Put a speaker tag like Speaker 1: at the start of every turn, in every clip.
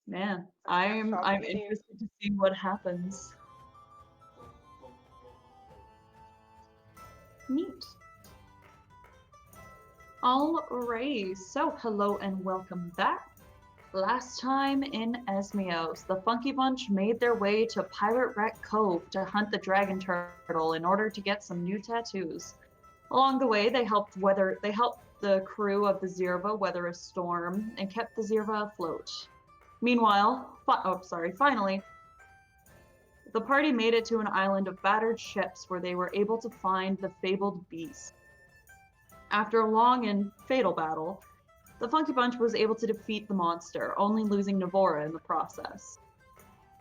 Speaker 1: Man,
Speaker 2: Shock
Speaker 1: I'm
Speaker 2: value.
Speaker 1: interested to see what happens. Neat. Alrighty, so hello and welcome back. Last time in Esmios, the Funky Bunch made their way to Pirate Wreck Cove to hunt the dragon turtle in order to get some new tattoos. Along the way, they helped the crew of the Zirva weather a storm and kept the Zirva afloat. Meanwhile, finally, the party made it to an island of battered ships where they were able to find the fabled beast. After a long and fatal battle, the Funky Bunch was able to defeat the monster, only losing Navora in the process.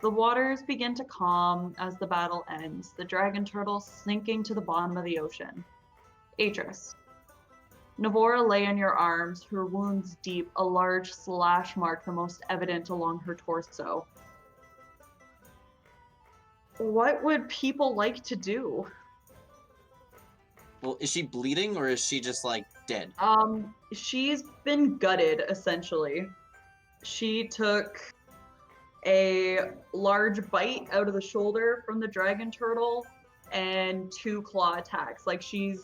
Speaker 1: The waters begin to calm as the battle ends, the dragon turtle sinking to the bottom of the ocean. Atris. Navora lay in your arms, her wounds deep, a large slash mark the most evident along her torso. What would people like to do?
Speaker 3: Well, is she bleeding or is she just like dead?
Speaker 1: She's been gutted essentially. She took a large bite out of the shoulder from the dragon turtle and two claw attacks. Like she's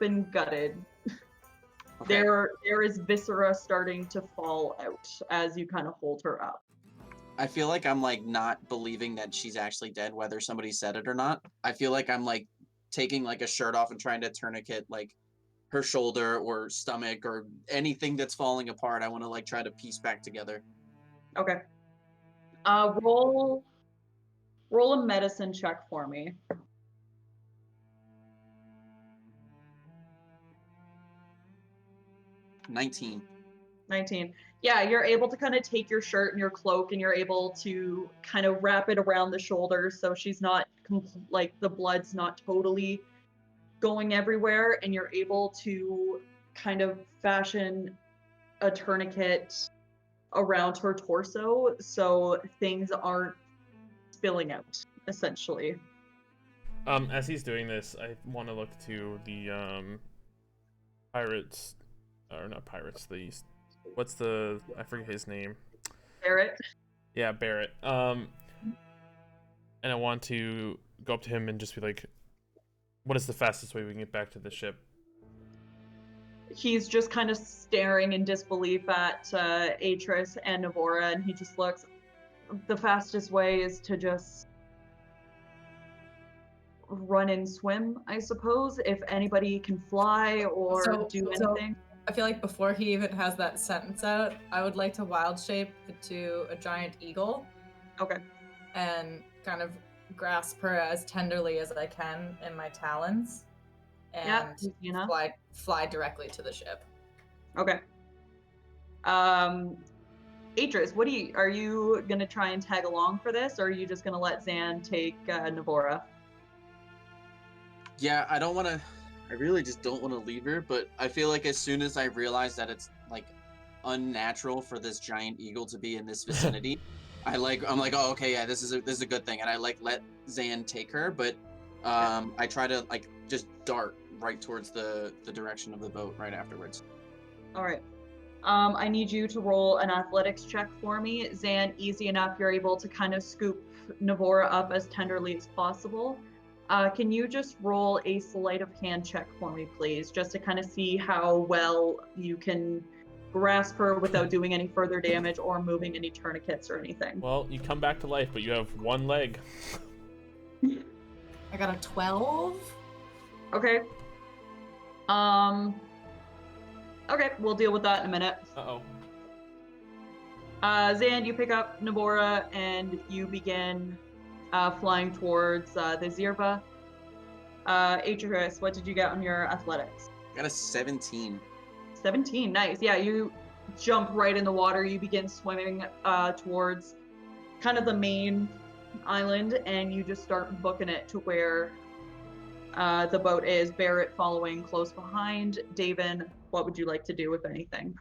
Speaker 1: been gutted.
Speaker 3: Okay.
Speaker 1: There is viscera starting to fall out as you kind of hold her up.
Speaker 3: I feel like I'm like not believing that she's actually dead, whether somebody said it or not. I feel like I'm like taking like a shirt off and trying to tourniquet like her shoulder or stomach or anything that's falling apart. I want to like try to piece back together.
Speaker 1: Okay. Roll a medicine check for me.
Speaker 3: 19.
Speaker 1: 19. Yeah, you're able to kind of take your shirt and your cloak and you're able to kind of wrap it around the shoulders so she's not like the blood's not totally going everywhere, and you're able to kind of fashion a tourniquet around her torso so things aren't spilling out essentially.
Speaker 4: As he's doing this, I want to look to the pirates, or not pirates. What's the I forget his name.
Speaker 1: Barrett.
Speaker 4: Yeah, Barrett. And I want to go up to him and just be like, "What is the fastest way we can get back to the ship?"
Speaker 1: He's just kind of staring in disbelief at Atris and Navora, and he just looks. The fastest way is to just run and swim, I suppose, if anybody can fly or do anything.
Speaker 2: I feel like before he even has that sentence out, I would like to wild shape to a giant eagle.
Speaker 1: Okay.
Speaker 2: And kind of grasp her as tenderly as I can in my talons, and fly directly to the ship.
Speaker 1: Okay. Atris, are you gonna try and tag along for this, or are you just gonna let Zan take Navora?
Speaker 3: Yeah, I really just don't want to leave her, but I feel like as soon as I realize that it's like unnatural for this giant eagle to be in this vicinity, I'm like, oh, okay, yeah, this is a good thing, and I like let Zan take her, but I try to like just dart right towards the direction of the boat right afterwards.
Speaker 1: All right. I need you to roll an athletics check for me. Zan, easy enough. You're able to kind of scoop Navora up as tenderly as possible. Can you just roll a sleight of hand check for me, please, just to kind of see how well you can grasp her without doing any further damage or moving any tourniquets or anything?
Speaker 4: Well, you come back to life, but you have one leg.
Speaker 2: I got a 12.
Speaker 1: Okay. Okay, we'll deal with that in a minute.
Speaker 4: Uh-oh.
Speaker 1: Zan, you pick up Navora and you begin flying towards the Zirva. Atris, what did you get on your athletics?
Speaker 3: I got a 17.
Speaker 1: 17, nice. Yeah, you jump right in the water. You begin swimming towards kind of the main island, and you just start booking it to where the boat is. Barrett following close behind. Davin, what would you like to do, if anything?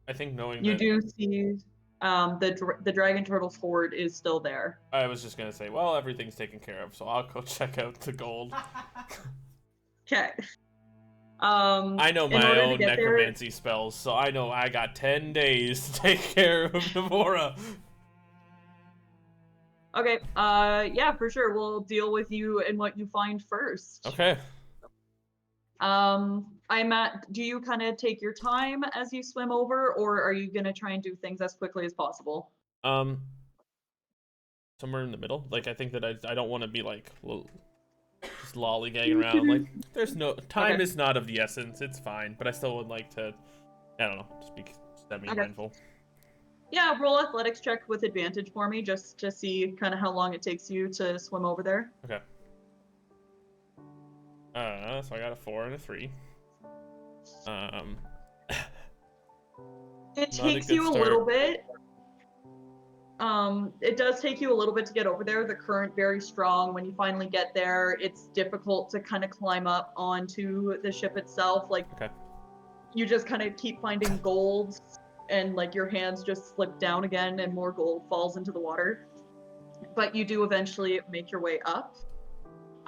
Speaker 4: I think knowing
Speaker 1: you
Speaker 4: that...
Speaker 1: do see the dragon turtle's hoard is still there.
Speaker 4: I was just gonna say, well, everything's taken care of, so I'll go check out the gold.
Speaker 1: Okay.
Speaker 4: I know
Speaker 1: in
Speaker 4: my
Speaker 1: order to
Speaker 4: own
Speaker 1: get there,
Speaker 4: necromancy spells, so I know I got 10 days to take care of Navora.
Speaker 1: okay, yeah, for sure. We'll deal with you and what you find first.
Speaker 4: Okay.
Speaker 1: Do you kind of take your time as you swim over, or are you gonna try and do things as quickly as possible?
Speaker 4: Somewhere in the middle. Like, I think that I don't want to be, like, just lollygagging around. Like, there's no... Time is not of the essence. It's fine. But I still would like to, I don't know, just be semi-mindful.
Speaker 1: Yeah, roll athletics check with advantage for me, just to see kind of how long it takes you to swim over there.
Speaker 4: Okay. So I got a 4 and a 3.
Speaker 1: It takes you a little bit. It does take you a little bit to get over there. The current very strong. When you finally get there, it's difficult to kind of climb up onto the ship itself. Like, you just kind of keep finding gold, and like your hands just slip down again, and more gold falls into the water. But you do eventually make your way up.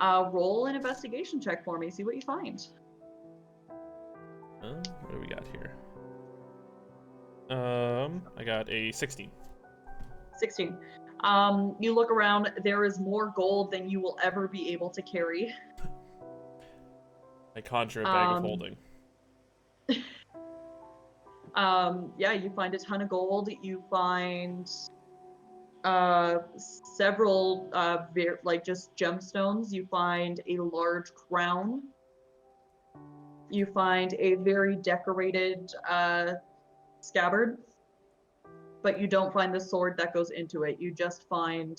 Speaker 1: Roll an investigation check for me. See what you find.
Speaker 4: What do we got here? I got a 16.
Speaker 1: 16. You look around, there is more gold than you will ever be able to carry.
Speaker 4: I conjure a bag of holding.
Speaker 1: Yeah, you find a ton of gold. You find several like just gemstones. You find a large crown. You find a very decorated scabbard. But you don't find the sword that goes into it. You just find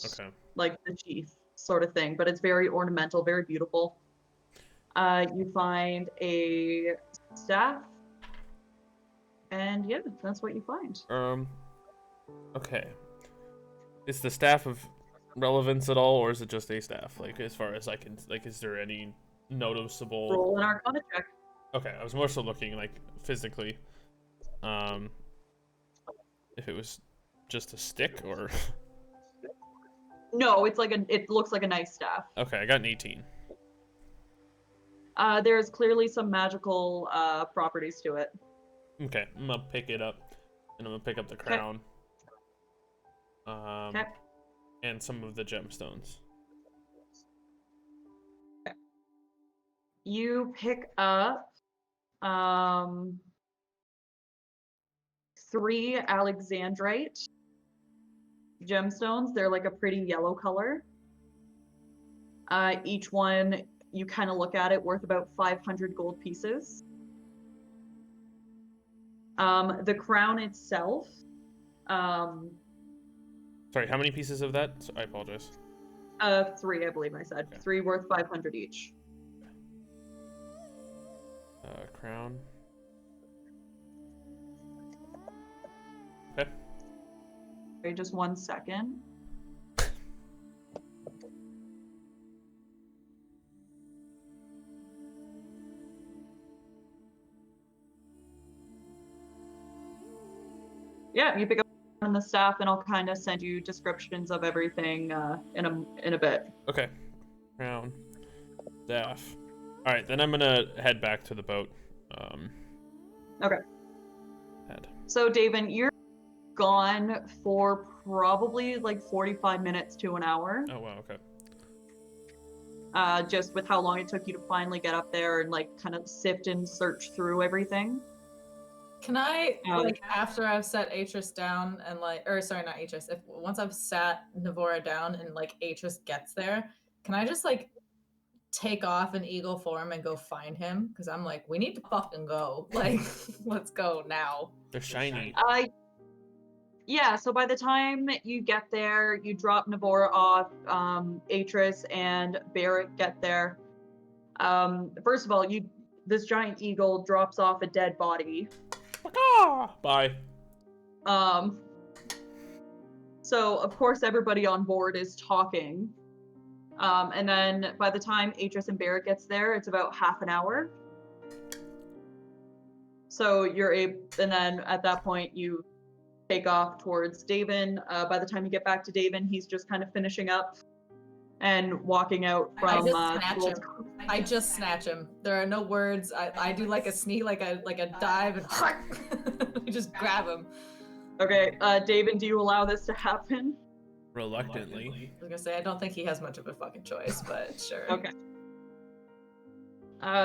Speaker 1: like the sheath sort of thing, but it's very ornamental, very beautiful. You find a staff, and yeah, that's what you find.
Speaker 4: Okay. Is the staff of relevance at all, or is it just a staff? Like, as far as I can, like, is there any noticeable...
Speaker 1: Roll an Arcana check.
Speaker 4: Okay, I was more so looking, like, physically. If it was just a stick, or...
Speaker 1: No, it looks like a nice staff.
Speaker 4: Okay, I got an 18.
Speaker 1: There's clearly some magical properties to it.
Speaker 4: Okay, I'm gonna pick it up, and I'm gonna pick up the crown. And some of the gemstones.
Speaker 1: You pick up 3 alexandrite gemstones. They're like a pretty yellow color. Each one, you kind of look at it, worth about 500 gold pieces. The crown itself.
Speaker 4: Sorry, how many pieces of that? I apologize.
Speaker 1: 3, I believe I said. 3 worth 500 each.
Speaker 4: Crown. Okay.
Speaker 1: Okay, just 1 second. Yeah, you pick up on the staff, and I'll kind of send you descriptions of everything in a bit.
Speaker 4: Okay. Crown. Staff. All right, then I'm gonna head back to the boat.
Speaker 1: Okay. So, David, you're gone for probably like 45 minutes to an hour.
Speaker 4: Oh wow. Okay.
Speaker 1: Just with how long it took you to finally get up there and like kind of sift and search through everything.
Speaker 2: Can I, like, after I've set Atris down and like, or sorry, not Atris, once I've sat Navora down and like Atris gets there, can I just like take off in eagle form and go find him? Because I'm like, we need to fucking go. Like, let's go now.
Speaker 4: They're shiny.
Speaker 1: Yeah, so by the time you get there, you drop Navora off, Atris and Barrett get there. First of all, this giant eagle drops off a dead body.
Speaker 4: Bye.
Speaker 1: So of course everybody on board is talking. And then by the time Atris and Barrett gets there, it's about half an hour. So and then at that point you take off towards Davin. By the time you get back to Davin, he's just kind of finishing up and walking out
Speaker 2: I
Speaker 1: from
Speaker 2: just snatch
Speaker 1: Gold.
Speaker 2: him. I just snatch him. There are no words. I do like a sneak, like a dive, and I just grab him.
Speaker 1: Okay, David, do you allow this to happen?
Speaker 4: Reluctantly.
Speaker 2: I was gonna say I don't think he has much of a fucking choice, but sure.
Speaker 1: Okay.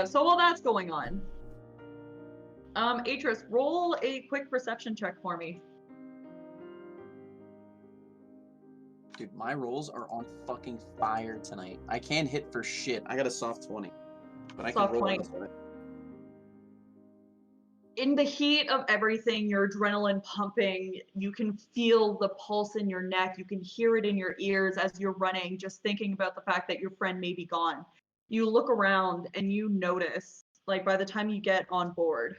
Speaker 1: So while that's going on, Atris, roll a quick perception check for me.
Speaker 3: Dude, my rolls are on fucking fire tonight. I can't hit for shit. I got a soft 20. But I can
Speaker 1: Soft
Speaker 3: roll
Speaker 1: 20.
Speaker 3: on this.
Speaker 1: In the heat of everything, your adrenaline pumping, you can feel the pulse in your neck, you can hear it in your ears as you're running, just thinking about the fact that your friend may be gone. You look around and you notice, like by the time you get on board,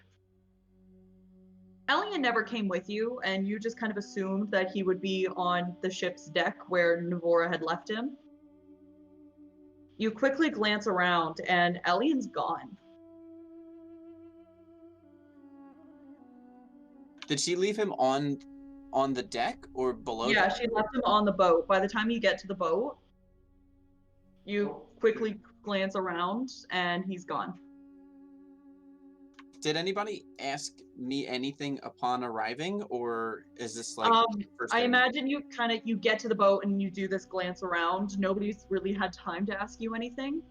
Speaker 1: Elian never came with you, and you just kind of assumed that he would be on the ship's deck where Navora had left him. You quickly glance around, and Elian's gone.
Speaker 3: Did she leave him on the deck or below
Speaker 1: Yeah,
Speaker 3: deck?
Speaker 1: she left him on the boat. By the time you get to the boat, you quickly glance around, and he's gone.
Speaker 3: Did anybody ask me anything upon arriving, or is this like first
Speaker 1: I
Speaker 3: time?
Speaker 1: imagine you get to the boat and you do this glance around. Nobody's really had time to ask you anything.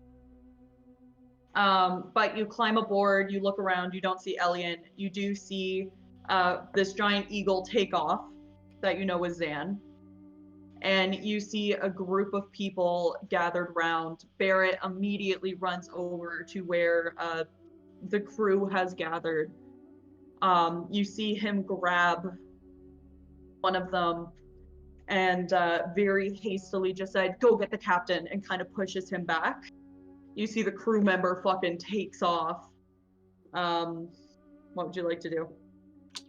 Speaker 1: But you climb aboard, you look around, you don't see Elian. You do see this giant eagle take off that you know is Zan. And you see a group of people gathered round. Barrett immediately runs over to where the crew has gathered. You see him grab one of them and very hastily just said, "Go get the captain," and kind of pushes him back. You see the crew member fucking takes off. What would you like to do?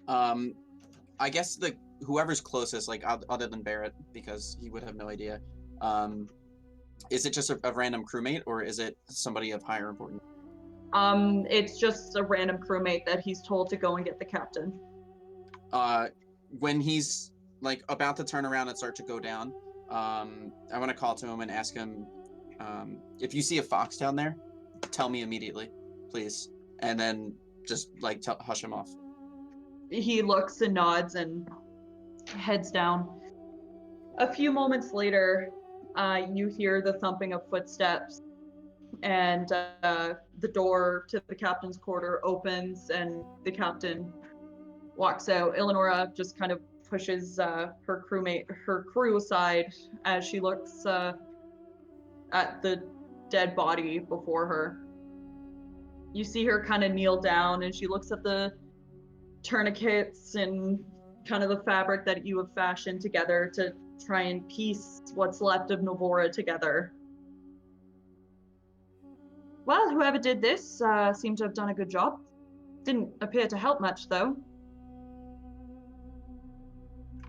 Speaker 3: I guess whoever's closest, like other than Barrett, because he would have no idea. Is it just a random crewmate, or is it somebody of higher importance?
Speaker 1: It's just a random crewmate that he's told to go and get the captain.
Speaker 3: When he's like about to turn around and start to go down, I want to call to him and ask him, if you see a fox down there, tell me immediately, please, and then just like hush him off.
Speaker 1: He looks and nods and heads down. A few moments later, you hear the thumping of footsteps, and the door to the captain's quarter opens, and the captain walks out. Eleonora just kind of pushes her crew aside as she looks at the dead body before her. You see her kind of kneel down, and she looks at the tourniquets and kind of the fabric that you have fashioned together to try and piece what's left of Novora together. Well, whoever did this seemed to have done a good job. Didn't appear to help much, though.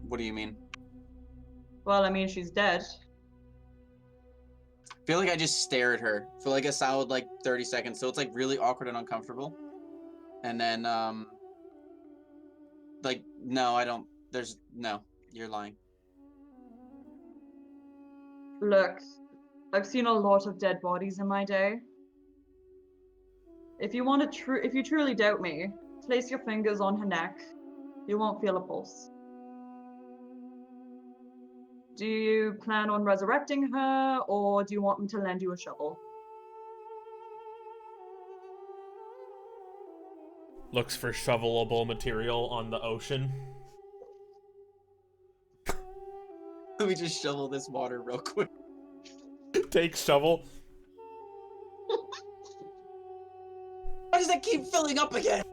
Speaker 3: What do you mean?
Speaker 1: Well, I mean, she's dead.
Speaker 3: I feel like I just stare at her for like a solid like 30 seconds, so it's like really awkward and uncomfortable. And then like, no, I don't. No, you're lying.
Speaker 1: Look, I've seen a lot of dead bodies in my day. If you truly doubt me, place your fingers on her neck. You won't feel a pulse. Do you plan on resurrecting her, or do you want me to lend you a shovel?
Speaker 4: Looks for shovelable material on the ocean.
Speaker 3: Let me just shovel this water real quick.
Speaker 4: Take shovel.
Speaker 3: Why does it keep filling up again?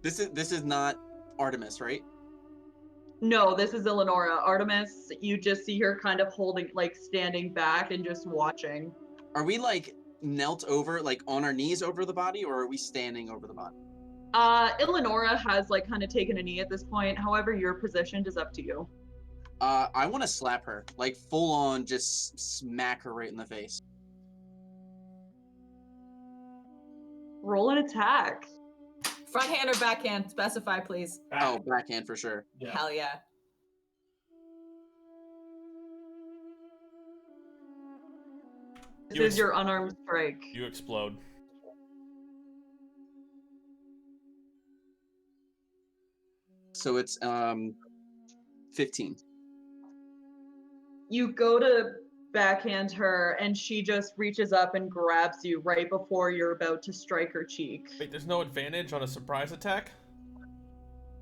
Speaker 3: This is not Artemis, right?
Speaker 1: No, this is Eleonora. Artemis, you just see her kind of holding, like, standing back and just watching.
Speaker 3: Are we, like, knelt over, like, on our knees over the body, or are we standing over the body?
Speaker 1: Eleonora has, like, kind of taken a knee at this point. However you're positioned is up to you.
Speaker 3: I want to slap her. Like, full on, just smack her right in the face.
Speaker 1: Roll an attack.
Speaker 2: Front hand or backhand? Specify, please.
Speaker 3: Oh, backhand for sure.
Speaker 2: Yeah. Hell yeah.
Speaker 1: This is your unarmed strike.
Speaker 4: You explode.
Speaker 3: So it's 15.
Speaker 1: You go to backhand her, and she just reaches up and grabs you right before you're about to strike her cheek.
Speaker 4: Wait, there's no advantage on a surprise attack?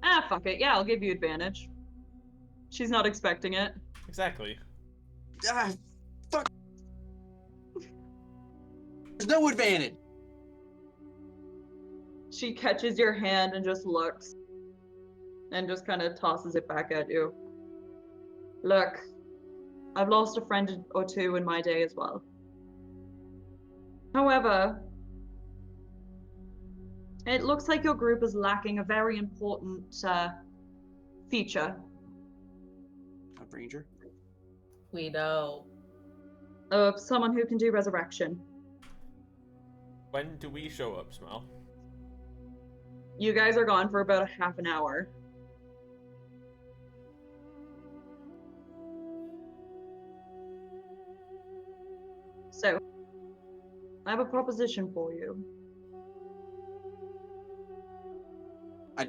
Speaker 1: Ah, fuck it. Yeah, I'll give you advantage. She's not expecting it.
Speaker 4: Exactly.
Speaker 3: Ah, fuck. There's no advantage.
Speaker 1: She catches your hand and just looks. And just kind of tosses it back at you. Look, I've lost a friend or two in my day as well. However, it looks like your group is lacking a very important feature.
Speaker 3: A ranger?
Speaker 2: We know.
Speaker 1: Of someone who can do resurrection.
Speaker 4: When do we show up, Smell?
Speaker 1: You guys are gone for about a half an hour. So, I have a proposition for you.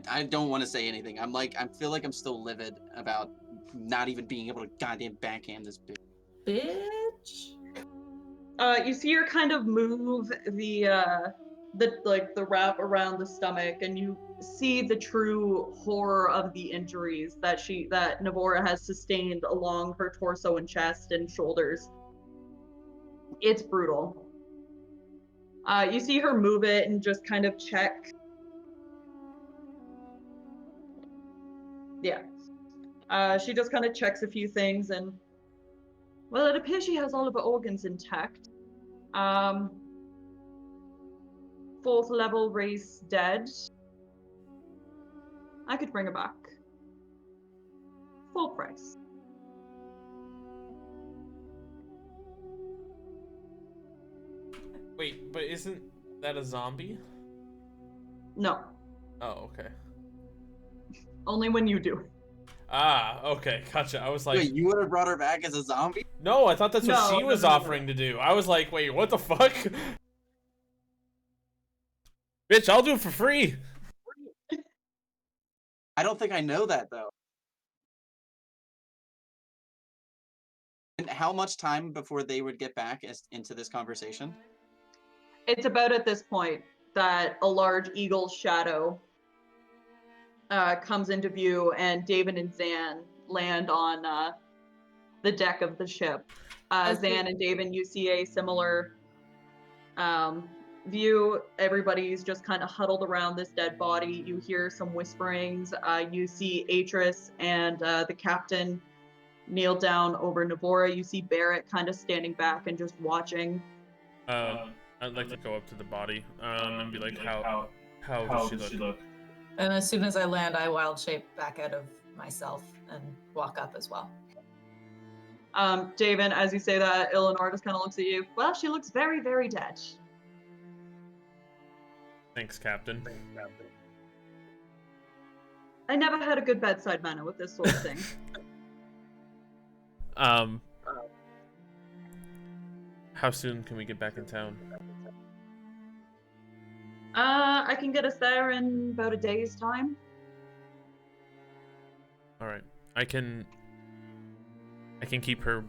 Speaker 3: I don't want to say anything. I feel like I'm still livid about not even being able to goddamn backhand this bitch.
Speaker 2: Bitch.
Speaker 1: You see her kind of move the wrap around the stomach, and you see the true horror of the injuries that Navora has sustained along her torso and chest and shoulders. It's brutal. You see her move it and just kind of check. Yeah. She just kind of checks a few things, and well, it appears she has all of her organs intact. 4th level race dead. I could bring her back. Full price.
Speaker 4: Wait, but isn't that a zombie?
Speaker 1: No.
Speaker 4: Oh, okay.
Speaker 1: Only when you do.
Speaker 4: Ah, okay, gotcha. I was like,
Speaker 3: Wait, you would have brought her back as a zombie?
Speaker 4: no, I thought that's what
Speaker 1: No,
Speaker 4: she was
Speaker 1: no.
Speaker 4: offering to do. I was like, wait, what the fuck? Bitch, I'll do it for free.
Speaker 3: I don't think I know that though. And how much time before they would get back into this conversation?
Speaker 1: It's about at this point that a large eagle shadow comes into view, and David and Zan land on the deck of the ship. Zan and David, you see a similar view. Everybody's just kind of huddled around this dead body. You hear some whisperings. You see Atris and the captain kneel down over Navora. You see Barrett kind of standing back and just watching.
Speaker 4: I'd like to go up to the body and be like, how does she look?
Speaker 2: And as soon as I land, I wild shape back out of myself and walk up as well.
Speaker 1: David, as you say that, Eleanor just kind of looks at you. Well, she looks very, very dead.
Speaker 4: Thanks, Captain.
Speaker 1: I never had a good bedside manner with this sort of thing.
Speaker 4: How soon can we get back in town?
Speaker 1: I can get us there in about a day's time.
Speaker 4: All right, I can keep her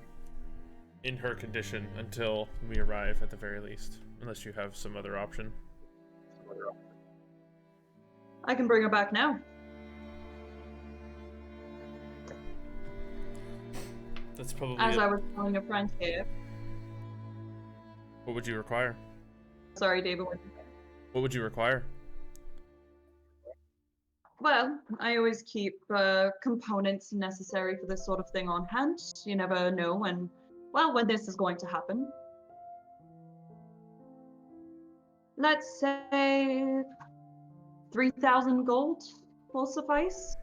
Speaker 4: in her condition until we arrive at the very least, unless you have some other option.
Speaker 1: I can bring her back now.
Speaker 4: That's probably
Speaker 1: As
Speaker 4: it.
Speaker 1: I was telling a friend here.
Speaker 4: What would you require?
Speaker 1: Sorry, David.
Speaker 4: What would you require?
Speaker 1: Well, I always keep components necessary for this sort of thing on hand. You never know when this is going to happen. Let's say 3,000 gold will suffice.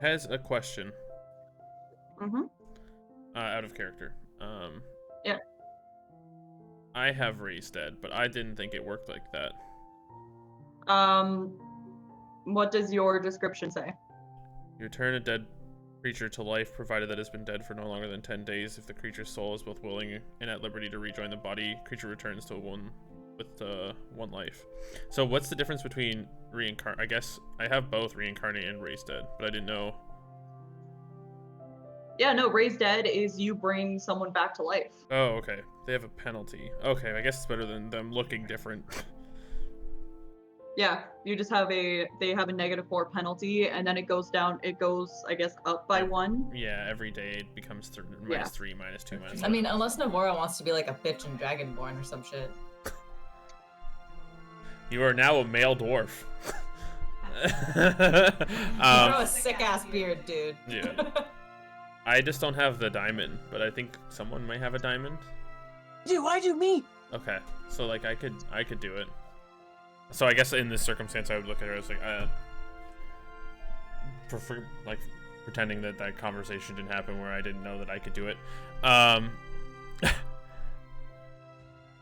Speaker 4: Has a question.
Speaker 1: Mm-hmm.
Speaker 4: Out of character.
Speaker 1: Yeah.
Speaker 4: I have raised dead, but I didn't think it worked like that.
Speaker 1: What does your description say?
Speaker 4: You return a dead creature to life, provided that it has been dead for no longer than 10 days. If the creature's soul is both willing and at liberty to rejoin the body, creature returns to one with one life. So what's the difference between reincarnate? I guess I have both reincarnate and raised dead, but I didn't know.
Speaker 1: Yeah, no, raised dead is you bring someone back to life.
Speaker 4: Oh, okay. They have a penalty. Okay, I guess it's better than them looking different.
Speaker 1: Yeah, you just have they have a -4 penalty, and then it goes down, it goes, I guess, up by 1.
Speaker 4: Yeah, every day it becomes -3, -2, -1.
Speaker 2: I mean, unless Navora wants to be like a bitch in Dragonborn or some shit.
Speaker 4: You are now a male dwarf.
Speaker 2: Grow a sick-ass beard, dude.
Speaker 4: Yeah. I just don't have the diamond, but I think someone might have a diamond.
Speaker 3: Dude, why do me?
Speaker 4: Okay, so like I could do it. So I guess in this circumstance, I would look at her as like, prefer like pretending that that conversation didn't happen where I didn't know that I could do it. I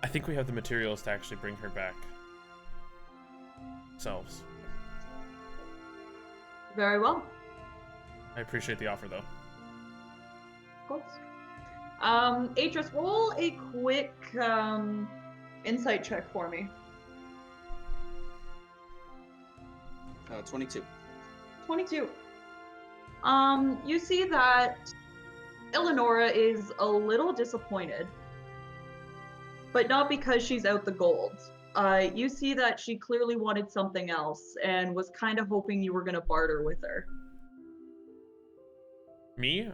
Speaker 4: think we have the materials to actually bring her back. Selves.
Speaker 1: Very well.
Speaker 4: I appreciate the offer, though.
Speaker 1: Of course. Atris, roll a quick insight check for me.
Speaker 3: 22.
Speaker 1: 22. You see that Eleonora is a little disappointed, but not because she's out the gold. You see that she clearly wanted something else and was kind of hoping you were going to barter with her.
Speaker 4: Me?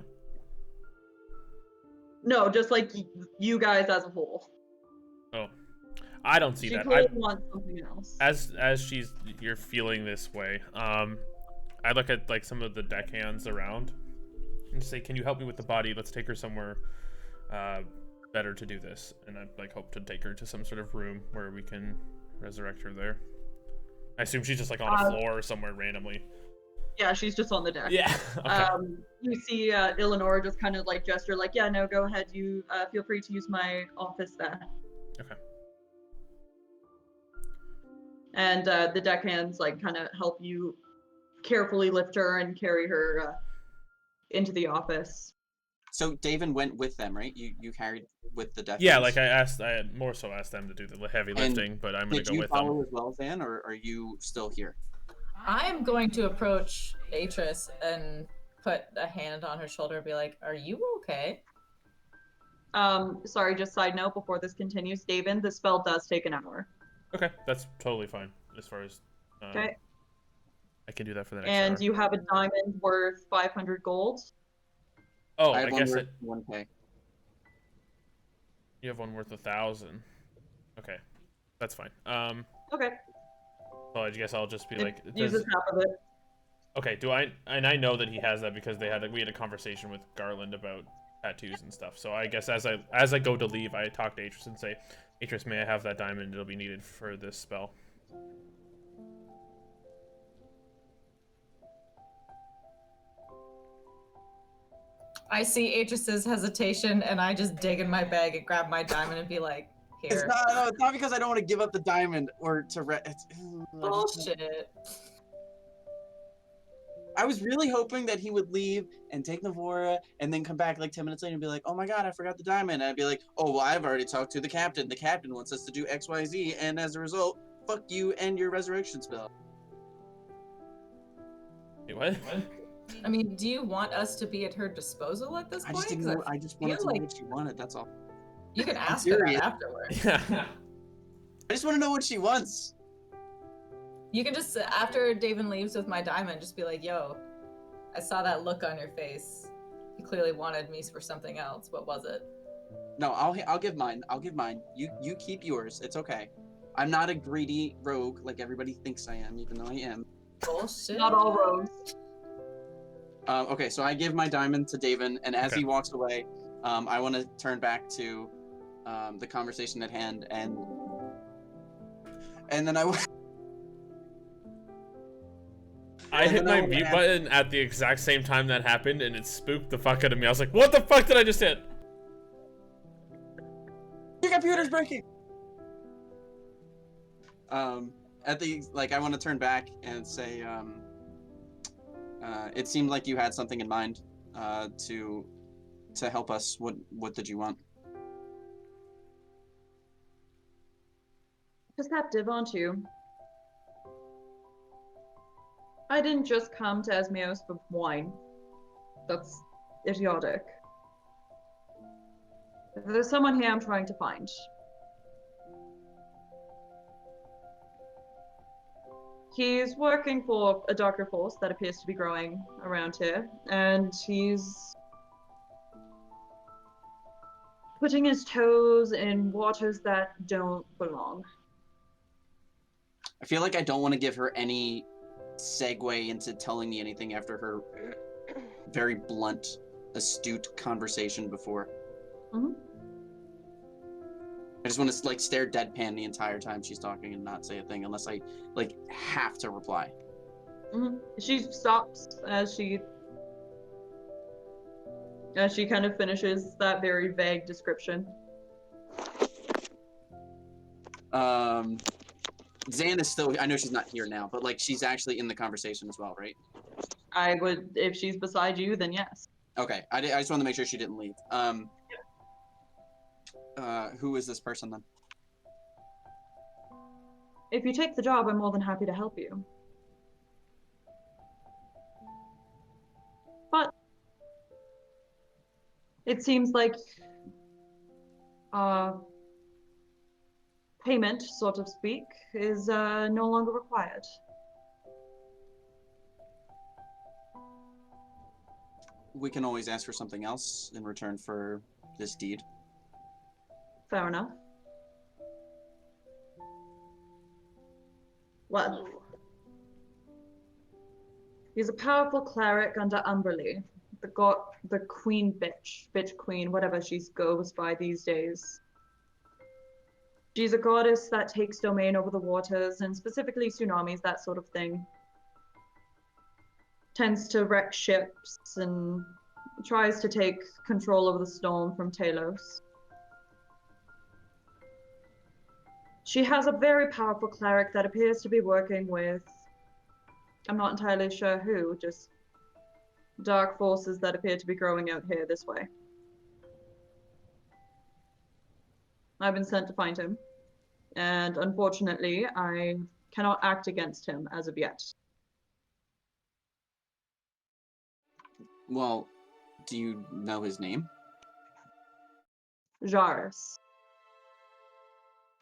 Speaker 1: No, just like you guys as a whole.
Speaker 4: Oh, I don't see
Speaker 1: She
Speaker 4: that.
Speaker 1: clearly wants something else.
Speaker 4: As you're feeling this way, I look at like some of the deckhands around and say, "Can you help me with the body? Let's take her somewhere better to do this." And I like hope to take her to some sort of room where we can resurrect her there. I assume she's just like on a floor or somewhere randomly.
Speaker 1: Yeah, she's just on the deck.
Speaker 4: Yeah. Okay.
Speaker 1: You see Eleanor just kind of like gesture like, yeah, no, go ahead. You feel free to use my office there.
Speaker 4: Okay.
Speaker 1: And the deckhands like kind of help you carefully lift her and carry her into the office.
Speaker 3: So David went with them, right? You carried with the deckhands?
Speaker 4: Yeah, like I more so asked them to do the heavy lifting, but I'm gonna go with them.
Speaker 3: Did you follow as well, Van, or are you still here?
Speaker 2: I'm going to approach Atris and put a hand on her shoulder and be like, "Are you okay?"
Speaker 1: Sorry, just side note before this continues, David, the spell does take an hour.
Speaker 4: Okay, that's totally fine as far as
Speaker 1: Okay.
Speaker 4: I can do that for the next
Speaker 1: And
Speaker 4: hour.
Speaker 1: you have a diamond worth 500 gold.
Speaker 4: Oh,
Speaker 3: I
Speaker 4: I guess
Speaker 3: worth 1K.
Speaker 4: You have one worth 1,000. Okay, that's fine.
Speaker 1: Okay.
Speaker 4: So I guess I'll just be like,
Speaker 1: Uses half of it.
Speaker 4: okay. Do I? And I know that he has that because we had a conversation with Garland about tattoos and stuff. So I guess as I go to leave, I talk to Atris and say, Atris, may I have that diamond? It'll be needed for this spell.
Speaker 2: I see Atris's hesitation, and I just dig in my bag and grab my diamond and be like, "Here."
Speaker 3: It's not because I don't want to give up the diamond or to
Speaker 2: Bullshit.
Speaker 3: I was really hoping that he would leave and take Navora and then come back like 10 minutes later and be like, "Oh my god, I forgot the diamond." And I'd be like, "Oh, well, I've already talked to the captain. The captain wants us to do XYZ, and as a result, fuck you and your resurrection spell."
Speaker 4: Wait, what?
Speaker 2: I mean, do you want us to be at her disposal at this
Speaker 3: I
Speaker 2: point?
Speaker 3: just didn't
Speaker 2: 'Cause
Speaker 3: know. I just wanted to
Speaker 2: like-
Speaker 3: know what she wanted. That's all.
Speaker 2: You can ask her that
Speaker 3: Serious.
Speaker 2: afterwards.
Speaker 4: Yeah.
Speaker 3: I just want to know what she wants.
Speaker 2: You can just, after David leaves with my diamond, just be like, "Yo, I saw that look on your face. You clearly wanted me for something else. What was it?"
Speaker 3: No, I'll give mine. I'll give mine. You keep yours. It's okay. I'm not a greedy rogue like everybody thinks I am, even though I am.
Speaker 2: Bullshit.
Speaker 1: Not all rogues.
Speaker 3: Okay, so I give my diamond to David, and as
Speaker 4: Okay.
Speaker 3: he walks away, I want to turn back to the conversation at hand, and then
Speaker 4: I hit my mute button at the exact same time that happened, and it spooked the fuck out of me. I was like, "What the fuck did I just hit?"
Speaker 3: Your computer's breaking. I want to turn back and say, it seemed like you had something in mind, to help us. What did you want?
Speaker 1: Perceptive, aren't you? I didn't just come to Esmios for wine. That's idiotic. There's someone here I'm trying to find. He's working for a darker force that appears to be growing around here, and he's putting his toes in waters that don't belong.
Speaker 3: I feel like I don't want to give her any segue into telling me anything after her very blunt, astute conversation before.
Speaker 1: Mm-hmm.
Speaker 3: I just want to like stare deadpan the entire time she's talking and not say a thing unless I like have to reply.
Speaker 1: Mm-hmm. She stops as she kind of finishes that very vague description.
Speaker 3: Zan is still, I know she's not here now, but like she's actually in the conversation as well, right?
Speaker 1: I would, if she's beside you, then yes.
Speaker 3: Okay, I just wanted to make sure she didn't leave. Who is this person then?
Speaker 1: If you take the job, I'm more than happy to help you. But it seems like payment, so to speak, is no longer required.
Speaker 3: We can always ask for something else in return for this deed.
Speaker 1: Fair enough. Well, he's a powerful cleric under Umberly, the queen bitch queen, whatever she goes by these days. She's a goddess that takes domain over the waters, and specifically tsunamis, that sort of thing. Tends to wreck ships and tries to take control over the storm from Talos. She has a very powerful cleric that appears to be working with, I'm not entirely sure who, just dark forces that appear to be growing out here this way. I've been sent to find him, and unfortunately, I cannot act against him as of yet.
Speaker 3: Well, do you know his name?
Speaker 1: Jairus.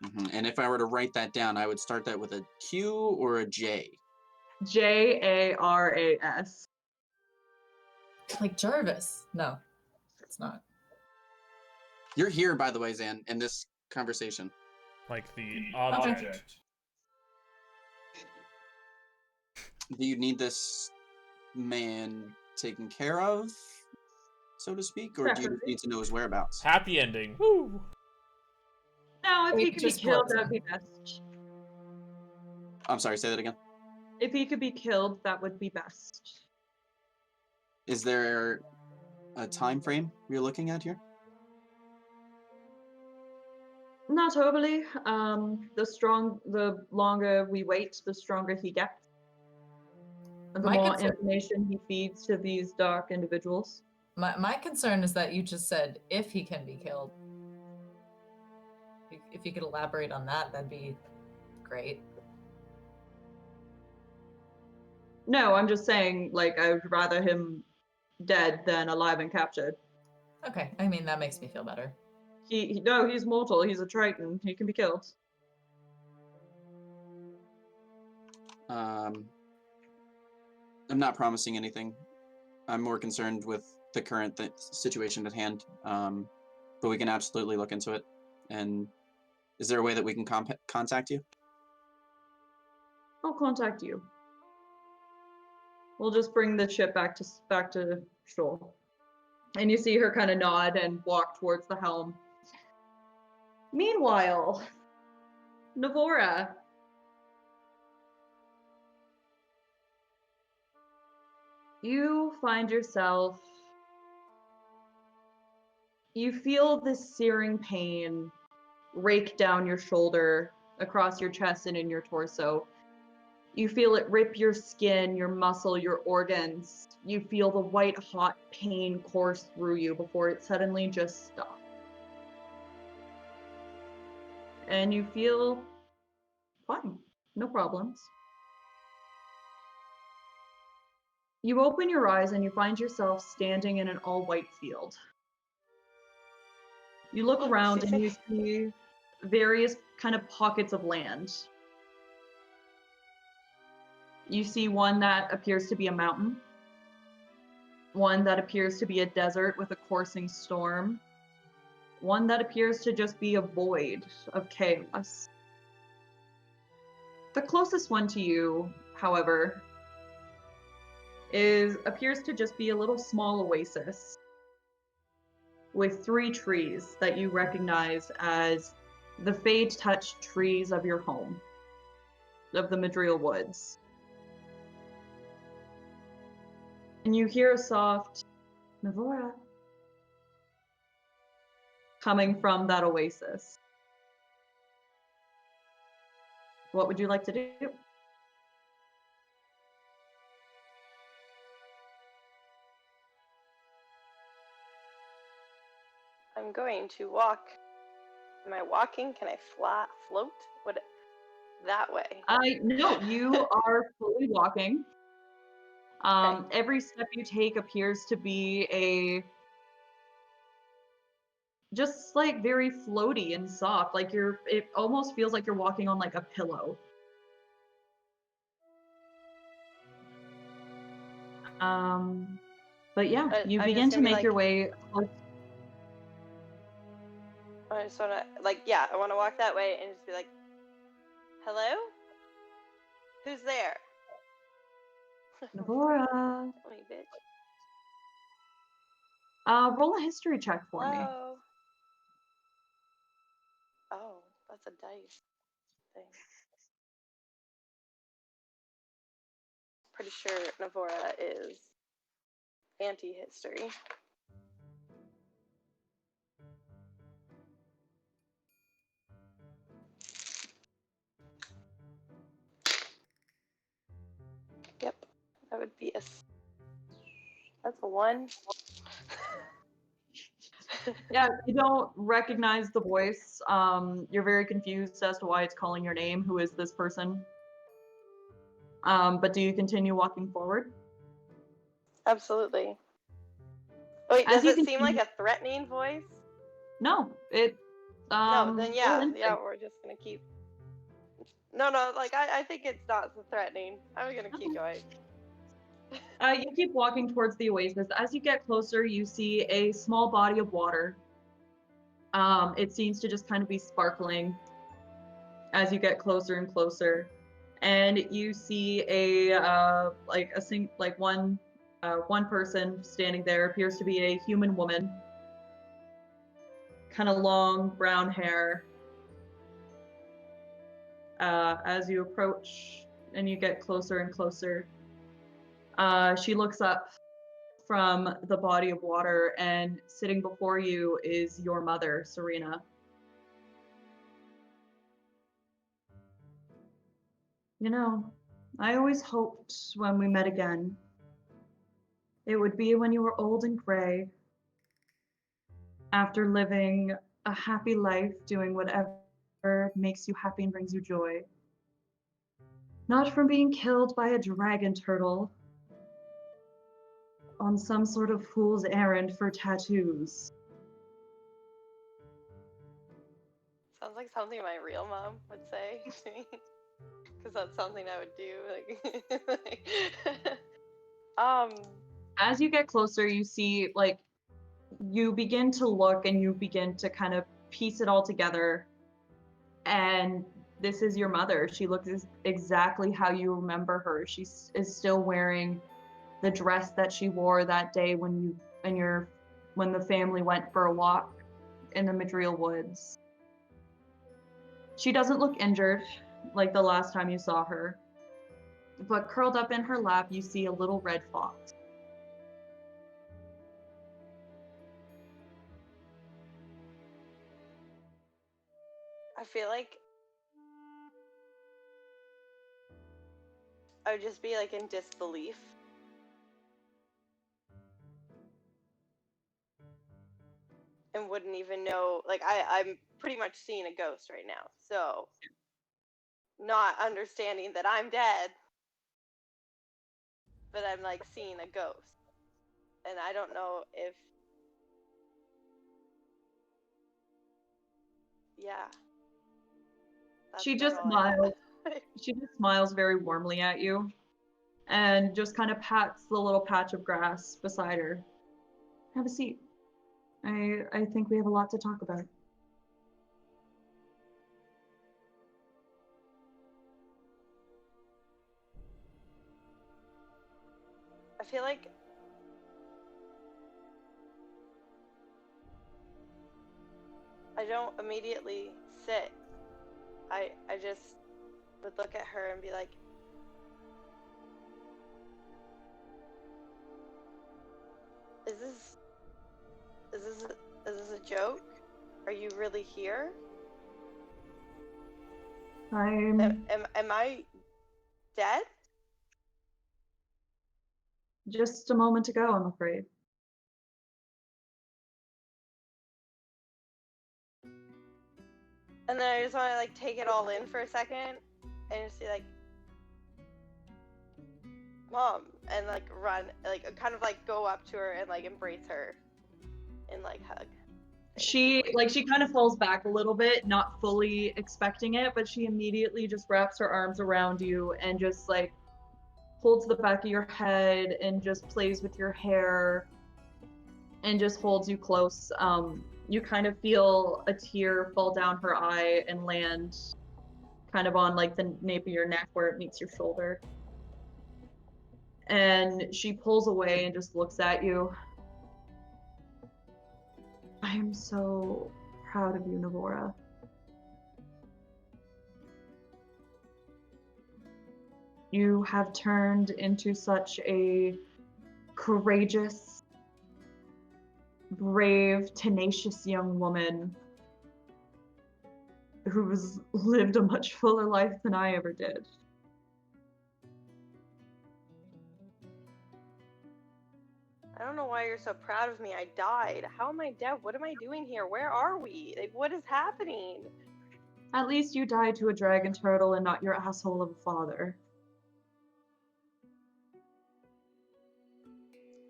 Speaker 3: Mm-hmm. And if I were to write that down, I would start that with a Q or a J.
Speaker 1: Jaras.
Speaker 2: Like Jarvis. No, it's not.
Speaker 3: You're here, by the way, Zan, in this conversation.
Speaker 4: Like the object.
Speaker 3: Do you need this man taken care of, so to speak, or do you just need to know his whereabouts?
Speaker 4: Happy ending. Woo!
Speaker 1: No, if he could be
Speaker 2: just
Speaker 1: killed,
Speaker 2: works
Speaker 1: that'd
Speaker 2: on.
Speaker 1: be best.
Speaker 3: I'm sorry, say that again.
Speaker 1: If he could be killed, that would be best.
Speaker 3: Is there a time frame you're looking at here?
Speaker 1: Not overly. The longer we wait, the stronger he gets. And the
Speaker 2: My
Speaker 1: more
Speaker 2: concern-
Speaker 1: information he feeds to these dark individuals.
Speaker 2: My concern is that you just said if he can be killed. If you could elaborate on that, that'd be great.
Speaker 1: No, I'm just saying, like, I would rather him dead than alive and captured.
Speaker 2: Okay, I mean, that makes me feel better.
Speaker 1: No, he's mortal. He's a Triton. He can be killed.
Speaker 3: I'm not promising anything. I'm more concerned with the current situation at hand. But we can absolutely look into it. And is there a way that we can contact you?
Speaker 1: I'll contact you. We'll just bring the ship back to shore. And you see her kind of nod and walk towards the helm. Meanwhile, Navora. You find yourself. You feel this searing pain rake down your shoulder, across your chest, and in your torso. You feel it rip your skin, your muscle, your organs. You feel the white hot pain course through you before it suddenly just stops. And you feel fine, no problems. You open your eyes and you find yourself standing in an all-white field. You look around and you see various kind of pockets of land. You see one that appears to be a mountain, one that appears to be a desert with a coursing storm, one that appears to just be a void of chaos. The closest one to you, however, appears to just be a little small oasis with 3 trees that you recognize as the fade-touched trees of your home, of the Madriel Woods. And you hear a soft Navora coming from that oasis. What would you like to do?
Speaker 5: I'm going to walk. Am I walking? Can I float? What? That way?
Speaker 1: No, you are fully walking. Every step you take appears to be just like very floaty and soft. Like it almost feels like you're walking on like a pillow. But yeah, you begin to make your way.
Speaker 5: I just wanna I wanna walk that way and just be like, hello? Who's there?
Speaker 1: Navora.
Speaker 5: Tell me, bitch.
Speaker 1: Roll a history check for me.
Speaker 5: Hello? Oh, that's a dice thing. Pretty sure Navora is anti-history. Yep, that would be that's a 1.
Speaker 1: Yeah, you don't recognize the voice. You're very confused as to why it's calling your name. Who is this person? But do you continue walking forward?
Speaker 5: Absolutely. Wait,
Speaker 1: As
Speaker 5: does
Speaker 1: you
Speaker 5: it seem like
Speaker 1: continue-
Speaker 5: a threatening voice?
Speaker 1: No, it.
Speaker 5: No, then
Speaker 1: roll instinct.
Speaker 5: yeah, we're just gonna keep. No, I think it's not so threatening. I'm gonna keep going.
Speaker 1: You keep walking towards the oasis. As you get closer, you see a small body of water. It seems to just kind of be sparkling as you get closer and closer, and you see one person standing there. Appears to be a human woman, kind of long brown hair. As you approach and you get closer and closer, she looks up from the body of water, and sitting before you is your mother, Serena. You know, I always hoped when we met again, it would be when you were old and gray, after living a happy life, doing whatever makes you happy and brings you joy. Not from being killed by a dragon turtle on some sort of fool's errand for tattoos.
Speaker 5: Sounds like something my real mom would say to me, because that's something I would do.
Speaker 1: As you get closer, you see, you begin to look and you begin to kind of piece it all together. And this is your mother. She looks exactly how you remember her. She is still wearing the dress that she wore that day when the family went for a walk in the Madriel Woods. She doesn't look injured like the last time you saw her, but curled up in her lap, you see a little red fox.
Speaker 5: I feel like I would just be like in disbelief. And wouldn't even know, like, I'm pretty much seeing a ghost right now. So, not understanding that I'm dead, but I'm like seeing a ghost. And I don't know if, yeah. That's
Speaker 1: She
Speaker 5: about
Speaker 1: just
Speaker 5: all I
Speaker 1: smiles.
Speaker 5: got.
Speaker 1: She just smiles very warmly at you and just kind of pats the little patch of grass beside her. Have a seat. I think we have a lot to talk about.
Speaker 5: I feel like I don't immediately sit. I just would look at her and be like, is this a joke? Are you really here?
Speaker 1: I'm
Speaker 5: Am I dead?
Speaker 1: just a moment ago, I'm afraid.
Speaker 5: And then I just want to like take it all in for a second and just be like, Mom, and like run, like kind of like go up to her and like embrace her and like hug.
Speaker 1: She kind of falls back a little bit, not fully expecting it, but she immediately just wraps her arms around you and just like holds the back of your head and just plays with your hair and just holds you close. You kind of feel a tear fall down her eye and land kind of on like the nape of your neck where it meets your shoulder. And she pulls away and just looks at you. I am so proud of you, Navora. You have turned into such a courageous, brave, tenacious young woman who's lived a much fuller life than I ever did.
Speaker 5: I don't know why you're so proud of me. I died. How am I dead? What am I doing here? Where are we? Like, what is happening?
Speaker 1: At least you died to a dragon turtle and not your asshole of a father.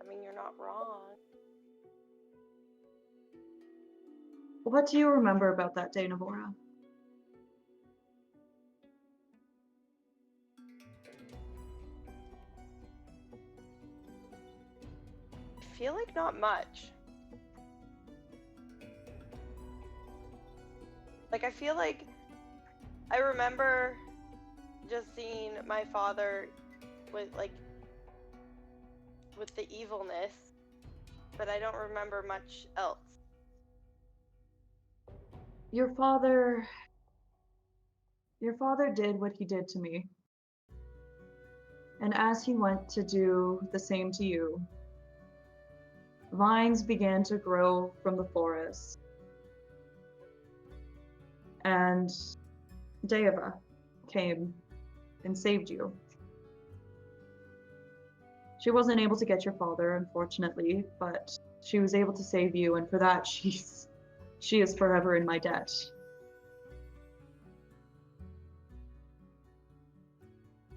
Speaker 5: I mean, you're not wrong.
Speaker 1: What do you remember about that day, Navora?
Speaker 5: I feel like not much. Like, I feel like I remember just seeing my father with the evilness, but I don't remember much else.
Speaker 1: Your father did what he did to me. And as he went to do the same to you, vines began to grow from the forest. And Deva came and saved you. She wasn't able to get your father, unfortunately, but she was able to save you, and for that, she is forever in my debt.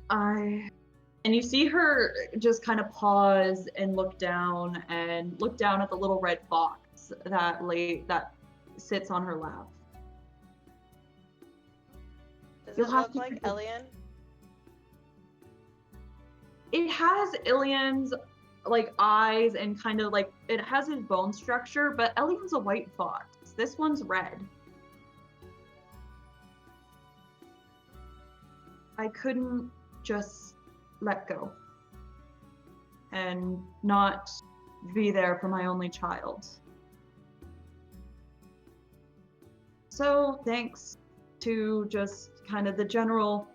Speaker 1: And you see her just kind of pause and look down at the little red fox that sits on her lap.
Speaker 5: Does
Speaker 1: You'll
Speaker 5: it
Speaker 1: have
Speaker 5: look
Speaker 1: to
Speaker 5: like
Speaker 1: forgive-
Speaker 5: Elian?
Speaker 1: It has Ilian's like eyes and kind of like it has his bone structure, but Ilian's a white fox. This one's red. I couldn't just let go and not be there for my only child. So thanks to just kind of the general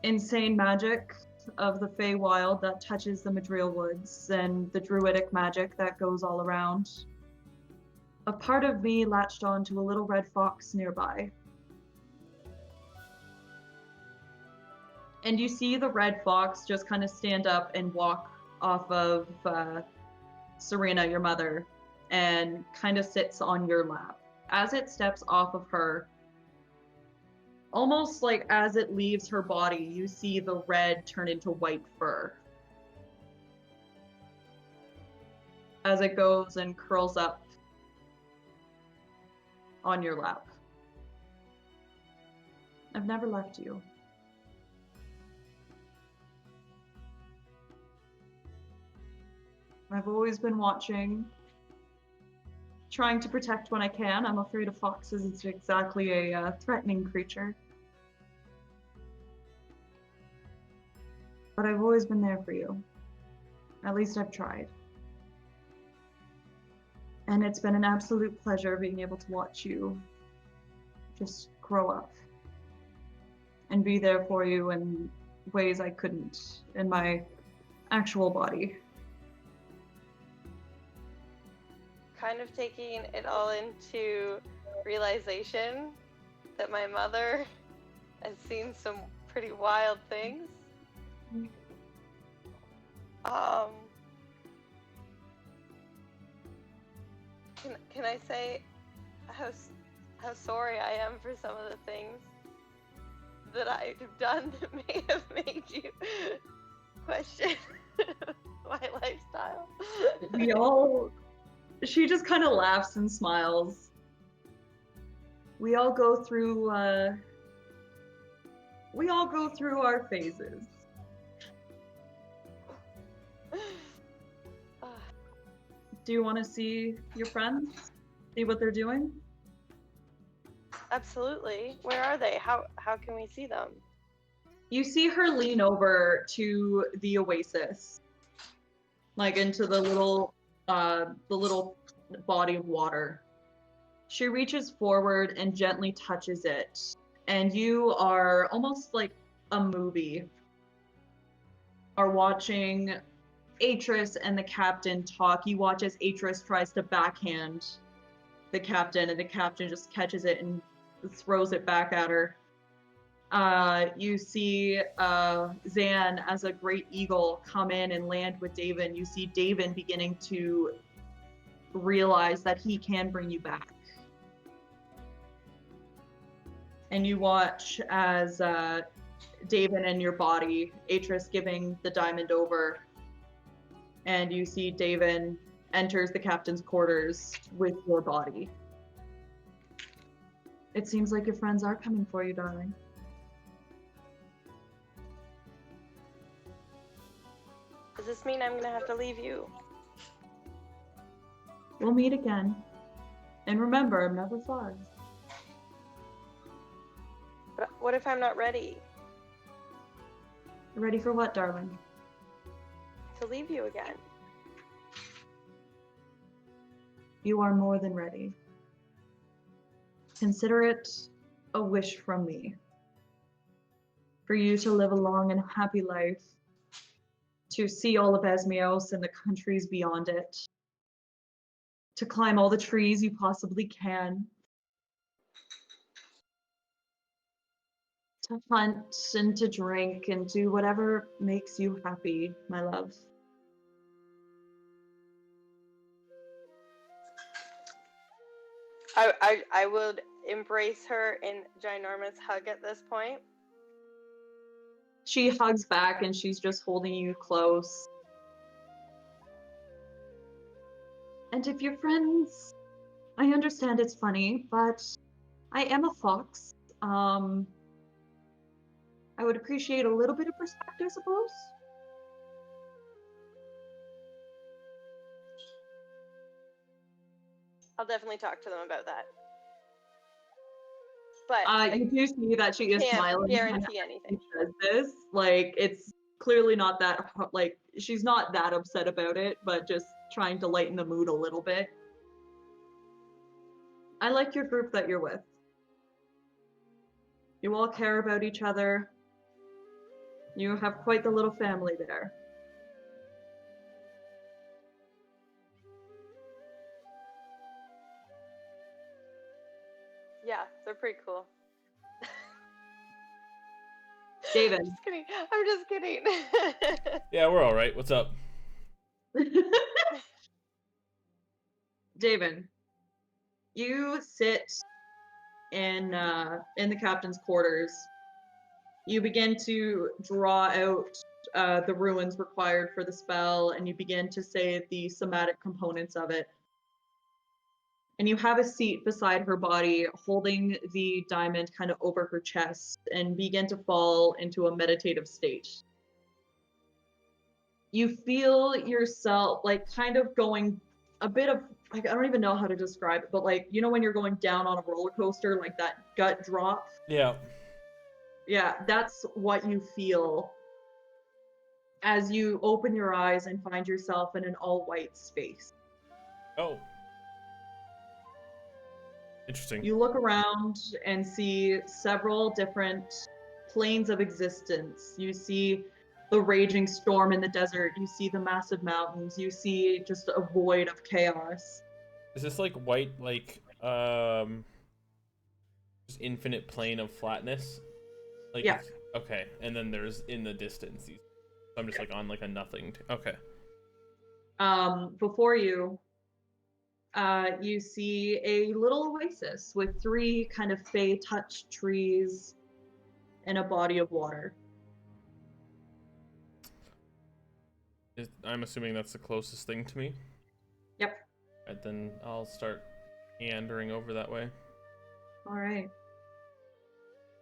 Speaker 1: insane magic of the Feywild that touches the Madriel Woods and the druidic magic that goes all around, a part of me latched onto a little red fox nearby. And you see the red fox just kind of stand up and walk off of Serena, your mother, and kind of sits on your lap. As it steps off of her, almost like as it leaves her body, you see the red turn into white fur. As it goes and curls up on your lap. I've never left you. I've always been watching, trying to protect when I can. I'm afraid of foxes. It's exactly a threatening creature. But I've always been there for you. At least I've tried. And it's been an absolute pleasure being able to watch you just grow up and be there for you in ways I couldn't in my actual body.
Speaker 5: Kind of taking it all into realization that my mother has seen some pretty wild things. Can I say how sorry I am for some of the things that I've done that may have made you question my lifestyle?
Speaker 1: She just kind of laughs and smiles. We all go through our phases. Do you want to see your friends? See what they're doing?
Speaker 5: Absolutely. Where are they? How can we see them?
Speaker 1: You see her lean over to the oasis, like into the little body of water. She reaches forward and gently touches it, and you are almost like a movie. Are watching Atris and the captain talk. You watch as Atris tries to backhand the captain, and the captain just catches it and throws it back at her. You see Zan as a great eagle come in and land with David. You see David beginning to realize that he can bring you back. And you watch as David and your body, Atris giving the diamond over, and you see David enters the captain's quarters with your body. It seems like your friends are coming for you, darling.
Speaker 5: Does this mean I'm gonna have to leave you?
Speaker 1: We'll meet again. And remember, I'm never far.
Speaker 5: But what if I'm not ready
Speaker 1: Ready for what, darling?
Speaker 5: to leave you again?
Speaker 1: You are more than ready. Consider it a wish from me. For you to live a long and happy life, to see all of Esmios and the countries beyond it, to climb all the trees you possibly can, to hunt and to drink and do whatever makes you happy, my love.
Speaker 5: I would embrace her in ginormous hug at this point.
Speaker 1: She hugs back and she's just holding you close. And if you're friends, I understand it's funny, but I am a fox. I would appreciate a little bit of respect, I suppose.
Speaker 5: I'll definitely talk to them about that. But
Speaker 1: You do see that she is
Speaker 5: can't
Speaker 1: smiling.
Speaker 5: guarantee anything.
Speaker 1: She says this, like, it's clearly not that, like, she's not that upset about it, but just trying to lighten the mood a little bit. I like your group that you're with. You all care about each other. You have quite the little family there.
Speaker 5: Yeah, they're pretty cool.
Speaker 1: David.
Speaker 5: I'm just kidding. I'm just kidding.
Speaker 4: Yeah, we're all right. What's up?
Speaker 1: David, you sit in the captain's quarters. You begin to draw out the ruins required for the spell, and you begin to say the somatic components of it. And you have a seat beside her body, holding the diamond kind of over her chest, and begin to fall into a meditative state. You feel yourself like kind of going a bit of like I don't even know how to describe it, but like you know when you're going down on a roller coaster, like that gut drop.
Speaker 4: Yeah.
Speaker 1: Yeah, that's what you feel as you open your eyes and find yourself in an all-white space.
Speaker 4: Oh. Interesting.
Speaker 1: You look around and see several different planes of existence. You see the raging storm in the desert. You see the massive mountains. You see just a void of chaos.
Speaker 4: Is this like white, like just infinite plane of flatness? Like
Speaker 1: Yeah.
Speaker 4: Okay, and then there's in the distance these. I'm just like on like a nothing. Okay.
Speaker 1: Before you, you see a little oasis with 3 kind of fey-touched trees and a body of water.
Speaker 4: I'm assuming that's the closest thing to me.
Speaker 1: Yep.
Speaker 4: Right, then I'll start meandering over that way.
Speaker 1: All right.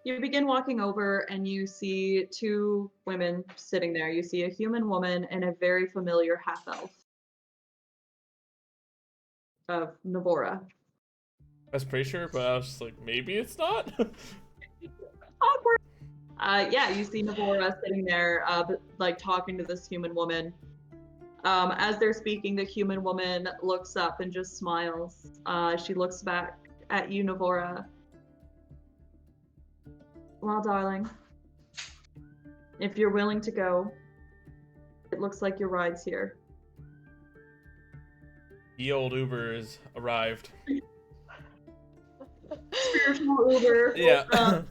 Speaker 1: You begin walking over and you see 2 women sitting there. You see a human woman and a very familiar half-elf of Navora.
Speaker 4: I was pretty sure, but I was just like, maybe it's not.
Speaker 1: Awkward. Yeah, you see Navora sitting there, like talking to this human woman. As they're speaking, the human woman looks up and just smiles. She looks back at you, Navora. Well, darling, if you're willing to go, it looks like your ride's here.
Speaker 4: The old Uber has arrived.
Speaker 1: Spiritual Uber.
Speaker 4: Yeah.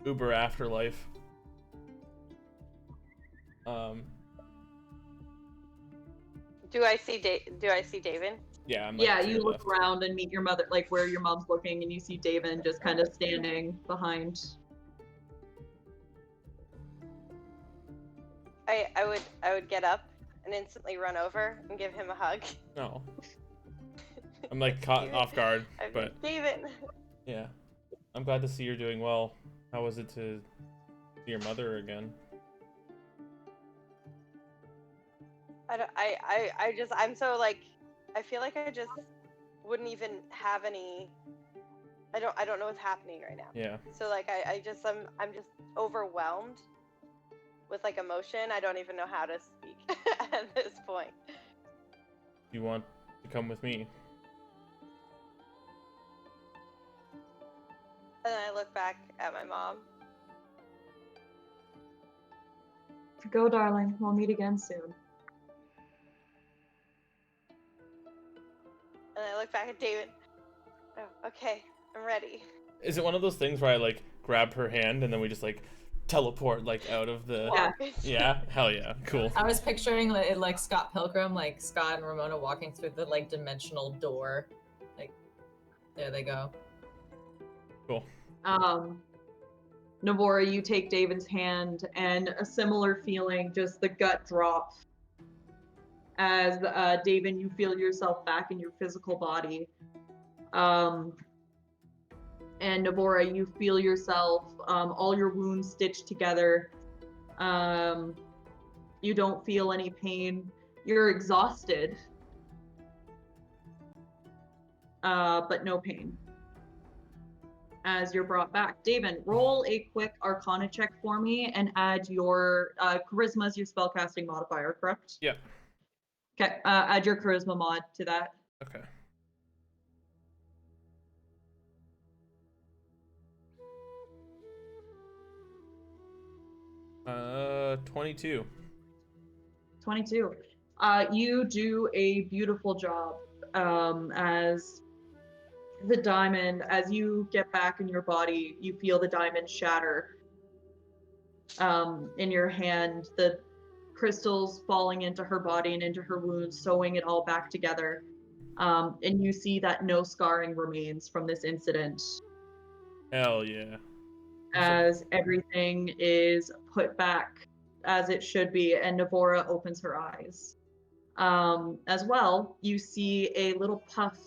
Speaker 4: Uber afterlife.
Speaker 5: Do I see David?
Speaker 4: Yeah. I'm like,
Speaker 1: Yeah,
Speaker 4: to
Speaker 1: you
Speaker 4: your
Speaker 1: look
Speaker 4: left.
Speaker 1: around and meet your mother, like where your mom's looking, and you see David just kind of standing behind.
Speaker 5: I would get up and instantly run over and give him a hug.
Speaker 4: No. I'm like caught off guard, but
Speaker 5: David.
Speaker 4: yeah. I'm glad to see you're doing well. How was it to see your mother again?
Speaker 5: I'm so like, I feel like I just wouldn't even have any. I don't know what's happening right now.
Speaker 4: Yeah.
Speaker 5: So like I'm just overwhelmed with like emotion. I don't even know how to speak at this point.
Speaker 4: You want to come with me?
Speaker 5: And then I look back at my mom.
Speaker 1: Go, darling. We'll meet again soon.
Speaker 5: And I look back at David. Oh, okay, I'm ready.
Speaker 4: Is it one of those things where I like grab her hand and then we just like teleport like out of the?
Speaker 1: Yeah.
Speaker 4: Yeah. Hell yeah. Cool.
Speaker 2: I was picturing like Scott Pilgrim, like Scott and Ramona walking through the like dimensional door. Like, there they go.
Speaker 4: Cool.
Speaker 1: Navora, you take David's hand, and a similar feeling, just the gut drop. As David, you feel yourself back in your physical body. And Navora, you feel yourself, all your wounds stitched together. You don't feel any pain. You're exhausted, but no pain. As you're brought back. David, roll a quick Arcana check for me and add your Charisma as your spellcasting modifier, correct?
Speaker 4: Yeah.
Speaker 1: Okay, add your Charisma mod to that.
Speaker 4: Okay. 22.
Speaker 1: 22. You do a beautiful job as the diamond, as you get back in your body, you feel the diamond shatter. in your hand, the crystals falling into her body and into her wounds, sewing it all back together. And you see that no scarring remains from this incident
Speaker 4: Hell yeah.
Speaker 1: as everything is put back as it should be, and Navora opens her eyes. As well, you see a little puff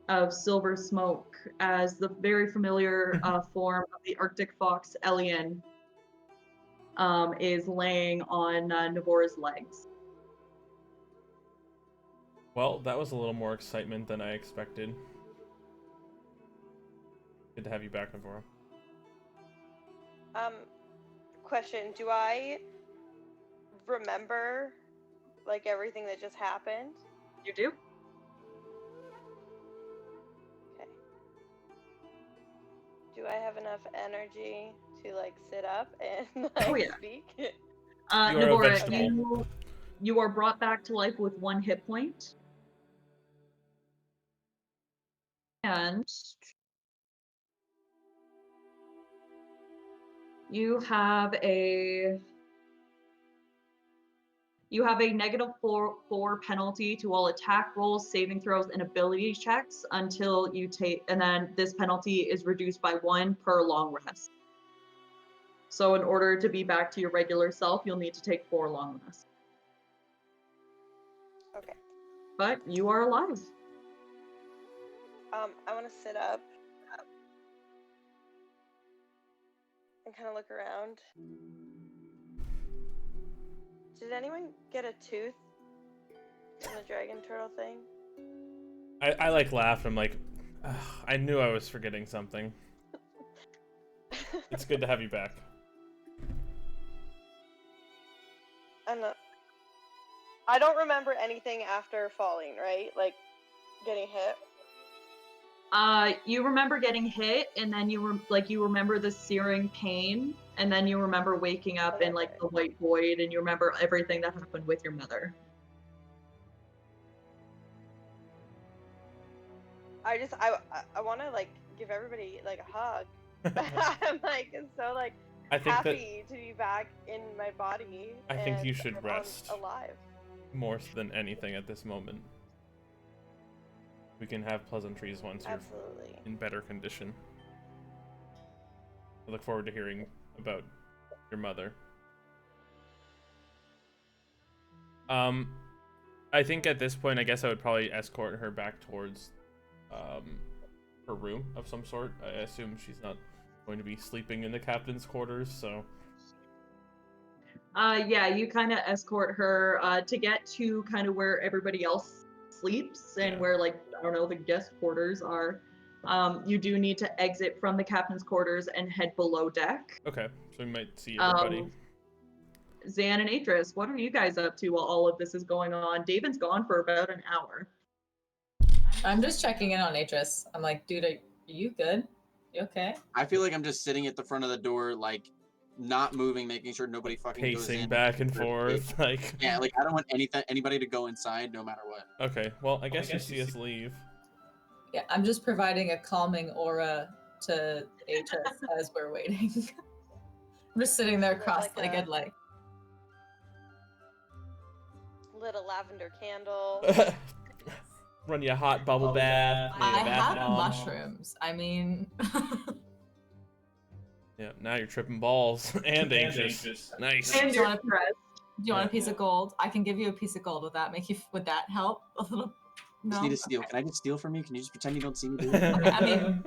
Speaker 1: of silver smoke as the very familiar form of the Arctic fox Elian is laying on Navora's legs.
Speaker 4: Well, that was a little more excitement than I expected. Good to have you back, Navora.
Speaker 5: Question, do I remember like everything that just happened?
Speaker 1: You do?
Speaker 5: Okay. Do I have enough energy to like sit up and like
Speaker 1: yeah.
Speaker 5: speak?
Speaker 4: You are a
Speaker 1: Navora,
Speaker 4: vegetable.
Speaker 1: you are brought back to life with 1 hit point. And you have a -4 penalty to all attack rolls, saving throws, and ability checks until you take, and then this penalty is reduced by 1 per long rest. So in order to be back to your regular self, you'll need to take 4 long rests.
Speaker 5: Okay.
Speaker 1: But you are alive.
Speaker 5: I want to sit up and kind of look around. Did anyone get a tooth in the dragon turtle thing?
Speaker 4: I like laughed. I'm like, ugh, I knew I was forgetting something. It's good to have you back.
Speaker 5: I don't remember anything after falling, right? Like getting hit.
Speaker 1: You remember getting hit, and then you remember the searing pain, and then you remember waking up in like the white void, and you remember everything that happened with your mother.
Speaker 5: I want to like give everybody like a hug. I'm like so like
Speaker 4: I think
Speaker 5: happy to be back in my body.
Speaker 4: I think you
Speaker 5: and
Speaker 4: should
Speaker 5: I'm
Speaker 4: rest.
Speaker 5: alive.
Speaker 4: More than anything at this moment. We can have pleasantries once you're
Speaker 5: Absolutely.
Speaker 4: in better condition. I look forward to hearing about your mother. I think at this point, I guess I would probably escort her back towards her room of some sort. I assume she's not going to be sleeping in the captain's quarters, so...
Speaker 1: Yeah, you kind of escort her to get to kind of where everybody else sleeps and where, like, I don't know, the guest quarters are. You do need to exit from the captain's quarters and head below deck.
Speaker 4: Okay, so we might see everybody.
Speaker 1: Zan and Atris, what are you guys up to while all of this is going on? David's gone for about an hour.
Speaker 2: I'm just checking in on Atris. I'm like, dude, are you good? You okay?
Speaker 3: I feel like I'm just sitting at the front of the door, like, not moving, making sure nobody fucking goes
Speaker 4: Pacing
Speaker 3: in.
Speaker 4: back and forth, like...
Speaker 3: Yeah, like, I don't want anybody to go inside no matter what.
Speaker 4: Okay, well, I guess you see us leave.
Speaker 2: Yeah, I'm just providing a calming aura to Atris as we're waiting. I'm just sitting there cross-legged, like...
Speaker 5: Lit a lavender candle.
Speaker 4: Run you a hot bubble bath.
Speaker 2: I have mushrooms. I mean...
Speaker 4: Yeah, now you're tripping balls and anxious. Nice.
Speaker 1: And you're
Speaker 2: Do you want a piece of gold? I can give you a piece of gold. Would that help a little?
Speaker 3: I just
Speaker 2: No.
Speaker 3: need to steal.
Speaker 2: Okay.
Speaker 3: Can I just steal from you? Can you just pretend you don't see me do it?
Speaker 2: Okay, I mean,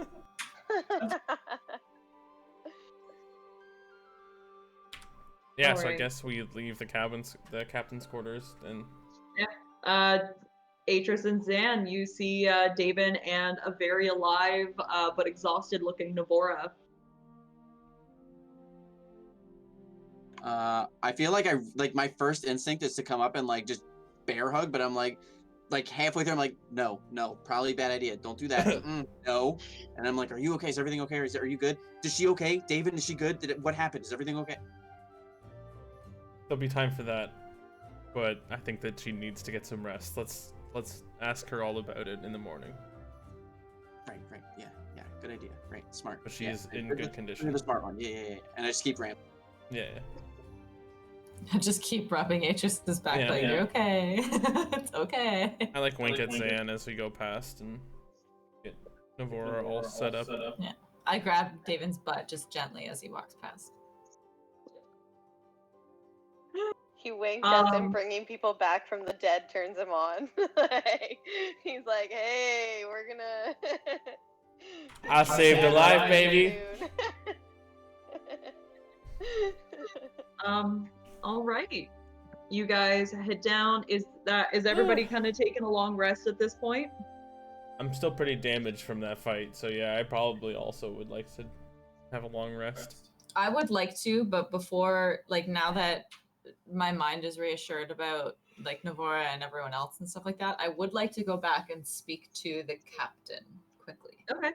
Speaker 4: Yeah, so I
Speaker 1: Alright.
Speaker 4: guess we leave the captain's quarters, and
Speaker 1: Atris and Zan, you see David and a very alive but exhausted looking Navora.
Speaker 3: I feel like my first instinct is to come up and like just bear hug, but I'm like halfway through, I'm like, no, probably a bad idea. Don't do that. No. And I'm like, are you okay? Is everything okay? Are you good? Is she okay? David, is she good? What happened? Is everything okay?
Speaker 4: there'll be time for that. But I think that she needs to get some rest. Let's ask her all about it in the morning.
Speaker 3: Right. Yeah. Good idea. Right. Smart.
Speaker 4: But she
Speaker 3: Yeah.
Speaker 4: is in
Speaker 3: You're
Speaker 4: good
Speaker 3: the-
Speaker 4: condition.
Speaker 3: You're the smart one. Yeah. And I just keep rambling.
Speaker 4: Yeah.
Speaker 2: Just keep rubbing Atris's back,
Speaker 4: Yeah.
Speaker 2: like,
Speaker 4: Yeah.
Speaker 2: you're okay. It's okay.
Speaker 4: I like wink at Zan as we go past and get Navora all set up.
Speaker 2: Yeah. I grab Davin's butt just gently as he walks past.
Speaker 5: He winks as him bringing people back from the dead turns him on. He's like, hey, we're gonna...
Speaker 4: I saved a life, baby.
Speaker 1: All right. You guys head down. Is everybody kind of taking a long rest at this point?
Speaker 4: I'm still pretty damaged from that fight, so yeah, I probably also would like to have a long rest.
Speaker 2: I would like to, but before, like, now that my mind is reassured about, like, Navora and everyone else and stuff like that, I would like to go back and speak to the captain quickly.
Speaker 1: Okay.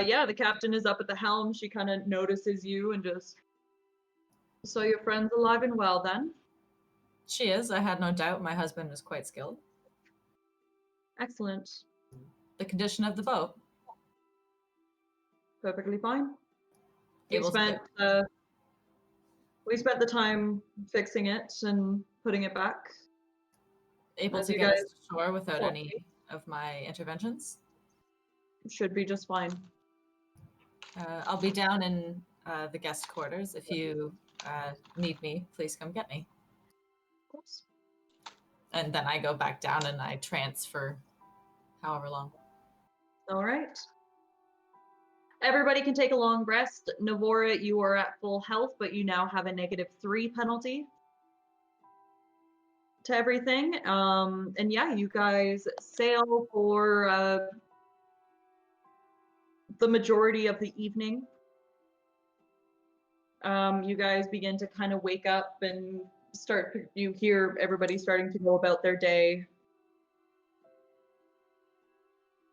Speaker 1: Yeah, the captain is up at the helm. She kind of notices you and just... So your friend's alive and well, then?
Speaker 2: She is. I had no doubt my husband was quite skilled.
Speaker 1: Excellent.
Speaker 2: The condition of the boat.
Speaker 1: Perfectly fine. We
Speaker 2: Able to
Speaker 1: spent the time fixing it and putting it back.
Speaker 2: able
Speaker 1: As
Speaker 2: to
Speaker 1: you
Speaker 2: get us
Speaker 1: guys-
Speaker 2: to shore without any of my interventions.
Speaker 1: Should be just fine.
Speaker 2: I'll be down in the guest quarters. If you need me, please come get me.
Speaker 1: Of course.
Speaker 2: And then I go back down and I transfer however long.
Speaker 1: All right. Everybody can take a long rest. Navora, you are at full health, but you now have a -3 penalty to everything. And yeah, you guys sail for the majority of the evening. You guys begin to kind of wake up and you hear everybody starting to go about their day.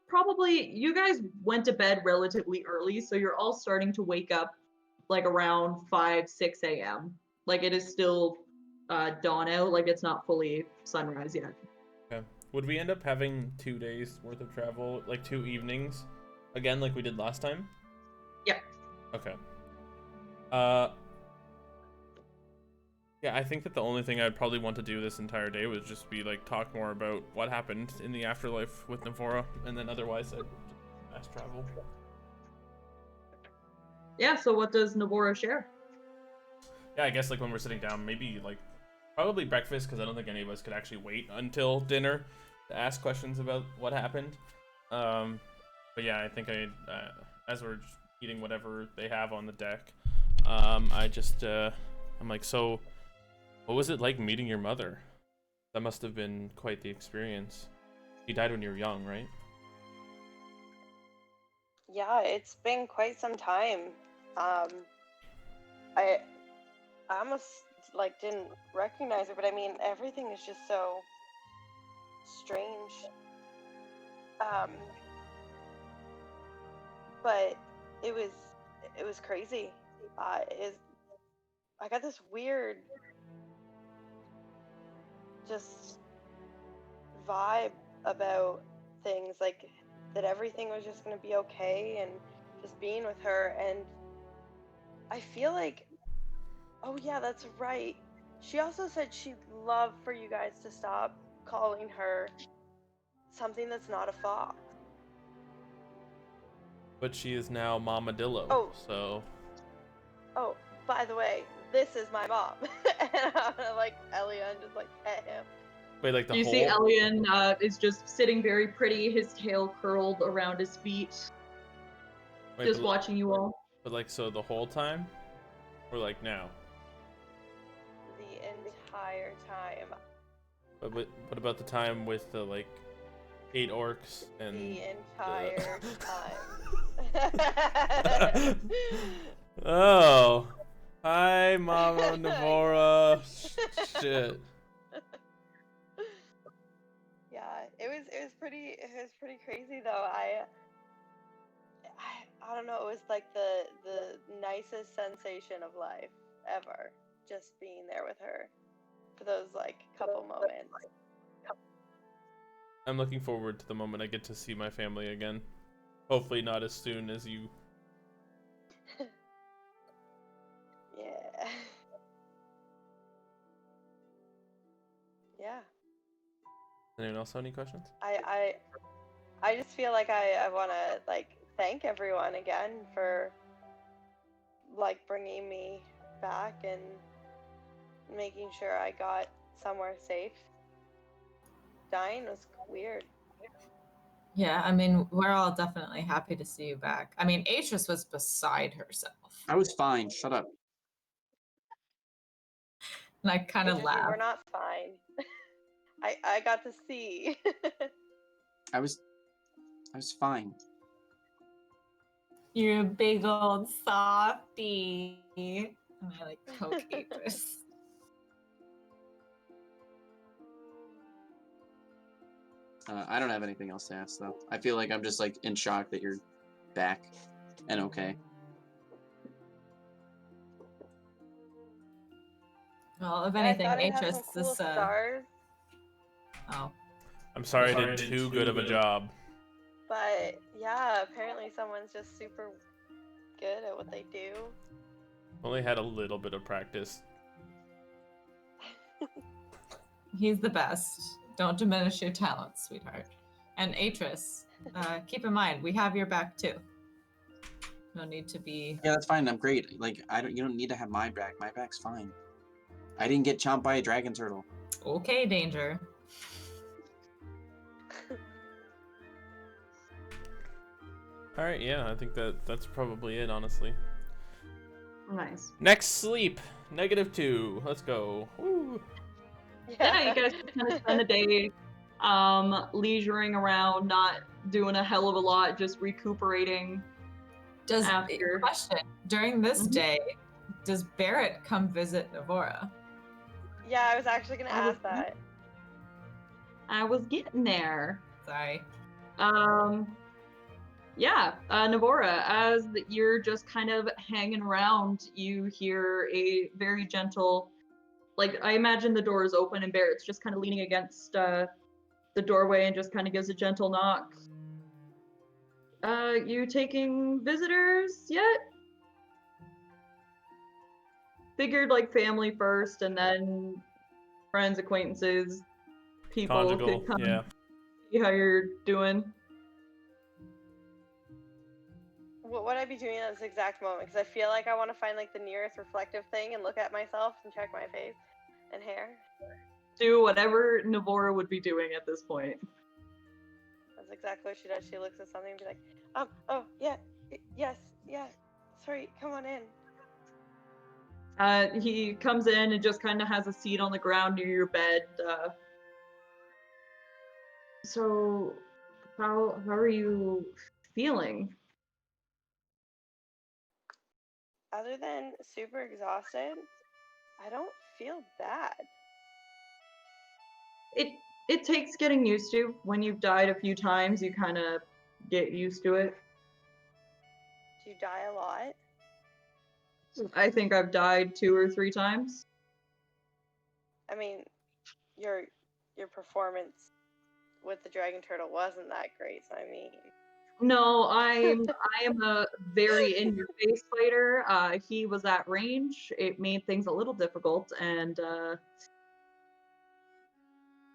Speaker 1: Probably, you guys went to bed relatively early, so you're all starting to wake up like around 5, 6 a.m. Like it is still dawn out, like it's not fully sunrise yet.
Speaker 4: Okay. Would we end up having 2 days worth of travel, like 2 evenings, again, like we did last time?
Speaker 1: Yeah.
Speaker 4: Okay. Yeah, I think that the only thing I'd probably want to do this entire day would just be like talk more about what happened in the afterlife with Navora, and then otherwise I'd fast travel.
Speaker 1: Yeah, so what does Navora share?
Speaker 4: Yeah, I guess like when we're sitting down, maybe like probably breakfast, because I don't think any of us could actually wait until dinner to ask questions about what happened. But yeah, I think as we're just eating whatever they have on the deck, I'm like, so what was it like meeting your mother? That must have been quite the experience. You died when you were young, right?
Speaker 5: Yeah, it's been quite some time. I almost like didn't recognize her, but I mean everything is just so strange. But it was crazy. I got this weird just vibe about things, like that everything was just gonna be okay and just being with her. And I feel like, oh yeah, that's right, she also said she'd love for you guys to stop calling her something that's not a fox.
Speaker 4: But she is now Mamadillo, so...
Speaker 5: Oh, by the way, this is my mom. And I'm like, Elian just like pet him.
Speaker 4: Wait, like the
Speaker 1: You
Speaker 4: whole...
Speaker 1: see Elian is just sitting very pretty, his tail curled around his feet,
Speaker 4: Wait,
Speaker 1: just watching you all.
Speaker 4: But like, so the whole time? Or like now?
Speaker 5: The entire time.
Speaker 4: But what about the time with the like 8 orcs and
Speaker 5: The entire time.
Speaker 4: Oh, hi, Mama Navora. Shit.
Speaker 5: Yeah, it was pretty crazy though. I don't know, it was like the nicest sensation of life ever, just being there with her for those like couple moments.
Speaker 4: I'm looking forward to the moment I get to see my family again. Hopefully not as soon as you.
Speaker 5: Yeah. Yeah.
Speaker 4: Anyone else have any questions?
Speaker 5: I just feel like I want to like thank everyone again for like bringing me back and making sure I got somewhere safe. Dying was weird.
Speaker 2: Yeah, I mean, we're all definitely happy to see you back. I mean, Atrus was beside herself.
Speaker 3: I was fine. Shut up.
Speaker 2: And I kind of
Speaker 5: It's just, we're
Speaker 2: laughed.
Speaker 5: not fine. I got to see.
Speaker 3: I was fine.
Speaker 2: You're a big old softie. And I like poke Atrus.
Speaker 3: I don't have anything else to ask though. I feel like I'm just like in shock that you're back and okay.
Speaker 2: Well, if
Speaker 5: I
Speaker 2: anything,
Speaker 5: thought it had
Speaker 2: Atrus
Speaker 5: some cool
Speaker 2: is
Speaker 5: stars,
Speaker 2: oh.
Speaker 4: I'm sorry I did too good of a job.
Speaker 5: but yeah, apparently someone's just super good at what they do.
Speaker 4: Only had a little bit of practice.
Speaker 2: He's the best. Don't diminish your talents, sweetheart. And Atrus, keep in mind, we have your back too. No need to be.
Speaker 3: Yeah, that's fine. I'm great. Like you don't need to have my back. My back's fine. I didn't get chomped by a dragon turtle.
Speaker 2: Okay, Danger.
Speaker 4: All right, yeah, I think that's probably it, honestly.
Speaker 1: Nice.
Speaker 4: Next sleep, -2. Let's go. Woo.
Speaker 1: Yeah, you guys just kind of spend the day leisuring around, not doing a hell of a lot, just recuperating.
Speaker 2: Does
Speaker 1: After.
Speaker 2: question during this
Speaker 1: Mhm.
Speaker 2: day, does Barrett come visit Navora?
Speaker 5: Yeah, I was actually gonna
Speaker 1: I was-
Speaker 5: ask that.
Speaker 1: I was getting there.
Speaker 2: Sorry.
Speaker 1: Yeah, Navora, as you're just kind of hanging around, you hear a very gentle, like, I imagine the door is open and Barrett's just kind of leaning against the doorway and just kind of gives a gentle knock. You taking visitors yet? Figured like family first and then friends, acquaintances, people
Speaker 4: Conjugal,
Speaker 1: could come
Speaker 4: yeah.
Speaker 1: see how you're doing.
Speaker 5: What would I be doing at this exact moment? Because I feel like I want to find like the nearest reflective thing and look at myself and check my face and hair.
Speaker 1: Do whatever Navora would be doing at this point.
Speaker 5: That's exactly what she does. She looks at something and be like, oh yeah, yes, yeah. Sorry, come on in.
Speaker 1: He comes in and just kind of has a seat on the ground near your bed. So, how are you feeling?
Speaker 5: Other than super exhausted, I don't feel bad.
Speaker 1: It takes getting used to. When you've died a few times, you kind of get used to it.
Speaker 5: Do you die a lot?
Speaker 1: I think I've died 2 or 3 times.
Speaker 5: I mean, your performance with the dragon turtle wasn't that great, so I mean.
Speaker 1: No, I am a very in-your-face fighter. He was at range. It made things a little difficult, and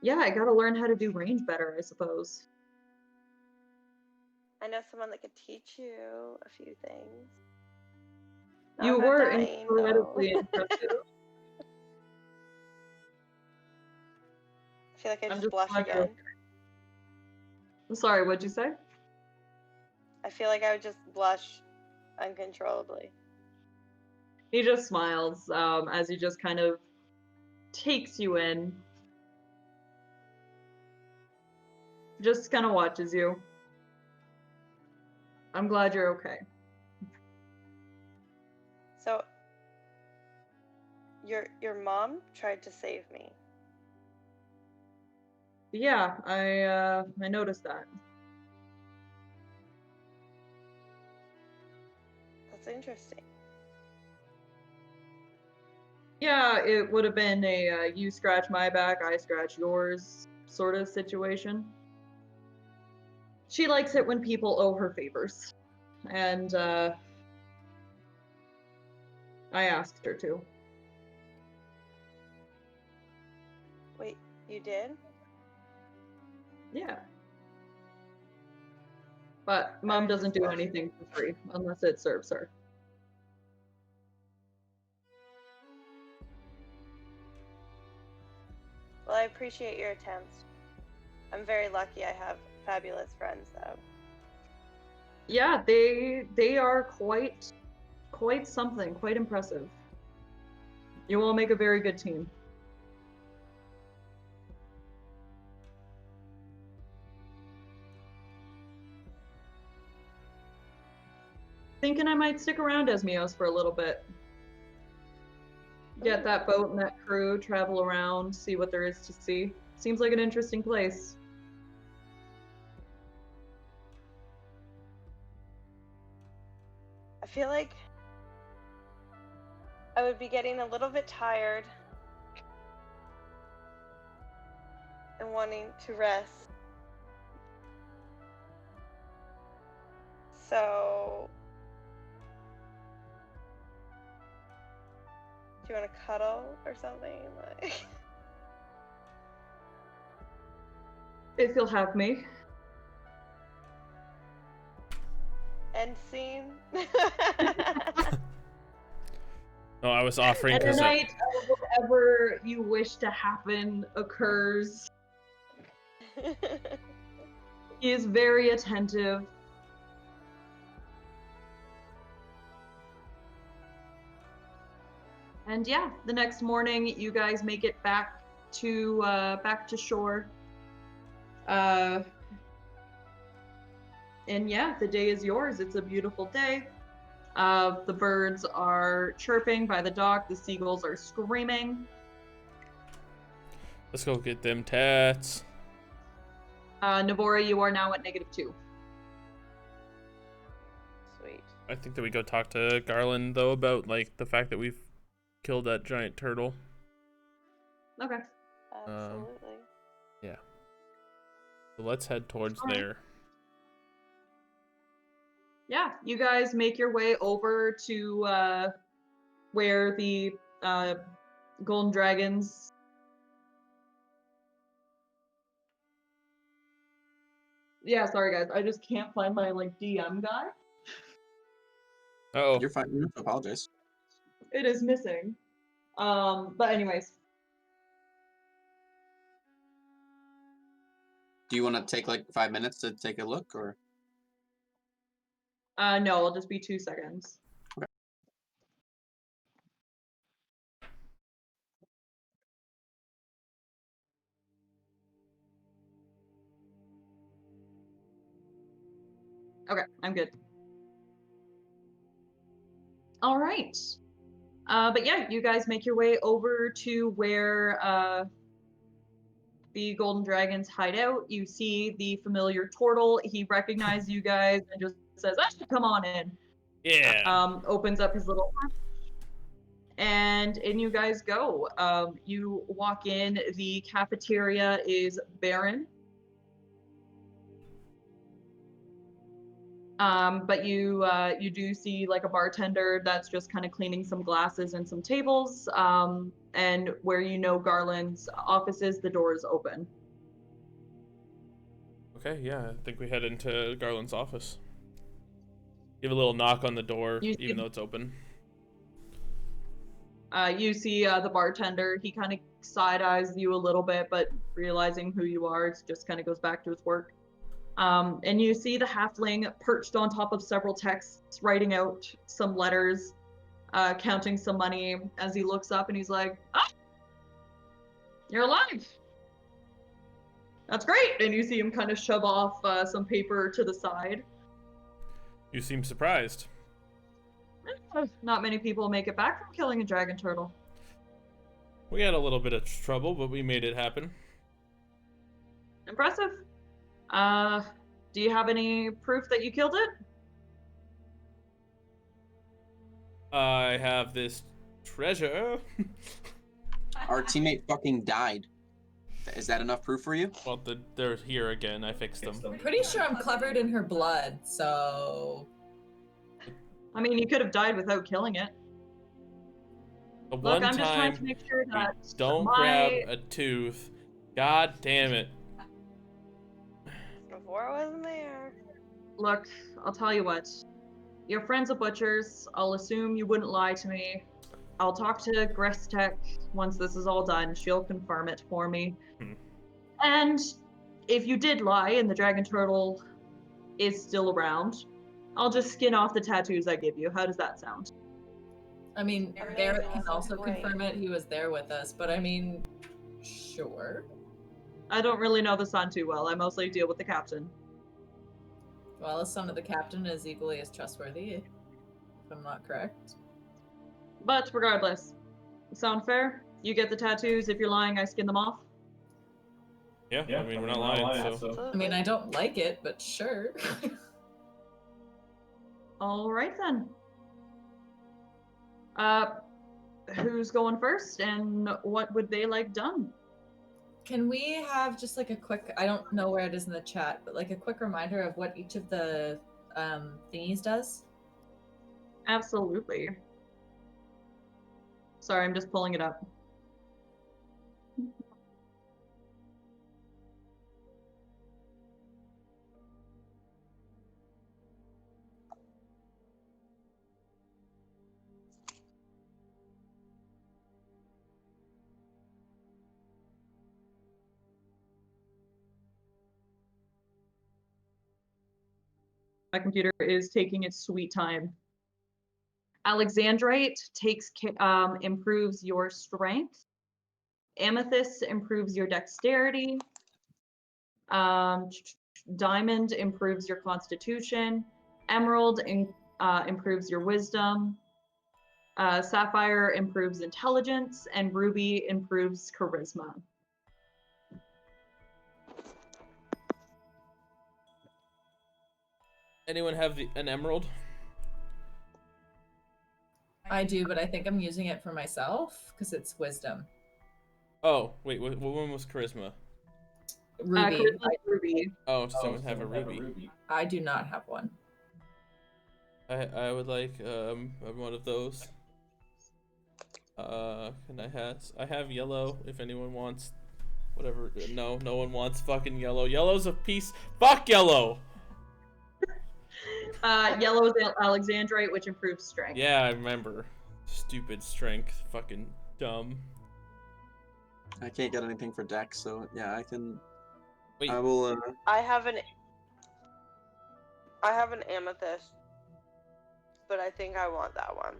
Speaker 1: yeah, I gotta learn how to do range better, I suppose.
Speaker 5: I know someone that could teach you a few things.
Speaker 1: You
Speaker 5: I'm not
Speaker 1: were
Speaker 5: dying,
Speaker 1: incredibly
Speaker 5: though.
Speaker 1: impressive.
Speaker 5: I feel like I
Speaker 1: I'm
Speaker 5: just
Speaker 1: just
Speaker 5: blush
Speaker 1: glad you're
Speaker 5: again.
Speaker 1: okay. I'm sorry, what'd you say?
Speaker 5: I feel like I would just blush uncontrollably.
Speaker 1: He just smiles as he just kind of takes you in. Just kind of watches you. I'm glad you're okay.
Speaker 5: So, your mom tried to save me.
Speaker 1: Yeah, I noticed that.
Speaker 5: That's interesting.
Speaker 1: Yeah, it would have been a you scratch my back, I scratch yours sort of situation. She likes it when people owe her favors. And I asked her to.
Speaker 5: Wait, You did?
Speaker 1: Yeah. But Mom doesn't do anything for free unless it serves her.
Speaker 5: Well, I appreciate your attempts. I'm very lucky I have fabulous friends, though.
Speaker 1: Yeah, they are quite something, quite impressive. You all make a very good team. Thinking I might stick around Esmios for a little bit. Get that boat and that crew, travel around, see what there is to see. Seems like an interesting place.
Speaker 5: I feel like I would be getting a little bit tired and wanting to rest. So, do you want to cuddle or something? Like,
Speaker 1: If you'll have me.
Speaker 5: end scene.
Speaker 4: No, I was offering
Speaker 1: And the
Speaker 4: because
Speaker 1: night whatever you wish to happen occurs. He is very attentive. And yeah, the next morning you guys make it back to shore. And yeah, the day is yours. It's a beautiful day. The birds are chirping by the dock. The seagulls are screaming.
Speaker 4: let's go get them tats.
Speaker 1: Navora, you are now at -2.
Speaker 5: Sweet.
Speaker 4: I think that we go talk to Garland though about like the fact that we've killed that giant turtle.
Speaker 1: Okay.
Speaker 5: Absolutely.
Speaker 4: Yeah. So let's head towards
Speaker 1: All right.
Speaker 4: there.
Speaker 1: Yeah, you guys make your way over to where the golden dragons. Yeah, sorry guys, I just can't find my like DM guy.
Speaker 4: Oh,
Speaker 3: You're fine. You don't have to apologize.
Speaker 1: It is missing. But anyways,
Speaker 3: Do you want to take like 5 minutes to take a look, or?
Speaker 1: no, it'll just be 2 seconds. Okay, I'm good. All right. But yeah, you guys make your way over to where the golden dragons hide out. You see the familiar turtle. He recognizes you guys and just says, come on in.
Speaker 4: yeah.
Speaker 1: Opens up his little hatch, and in you guys go. You walk in. The cafeteria is barren. But you do see like a bartender that's just kind of cleaning some glasses and some tables. And where you know Garland's office is, the door is open.
Speaker 4: Okay, yeah, I think we head into Garland's office. Give a little knock on the door,
Speaker 1: You
Speaker 4: even
Speaker 1: see-
Speaker 4: though it's open.
Speaker 1: You see the bartender. He kind of side eyes you a little bit, but realizing who you are, it just kind of goes back to his work. And you see the halfling perched on top of several texts, writing out some letters, counting some money as he looks up and he's like, you're alive. That's great. And you see him kind of shove off some paper to the side.
Speaker 4: You seem surprised.
Speaker 1: Not many people make it back from killing a dragon turtle.
Speaker 4: We had a little bit of trouble, but we made it happen.
Speaker 1: Impressive. Do you have any proof that you killed it?
Speaker 4: I have this treasure.
Speaker 3: Our teammate fucking died. Is that enough proof for you?
Speaker 4: Well, they're here again. I fixed them.
Speaker 2: I'm pretty sure I'm covered in her blood, so.
Speaker 1: I mean, you could have died without killing it.
Speaker 4: The
Speaker 1: Look,
Speaker 4: one
Speaker 1: I'm just trying
Speaker 4: time
Speaker 1: to make sure
Speaker 4: we
Speaker 1: that
Speaker 4: don't grab a tooth God damn it.
Speaker 5: Before I wasn't there.
Speaker 1: Look, I'll tell you what. Your friend's a butcher's. I'll assume you wouldn't lie to me. I'll talk to Grestek once this is all done. She'll confirm it for me.
Speaker 4: Hmm.
Speaker 1: And if you did lie and the dragon turtle is still around, I'll just skin off the tattoos I give you. How does that sound?
Speaker 2: I mean,
Speaker 5: Amazing,
Speaker 2: Barrett
Speaker 5: that
Speaker 2: can
Speaker 5: sounds
Speaker 2: also
Speaker 5: great.
Speaker 2: confirm it. He was there with us, but I mean, sure.
Speaker 1: I don't really know the son too well. I mostly deal with the captain.
Speaker 2: Well, the son of the captain is equally as trustworthy, if I'm not correct.
Speaker 1: But regardless, sound fair? You get the tattoos. If you're lying, I skin them off.
Speaker 4: Yeah, I mean, we're not lying, so.
Speaker 2: I mean, I don't like it, but sure.
Speaker 1: All right then. Who's going first, and what would they like done?
Speaker 2: Can we have just like a quick, I don't know where it is in the chat, but like a quick reminder of what each of the thingies does?
Speaker 1: Absolutely. Sorry, I'm just pulling it up. My computer is taking its sweet time. Alexandrite improves your strength. Amethyst improves your dexterity. Diamond improves your constitution. Emerald improves your wisdom. Sapphire improves intelligence, and Ruby improves charisma.
Speaker 4: Anyone have an emerald?
Speaker 2: I do, but I think I'm using it for myself because it's wisdom.
Speaker 4: Oh, wait, what one was charisma?
Speaker 2: Ruby.
Speaker 1: Ruby.
Speaker 4: Oh, does someone have a ruby?
Speaker 2: I do not have one.
Speaker 4: I would like one of those. Can I hats? I have yellow if anyone wants. Whatever. No one wants fucking yellow. Yellow's a piece. Fuck yellow!
Speaker 1: Yellow is Alexandrite, which improves strength.
Speaker 4: Yeah, I remember. Stupid strength. Fucking dumb.
Speaker 3: I can't get anything for Dex, so yeah, I can.
Speaker 4: Wait.
Speaker 3: I will.
Speaker 5: I have an amethyst, but I think I want that one.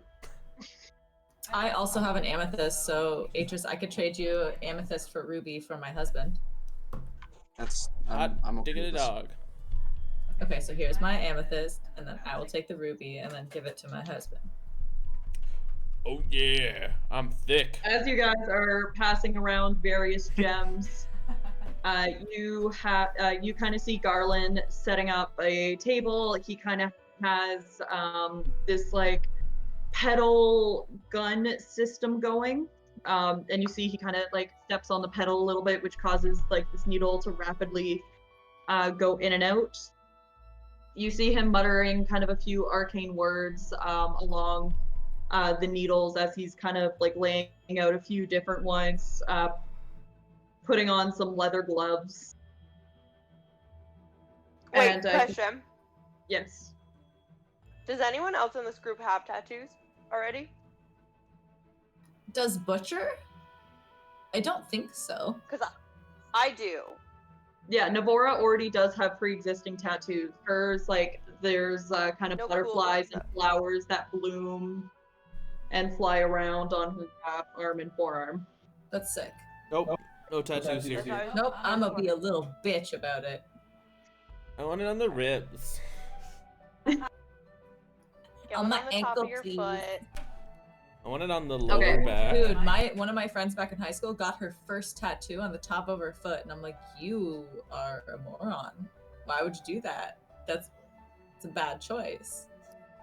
Speaker 2: I also have an amethyst, so Atris, I could trade you amethyst for ruby for my husband.
Speaker 3: That's.
Speaker 4: Hot
Speaker 3: I'm okay
Speaker 4: diggity
Speaker 3: with this.
Speaker 4: dog.
Speaker 2: Okay, so here's my amethyst, and then I will take the ruby and then give it to my husband.
Speaker 4: Oh yeah, I'm thick.
Speaker 1: As you guys are passing around various gems, you kind of see Garland setting up a table. He kind of has this like pedal gun system going, and you see he kind of like steps on the pedal a little bit, which causes like this needle to rapidly go in and out. You see him muttering kind of a few arcane words along the needles as he's kind of like laying out a few different ones, putting on some leather gloves.
Speaker 5: Wait,
Speaker 1: And,
Speaker 5: question.
Speaker 1: Yes.
Speaker 5: Does anyone else in this group have tattoos already?
Speaker 2: Does Butcher? I don't think so.
Speaker 5: Because I do.
Speaker 1: Yeah, Navora already does have pre-existing tattoos. Hers, like, there's kind of
Speaker 5: No cool
Speaker 1: butterflies and
Speaker 5: stuff.
Speaker 1: flowers that bloom and fly around on her arm and forearm.
Speaker 2: That's sick.
Speaker 4: Nope. No tattoos here.
Speaker 5: That's why I was-
Speaker 2: Nope, I'm gonna be a little bitch about it.
Speaker 4: I want it on the ribs.
Speaker 5: Get
Speaker 2: On
Speaker 5: one
Speaker 2: my
Speaker 5: on the top
Speaker 2: ankle,
Speaker 5: of your
Speaker 2: please.
Speaker 5: foot.
Speaker 4: I want it on the lower
Speaker 1: Okay.
Speaker 4: back.
Speaker 2: Dude, one of my friends back in high school got her first tattoo on the top of her foot, and I'm like, you are a moron. Why would you do that? It's a bad choice.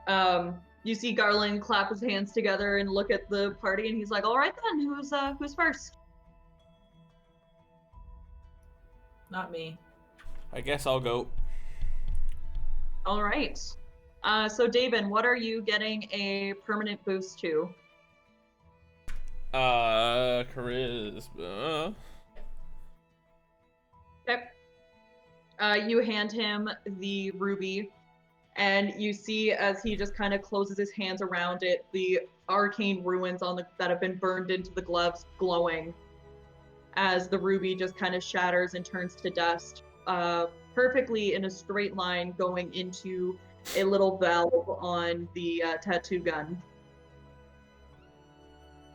Speaker 1: You see Garland clap his hands together and look at the party, and he's like, "All right then, who's first?"
Speaker 2: Not me.
Speaker 4: I guess I'll go.
Speaker 1: All right. So David, what are you getting a permanent boost to?
Speaker 4: Charisma.
Speaker 1: You hand him the ruby, and you see as he just kind of closes his hands around it, the arcane ruins that have been burned into the gloves glowing as the ruby just kind of shatters and turns to dust, perfectly in a straight line going into a little valve on the tattoo gun.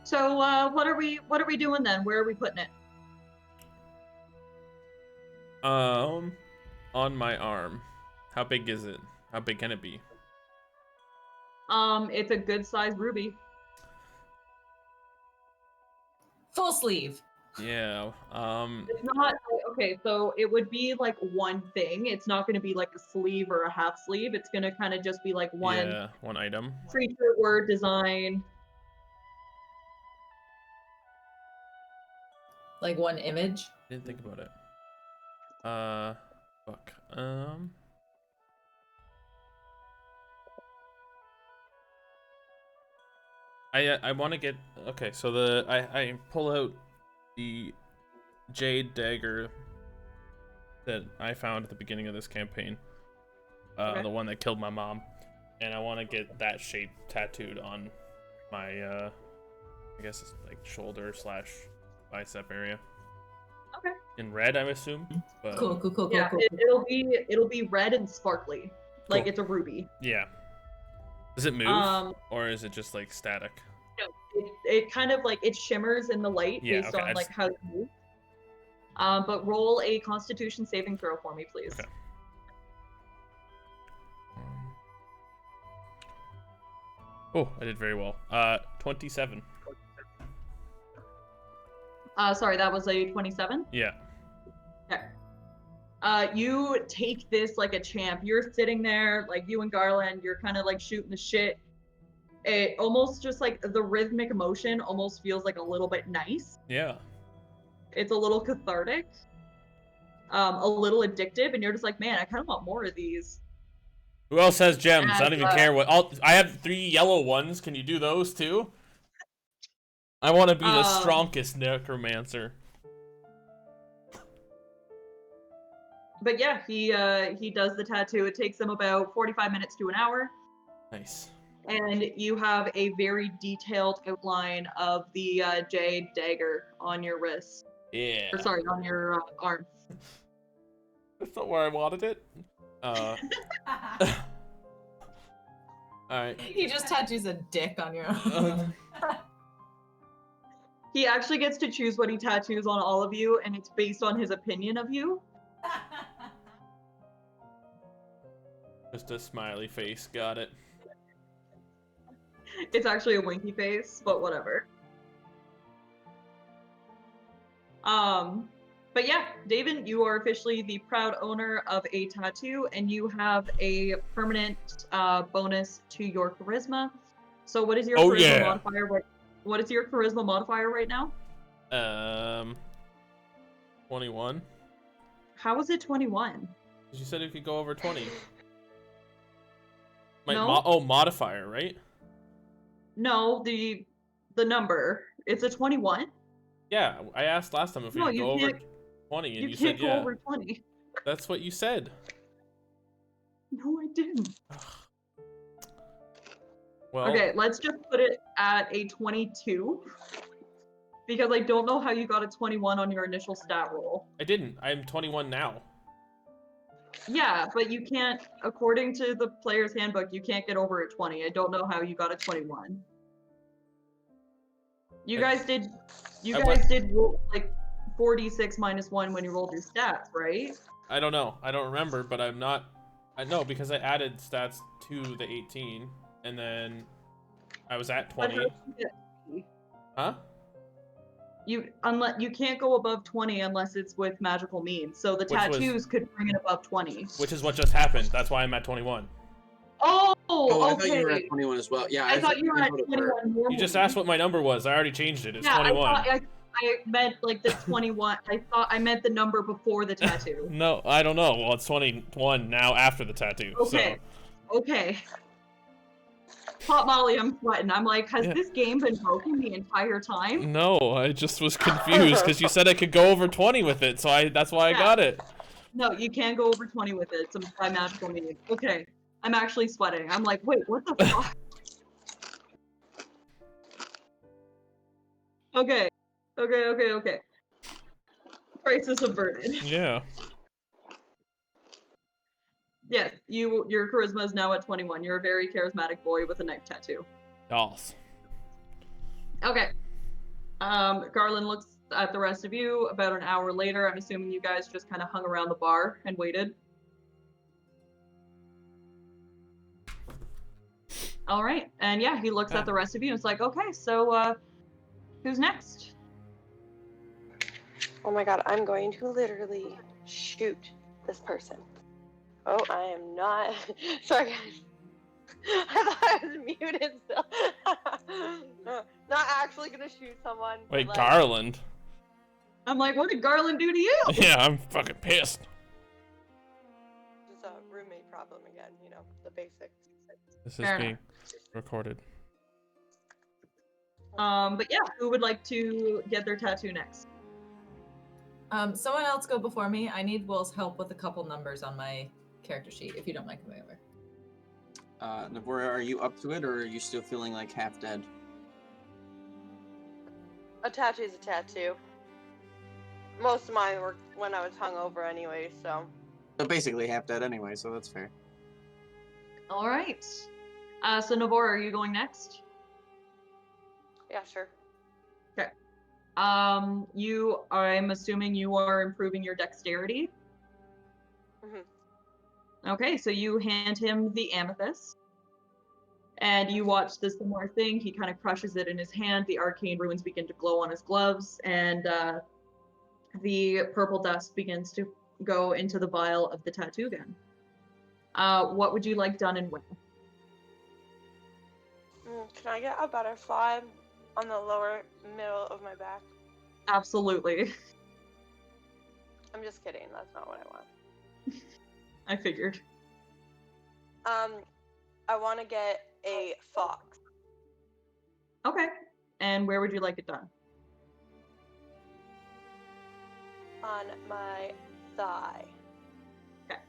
Speaker 1: So what are we doing then? Where are we putting it?
Speaker 4: On my arm. How big is it? How big can it be?
Speaker 1: It's a good sized ruby.
Speaker 2: Full sleeve.
Speaker 4: Yeah.
Speaker 1: It's not okay, so it would be like one thing. It's not going to be like a sleeve or a half sleeve. It's going to kind of just be like one
Speaker 4: item.
Speaker 1: creature word design.
Speaker 2: Like one image.
Speaker 4: Didn't think about it. Fuck. I want to get okay. So I pull out the jade dagger that I found at the beginning of this campaign.
Speaker 1: Okay.
Speaker 4: The one that killed my mom, and I want to get that shape tattooed on my I guess it's like shoulder / bicep area.
Speaker 1: Okay.
Speaker 4: In red, I assume. But
Speaker 2: Cool.
Speaker 1: Yeah, it'll be red and sparkly, like
Speaker 4: Cool.
Speaker 1: it's a ruby.
Speaker 4: yeah. Does it move, or is it just like static?
Speaker 1: No, it kind of like it shimmers in the light
Speaker 4: Yeah,
Speaker 1: based
Speaker 4: okay,
Speaker 1: on like how you move. But roll a Constitution saving throw for me, please.
Speaker 4: Okay. Oh, I did very well. 27.
Speaker 1: Sorry, that was a 27.
Speaker 4: Yeah.
Speaker 1: Okay. You take this like a champ. You're sitting there, like you and Garland, you're kind of like shooting the shit. It almost just like the rhythmic motion almost feels like a little bit nice.
Speaker 4: Yeah.
Speaker 1: It's a little cathartic, a little addictive, and you're just like, man, I kind of want more of these.
Speaker 4: Who else has gems? I don't
Speaker 1: And,
Speaker 4: even care what. I have 3 yellow ones. Can you do those too? I want to be the strongest necromancer.
Speaker 1: But yeah, he does the tattoo. It takes him about 45 minutes to an hour.
Speaker 4: Nice.
Speaker 1: And you have a very detailed outline of the jade dagger on your wrist.
Speaker 4: Yeah.
Speaker 1: Or sorry, on your arm.
Speaker 4: That's not where I wanted it. Alright.
Speaker 2: He just tattoos a dick on your arm.
Speaker 1: He actually gets to choose what he tattoos on all of you, and it's based on his opinion of you.
Speaker 4: Just a smiley face. Got it.
Speaker 1: It's actually a winky face, but whatever. But yeah, David, you are officially the proud owner of a tattoo, and you have a permanent bonus to your charisma. So what is your charisma modifier? What is your charisma modifier right now?
Speaker 4: 21.
Speaker 1: How is it 21?
Speaker 4: You said it could go over 20.
Speaker 1: No.
Speaker 4: Modifier, right?
Speaker 1: No, the number. It's a 21.
Speaker 4: Yeah, I asked last time if we could go over 20, and you said
Speaker 1: go
Speaker 4: yeah.
Speaker 1: over 20.
Speaker 4: That's what you said.
Speaker 1: No, I didn't.
Speaker 4: Well,
Speaker 1: Okay, let's just put it at a 22. Because I don't know how you got a 21 on your initial stat roll.
Speaker 4: I didn't. I'm 21 now.
Speaker 1: Yeah, but you can't, according to the player's handbook, you can't get over a 20. I don't know how you got a 21. You guys did roll like 46 minus 1 when you rolled your stats, right?
Speaker 4: I don't know. I don't remember, but I'm not. I know because I added stats to the 18, and then I was at 20. Huh?
Speaker 1: You can't go above 20 unless it's with magical means. So the tattoos could bring it above 20.
Speaker 4: Which is what just happened. That's why I'm at 21.
Speaker 1: Oh,
Speaker 3: I
Speaker 1: okay.
Speaker 3: thought you were at 21 as well. Yeah,
Speaker 1: I thought you were at 21 normally.
Speaker 4: You just asked what my number was. I already changed it. It's 21.
Speaker 1: I meant like the 21. I meant the number before the tattoo.
Speaker 4: No, I don't know. Well, it's 21 now after the tattoo.
Speaker 1: Okay.
Speaker 4: So.
Speaker 1: Okay. Pop Molly, I'm sweating. I'm like, has this game been broken the entire time?
Speaker 4: No, I just was confused because you said I could go over 20 with it, so that's why I got it.
Speaker 1: No, you can go over 20 with it. It's by magical means. Okay. I'm actually sweating. I'm like, wait, what the fuck? Okay. Okay. Crisis averted.
Speaker 4: Yeah.
Speaker 1: Yes, your charisma is now at 21. You're a very charismatic boy with a knife tattoo.
Speaker 4: Dolls.
Speaker 1: Okay. Garland looks at the rest of you about an hour later. I'm assuming you guys just kind of hung around the bar and waited. All right. And yeah, he looks at the rest of you and it's like, okay, so who's next?
Speaker 5: Oh my god, I'm going to literally shoot this person. Oh, I am not. Sorry, guys. I thought I was muted still. Not actually gonna shoot someone.
Speaker 4: Wait,
Speaker 5: but, like,
Speaker 4: Garland?
Speaker 1: I'm like, what did Garland do to you?
Speaker 4: Yeah, I'm fucking pissed.
Speaker 5: Just a roommate problem again, you know, the basics.
Speaker 4: This is
Speaker 1: Fair
Speaker 4: being recorded.
Speaker 1: But yeah, who would like to get their tattoo next?
Speaker 2: Someone else go before me. I need Will's help with a couple numbers on my character sheet, if you don't mind coming over.
Speaker 3: Navora, are you up to it, or are you still feeling like half dead?
Speaker 5: A tattoo is a tattoo. Most of mine were when I was hungover anyway, so.
Speaker 3: But basically half dead anyway, so that's fair.
Speaker 1: All right. So Navora, are you going next?
Speaker 5: Yeah, sure.
Speaker 1: Okay. I'm assuming you are improving your dexterity. Okay, so you hand him the amethyst, and you watch the similar thing. He kind of crushes it in his hand. The arcane runes begin to glow on his gloves, and the purple dust begins to go into the vial of the tattoo gun. What would you like done and when?
Speaker 5: Can I get a butterfly on the lower middle of my back?
Speaker 1: Absolutely.
Speaker 5: I'm just kidding. That's not what I want.
Speaker 1: I figured.
Speaker 5: I want to get a fox.
Speaker 1: Okay. And where would you like it done?
Speaker 5: On my thigh.
Speaker 1: Okay.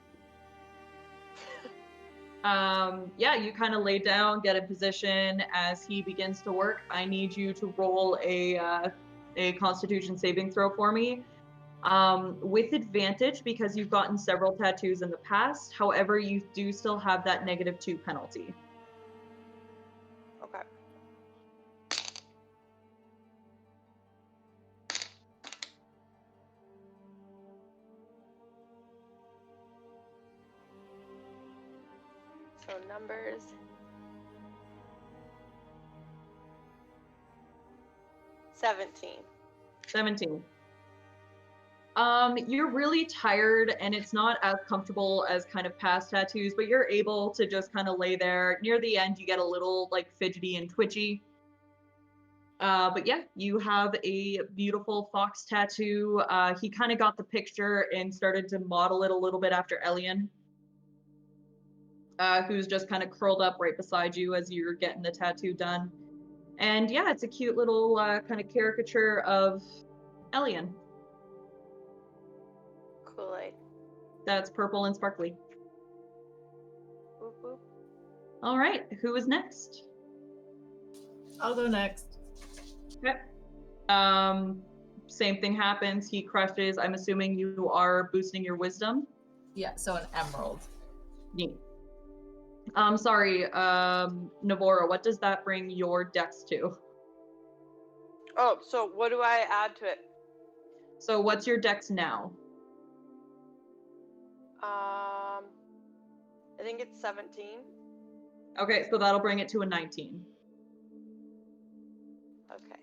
Speaker 1: Yeah, you kind of lay down, get in position as he begins to work. I need you to roll a Constitution saving throw for me. With advantage because you've gotten several tattoos in the past. However, you do still have that -2 penalty.
Speaker 5: Okay. So numbers. 17.
Speaker 1: 17. You're really tired and it's not as comfortable as kind of past tattoos, but you're able to just kind of lay there. Near the end, you get a little like fidgety and twitchy. But yeah, you have a beautiful fox tattoo. He kind of got the picture and started to model it a little bit after Elian, who's just kind of curled up right beside you as you're getting the tattoo done. And yeah, it's a cute little kind of caricature of Elian.
Speaker 5: Kool-Aid.
Speaker 1: That's purple and sparkly.
Speaker 5: Boop, boop.
Speaker 1: All right, who is next?
Speaker 2: I'll go next.
Speaker 1: Okay. Same thing happens. He crushes. I'm assuming you are boosting your wisdom.
Speaker 2: Yeah, so an emerald.
Speaker 1: Neat. Sorry, Navora, what does that bring your dex to?
Speaker 5: Oh, so what do I add to it?
Speaker 1: So what's your dex now?
Speaker 5: I think it's 17.
Speaker 1: Okay, so that'll bring it to a 19.
Speaker 5: Okay.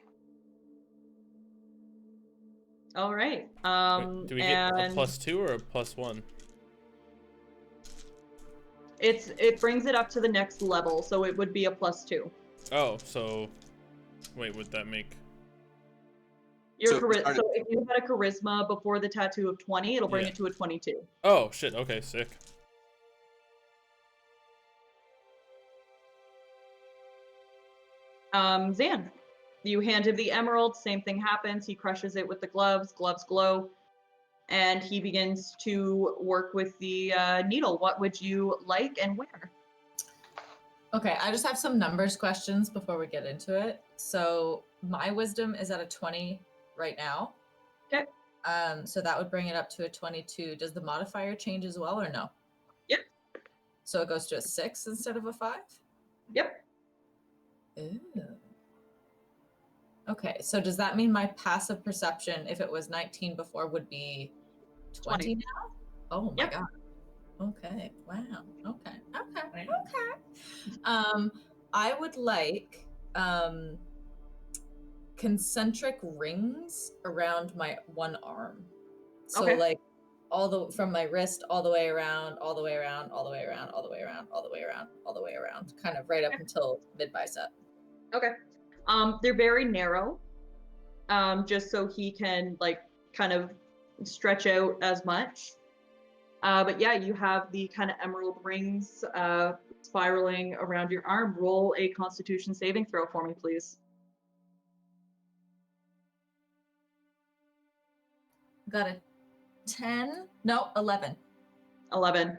Speaker 1: All right.
Speaker 4: Wait, do we get a +2 or a +1?
Speaker 1: It brings it up to the next level, so it would be a +2.
Speaker 4: Oh, so wait, would that make?
Speaker 1: So if you had a charisma before the tattoo of 20, it'll bring it to a 22.
Speaker 4: Oh shit! Okay, sick.
Speaker 1: Zan, you hand him the emerald. Same thing happens. He crushes it with the gloves. Gloves glow. and he begins to work with the needle. What would you like and where?
Speaker 2: Okay, I just have some numbers questions before we get into it. So my wisdom is at a 20 right now.
Speaker 1: Okay.
Speaker 2: So that would bring it up to a 22. Does the modifier change as well or no?
Speaker 1: Yep.
Speaker 2: So it goes to a 6 instead of a 5?
Speaker 1: Yep.
Speaker 2: Ooh. Okay, so does that mean my passive perception, if it was 19 before, would be 20 now? Oh my
Speaker 1: Yep.
Speaker 2: god. Okay. Wow. Okay. I would like concentric rings around my one arm. So
Speaker 1: Okay.
Speaker 2: like from my wrist all the way around, all the way around, all the way around, all the way around, all the way around, all the way around, kind of right up until mid bicep.
Speaker 1: Okay. They're very narrow, just so he can like kind of stretch out as much. But yeah, you have the kind of emerald rings spiraling around your arm. Roll a Constitution saving throw for me, please.
Speaker 2: Got a 10? No, 11.
Speaker 1: 11.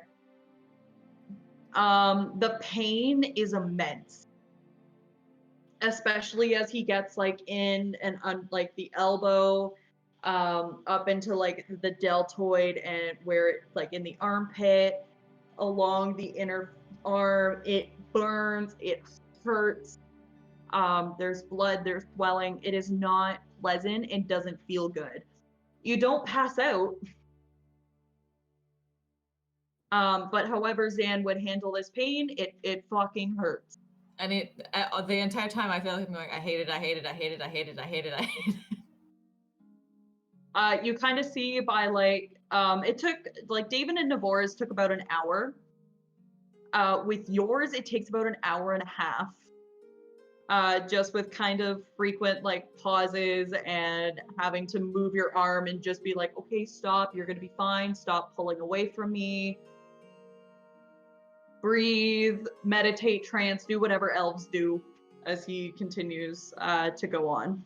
Speaker 1: The pain is immense, especially as he gets like in and like the elbow, up into like the deltoid and where it like in the armpit, along the inner arm. It burns. It hurts. There's blood. There's swelling. It is not pleasant. It doesn't feel good. You don't pass out. But however Zan would handle this pain, it fucking hurts.
Speaker 2: And the entire time I feel like I'm going, I hate it, I hate it, I hate it, I hate it, I hate it, I hate it.
Speaker 1: You kind of see by like, it took, like David and Navora's took about an hour. With yours, it takes about an hour and a half. Just with kind of frequent like pauses and having to move your arm and just be like, okay, stop, you're gonna be fine, stop pulling away from me. Breathe, meditate, trance, do whatever elves do as he continues to go on.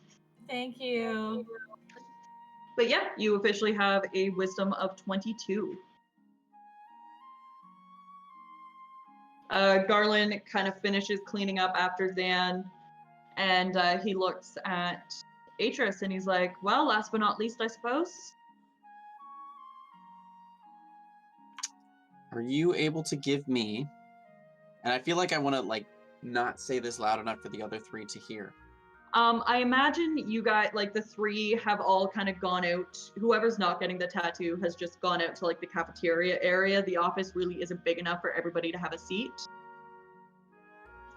Speaker 2: Thank you.
Speaker 1: But yeah, you officially have a wisdom of 22. Garland kind of finishes cleaning up after Zan, and he looks at Atris and he's like, well, last but not least, I suppose.
Speaker 3: Are you able to give me, and I feel like I want to like not say this loud enough for the other three to hear.
Speaker 1: I imagine you guys, like the three have all kind of gone out. Whoever's not getting the tattoo has just gone out to like the cafeteria area. The office really isn't big enough for everybody to have a seat.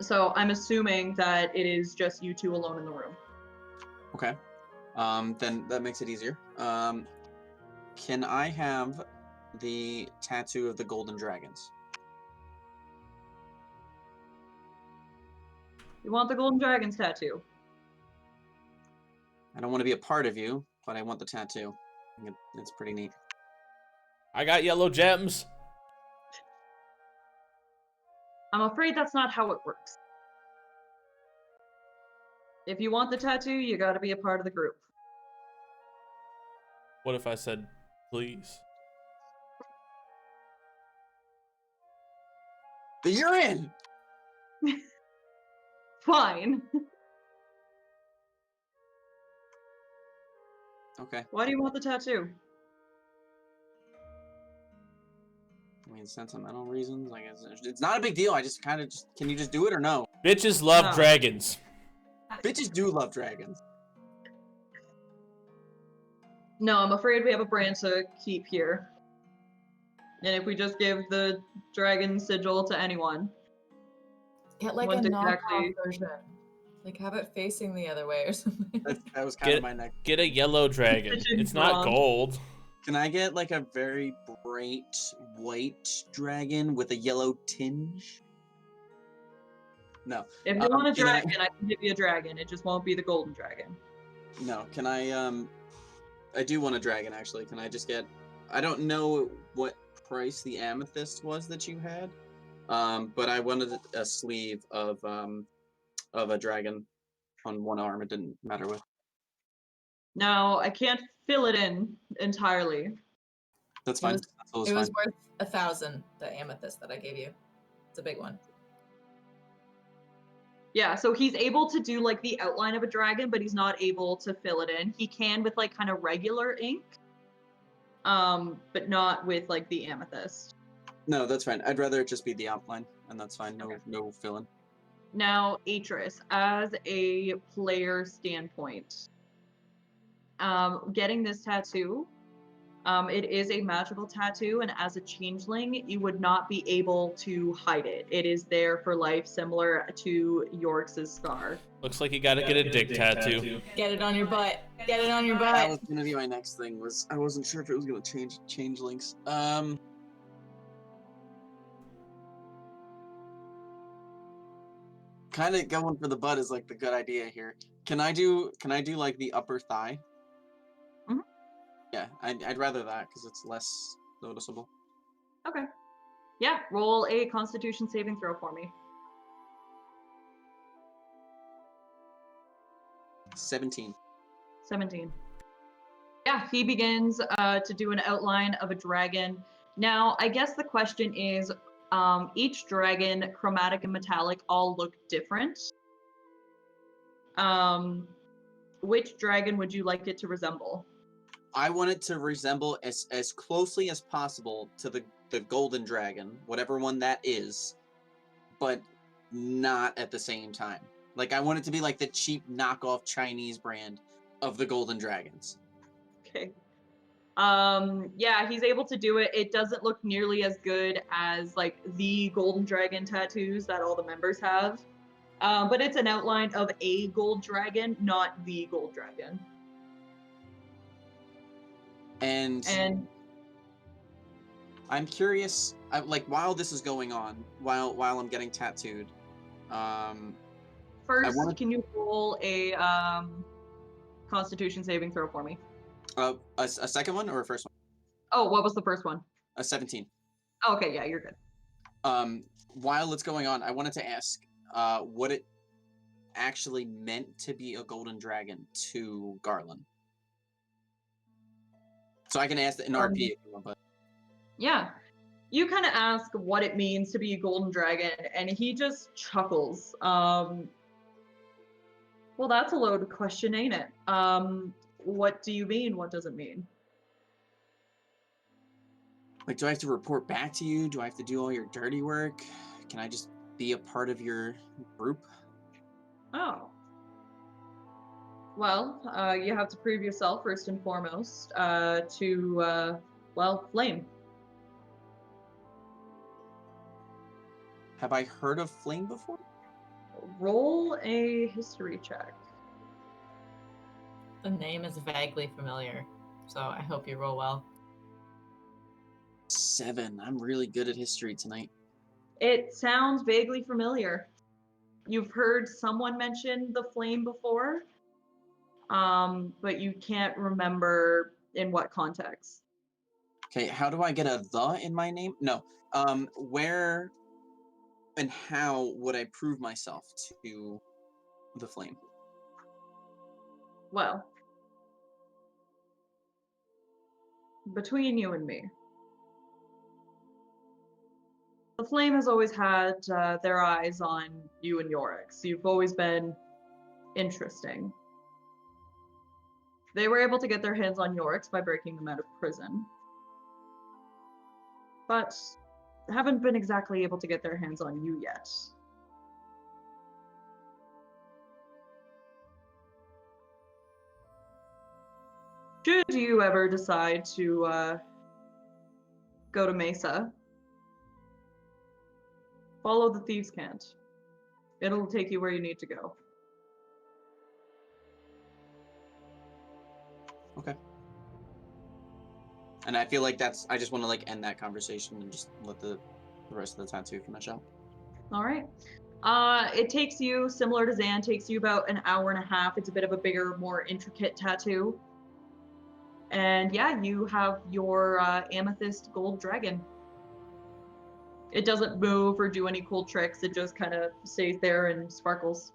Speaker 1: So I'm assuming that it is just you two alone in the room.
Speaker 3: Okay. Then that makes it easier. Can I have the tattoo of the golden dragons?
Speaker 1: You want the golden dragons tattoo?
Speaker 3: I don't want to be a part of you, but I want the tattoo. I think it's pretty neat.
Speaker 4: I got yellow gems.
Speaker 1: I'm afraid that's not how it works. If you want the tattoo, you gotta be a part of the group.
Speaker 4: What if I said, please?
Speaker 3: You're in!
Speaker 1: Fine.
Speaker 3: Okay.
Speaker 1: Why do you want the tattoo?
Speaker 3: I mean, sentimental reasons, I guess. It's not a big deal. I just kind of can you just do it or no?
Speaker 4: Bitches love
Speaker 1: No.
Speaker 4: dragons.
Speaker 3: Bitches do love dragons.
Speaker 1: No, I'm afraid we have a brand to keep here. And if we just give the dragon sigil to anyone,
Speaker 2: Get like a
Speaker 1: Wouldn't
Speaker 2: knockoff
Speaker 1: exactly-
Speaker 2: version. Like have it facing the other way or something.
Speaker 3: That was kind of my next.
Speaker 4: Get a yellow dragon.
Speaker 1: Pigeon
Speaker 4: It's not
Speaker 1: blonde.
Speaker 4: gold.
Speaker 3: Can I get like a very bright white dragon with a yellow tinge? No.
Speaker 1: if you want a
Speaker 3: can I-
Speaker 1: dragon, I can give you a dragon. It just won't be the golden dragon.
Speaker 3: No. Can I do want a dragon actually. Can I just get? I don't know what price the amethyst was that you had, but I wanted a sleeve of a dragon on one arm. It didn't matter with.
Speaker 1: Now, I can't fill it in entirely.
Speaker 3: That's fine.
Speaker 2: was-
Speaker 3: That's always
Speaker 2: It was
Speaker 3: fine.
Speaker 2: worth 1,000, the amethyst that I gave you. It's a big one.
Speaker 1: Yeah, so he's able to do like the outline of a dragon, but he's not able to fill it in. He can with like kind of regular ink, but not with like the amethyst.
Speaker 3: No, that's fine. I'd rather it just be the outline, and that's fine. No,
Speaker 1: Okay.
Speaker 3: no fill-in.
Speaker 1: Now, Atris, as a player standpoint, getting this tattoo, it is a magical tattoo, and as a changeling, you would not be able to hide it. It is there for life, similar to York's scar.
Speaker 4: Looks like you gotta get a dick tattoo.
Speaker 2: Get it on your butt. Get it on your
Speaker 3: That
Speaker 2: butt.
Speaker 3: was gonna be my next thing. I wasn't sure if it was gonna change links. Kind of going for the butt is like the good idea here. Can I do like the upper thigh?
Speaker 1: Mhm.
Speaker 3: Yeah, I'd rather that because it's less noticeable.
Speaker 1: Okay. Yeah, roll a Constitution saving throw for me.
Speaker 3: 17.
Speaker 1: 17. Yeah, he begins to do an outline of a dragon. Now, I guess the question is, each dragon, chromatic and metallic, all look different. Which dragon would you like it to resemble?
Speaker 3: I want it to resemble as closely as possible to the golden dragon, whatever one that is, but not at the same time. Like I want it to be like the cheap knockoff Chinese brand of the golden dragons.
Speaker 1: Okay. Yeah, he's able to do it. It doesn't look nearly as good as like the golden dragon tattoos that all the members have. But it's an outline of a gold dragon, not the gold dragon.
Speaker 3: And I'm curious, like while this is going on, while I'm getting tattooed,
Speaker 1: first, can you roll a Constitution saving throw for me?
Speaker 3: A second one or a first one?
Speaker 1: Oh, what was the first one?
Speaker 3: A 17.
Speaker 1: Oh, okay, yeah, you're good.
Speaker 3: While it's going on, I wanted to ask what it actually meant to be a golden dragon to Garland. So I can ask in RP if you want, but
Speaker 1: yeah. You kind of ask what it means to be a golden dragon, and he just chuckles. Well, that's a loaded question, ain't it? What do you mean? What does it mean?
Speaker 3: like, do I have to report back to you? Do I have to do all your dirty work? Can I just be a part of your group?
Speaker 1: Oh. Well, you have to prove yourself first and foremost to, well, Flame.
Speaker 3: Have I heard of Flame before?
Speaker 1: Roll a history check.
Speaker 2: The name is vaguely familiar, so I hope you roll well.
Speaker 3: 7. I'm really good at history tonight.
Speaker 1: It sounds vaguely familiar. You've heard someone mention the Flame before, but you can't remember in what context.
Speaker 3: Okay, how do I get a the in my name? No. Where and how would I prove myself to the Flame?
Speaker 1: Well, between you and me, the Flame has always had their eyes on you and Yorick's. You've always been interesting. They were able to get their hands on Yorick's by breaking them out of prison, but haven't been exactly able to get their hands on you yet. Should you ever decide to go to Mesa, follow the Thieves' Cant. It'll take you where you need to go.
Speaker 3: Okay. And I feel like I just want to like end that conversation and just let the rest of the tattoo finish up.
Speaker 1: All right. It takes you, similar to Zan, takes you about an hour and a half. It's a bit of a bigger, more intricate tattoo. And yeah, you have your amethyst gold dragon. It doesn't move or do any cool tricks. It just kind of stays there and sparkles.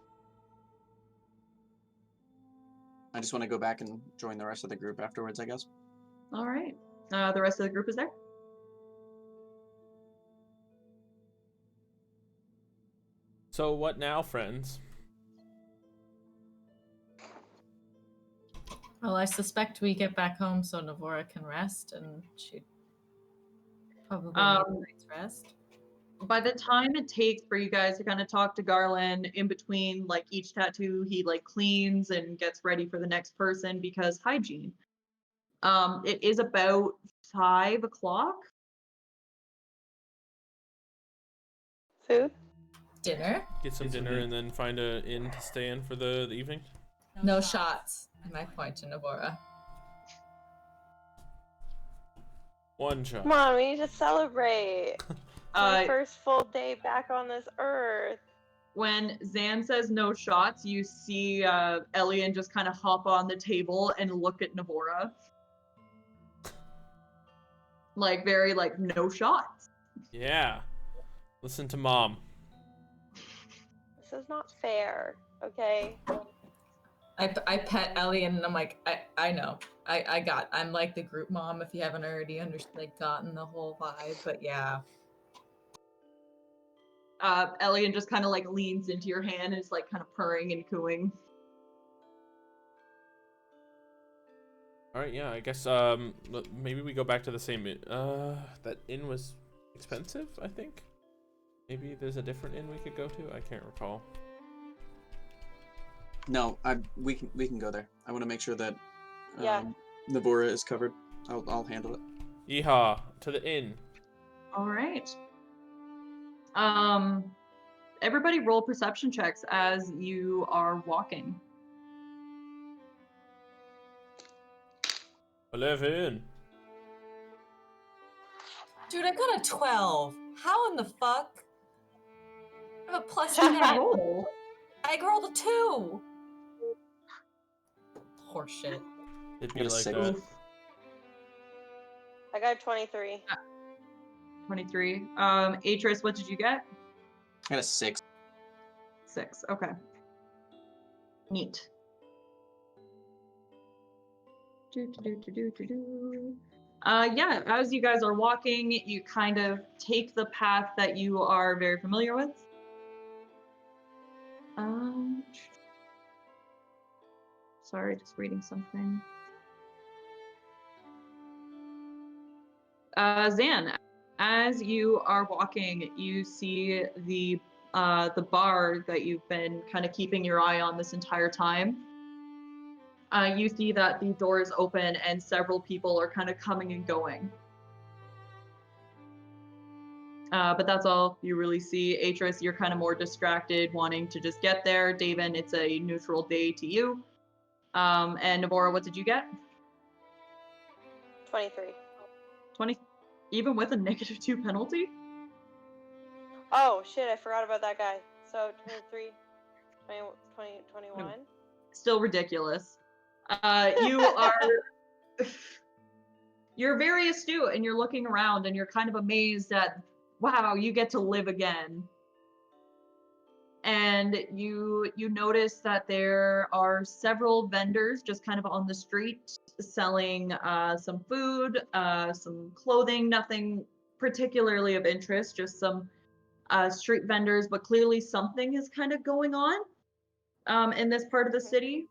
Speaker 3: I just want to go back and join the rest of the group afterwards, I guess.
Speaker 1: All right. The rest of the group is there.
Speaker 4: So what now, friends?
Speaker 2: Well, I suspect we get back home so Navora can rest, and she'd probably need a night's rest.
Speaker 1: By the time it takes for you guys to kind of talk to Garland in between like each tattoo, he like cleans and gets ready for the next person because hygiene. It is about 5 o'clock.
Speaker 5: Food?
Speaker 2: Dinner?
Speaker 4: Get some dinner and then find a inn to stay in for the evening.
Speaker 2: No shots. And I point to Navora.
Speaker 4: One shot.
Speaker 5: Come on, we need to celebrate. My first full day back on this earth.
Speaker 1: When Zan says no shots, you see Elian just kind of hop on the table and look at Navora. Like, very, like, no shots.
Speaker 4: Yeah. Listen to mom.
Speaker 5: This is not fair, okay?
Speaker 2: I pet Ellie and I'm like, I know. I'm like the group mom if you haven't already gotten the whole vibe, but yeah.
Speaker 1: Elian just kind of like leans into your hand and is like kind of purring and cooing.
Speaker 4: All right, yeah, I guess maybe we go back to the same that inn was expensive, I think. Maybe there's a different inn we could go to. I can't recall.
Speaker 3: No, we can go there. I want to make sure that
Speaker 5: Yeah.
Speaker 3: Navora is covered. I'll handle it.
Speaker 4: Yeehaw, to the inn.
Speaker 1: All right. Everybody roll perception checks as you are walking.
Speaker 4: 11.
Speaker 2: Dude, I got a 12. How in the fuck? I have a plus
Speaker 1: What did you
Speaker 2: 10.
Speaker 1: roll?
Speaker 2: I rolled a 2. Horseshit.
Speaker 4: It'd
Speaker 3: I
Speaker 4: be
Speaker 3: got a
Speaker 4: like
Speaker 3: 6.
Speaker 4: that.
Speaker 1: Oof,
Speaker 5: I got 23.
Speaker 1: 23. Atris, what did you get?
Speaker 3: I got a 6.
Speaker 1: 6. Okay. Neat. Yeah, as you guys are walking, you kind of take the path that you are very familiar with. Sorry, just reading something. Zan, as you are walking, you see the bar that you've been kind of keeping your eye on this entire time. You see that the door is open and several people are kind of coming and going. But that's all you really see. Atris, you're kind of more distracted, wanting to just get there. Daven, it's a neutral day to you. And Navora, what did you get?
Speaker 5: 23.
Speaker 1: 20? Even with a -2 penalty?
Speaker 5: Oh, shit, I forgot about that guy. So, 23, 21?
Speaker 1: Still ridiculous. You are... You're very astute and you're looking around and you're kind of amazed at, wow, you get to live again. And you notice that there are several vendors just kind of on the street selling some food, some clothing, nothing particularly of interest, just some street vendors, but clearly something is kind of going on in this part of the city.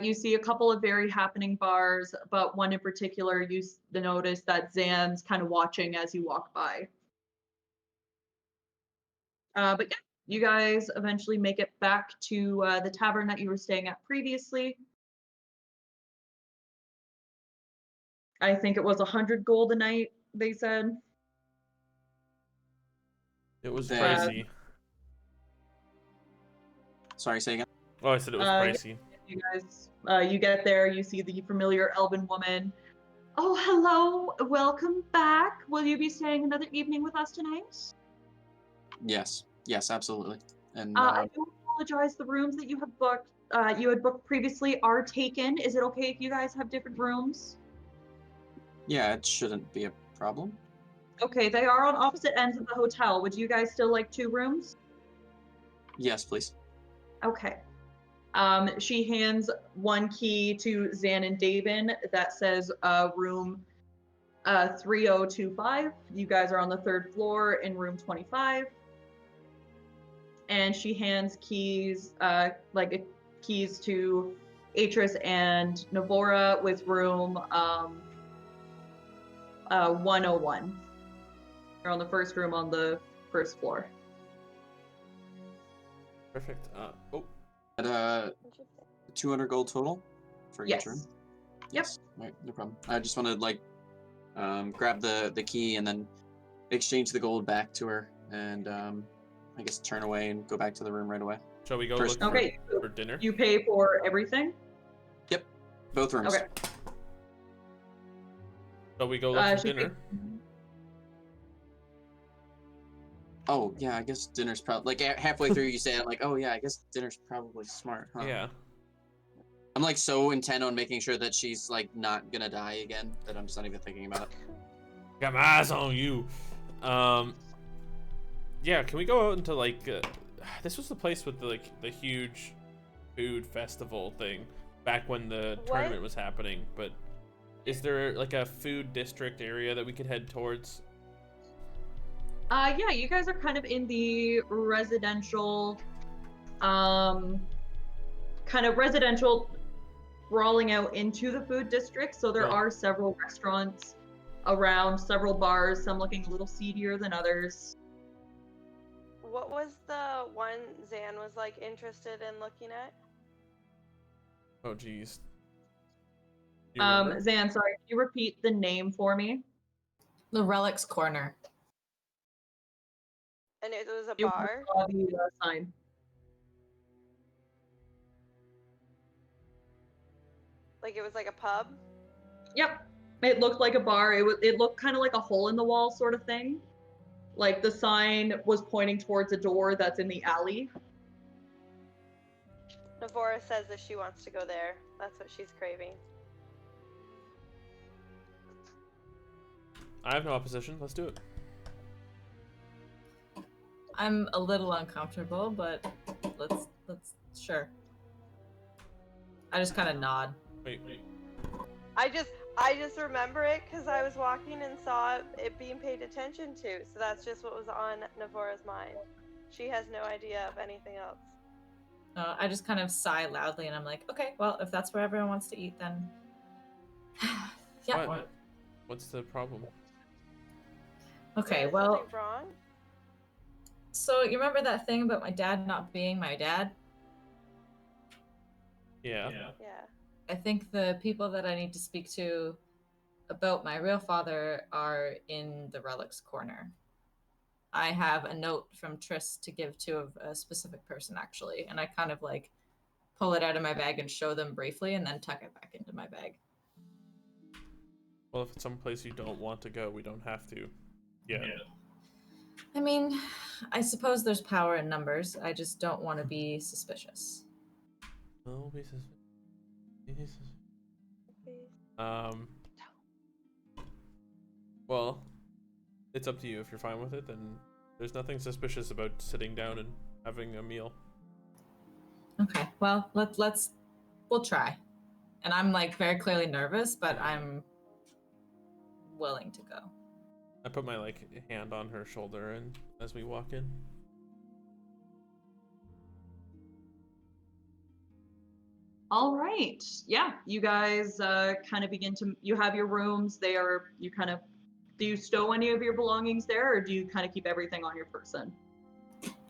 Speaker 1: You see a couple of very happening bars, but one in particular, you notice that Zan's kind of watching as you walk by. But yeah, you guys eventually make it back to the tavern that you were staying at previously. I think it was 100 gold a night, they said.
Speaker 4: It was
Speaker 3: They-
Speaker 4: pricey.
Speaker 3: Sorry, say again.
Speaker 4: Oh, I said it was pricey.
Speaker 1: You guys, you get there, you see the familiar elven woman. Oh, hello, welcome back. Will you be staying another evening with us tonight?
Speaker 3: Yes, absolutely. And
Speaker 1: I do apologize. The rooms that you have booked, you had booked previously, are taken. Is it okay if you guys have different rooms?
Speaker 3: yeah, it shouldn't be a problem.
Speaker 1: Okay, they are on opposite ends of the hotel. Would you guys still like 2 rooms?
Speaker 3: Yes, please.
Speaker 1: Okay. She hands one key to Zan and Davin that says room 3025. You guys are on the 3rd floor in room 25. And she hands keys, keys to Atris and Navora with room 101. They're on the first room on the 1st floor.
Speaker 4: Perfect.
Speaker 3: At 200 gold total for each room.
Speaker 1: Yep.
Speaker 3: Yes. Right, no problem. I just want to like grab the key and then exchange the gold back to her, and I guess turn away and go back to the room right away.
Speaker 4: Shall we go
Speaker 3: First-
Speaker 4: look
Speaker 1: Okay.
Speaker 4: for dinner?
Speaker 1: You pay for everything?
Speaker 3: Yep. Both rooms.
Speaker 1: Okay.
Speaker 4: Shall we go look for
Speaker 1: she
Speaker 4: dinner?
Speaker 3: Oh yeah, I guess dinner's probably like halfway through you say I'm like, oh yeah, I guess dinner's probably smart, huh?
Speaker 4: Yeah.
Speaker 3: I'm like so intent on making sure that she's like not gonna die again that I'm just not even thinking about it.
Speaker 4: Got my eyes on you. Yeah, can we go out into like this was the place with the huge food festival thing back when the tournament was happening, but is there like a food district area that we could head towards?
Speaker 1: Yeah, you guys are kind of in the residential, kind of residential, rolling out into the food district. So there
Speaker 4: Right.
Speaker 1: are several restaurants around, several bars, some looking a little seedier than others.
Speaker 5: What was the one Zan was like interested in looking at?
Speaker 4: Oh geez. Do you remember?
Speaker 1: Zan, sorry, can you repeat the name for me?
Speaker 2: The Relics Corner.
Speaker 5: And it was a
Speaker 1: You
Speaker 5: bar.
Speaker 1: saw the sign.
Speaker 5: Like it was like a pub.
Speaker 1: Yep, it looked like a bar. It looked kind of like a hole in the wall sort of thing. Like the sign was pointing towards a door that's in the alley.
Speaker 5: Navora says that she wants to go there. That's what she's craving.
Speaker 4: I have no opposition. Let's do it.
Speaker 2: I'm a little uncomfortable, but let's sure. I just kind of nod.
Speaker 4: Wait.
Speaker 5: I just remember it because I was walking and saw it being paid attention to. So that's just what was on Navora's mind. She has no idea of anything else.
Speaker 2: I just kind of sigh loudly, and I'm like, okay, well, if that's where everyone wants to eat, then yeah.
Speaker 4: What's the problem?
Speaker 2: Okay,
Speaker 5: Is
Speaker 2: well,
Speaker 5: something wrong?
Speaker 2: so you remember that thing about my dad not being my dad?
Speaker 4: Yeah.
Speaker 5: Yeah.
Speaker 2: I think the people that I need to speak to about my real father are in the Relics Corner. I have a note from Triss to give to a specific person, actually, and I kind of like pull it out of my bag and show them briefly and then tuck it back into my bag.
Speaker 4: Well, if it's someplace you don't want to go, we don't have to. Yeah.
Speaker 2: I mean, I suppose there's power in numbers. I just don't want to be suspicious.
Speaker 4: Oh, be suspicious. Well, it's up to you. If you're fine with it, then there's nothing suspicious about sitting down and having a meal.
Speaker 2: Okay, well, we'll try. And I'm like very clearly nervous, but I'm willing to go.
Speaker 4: I put my like hand on her shoulder and as we walk in.
Speaker 1: All right. Yeah, you guys kind of begin to. You have your rooms. You kind of. Do you stow any of your belongings there, or do you kind of keep everything on your person?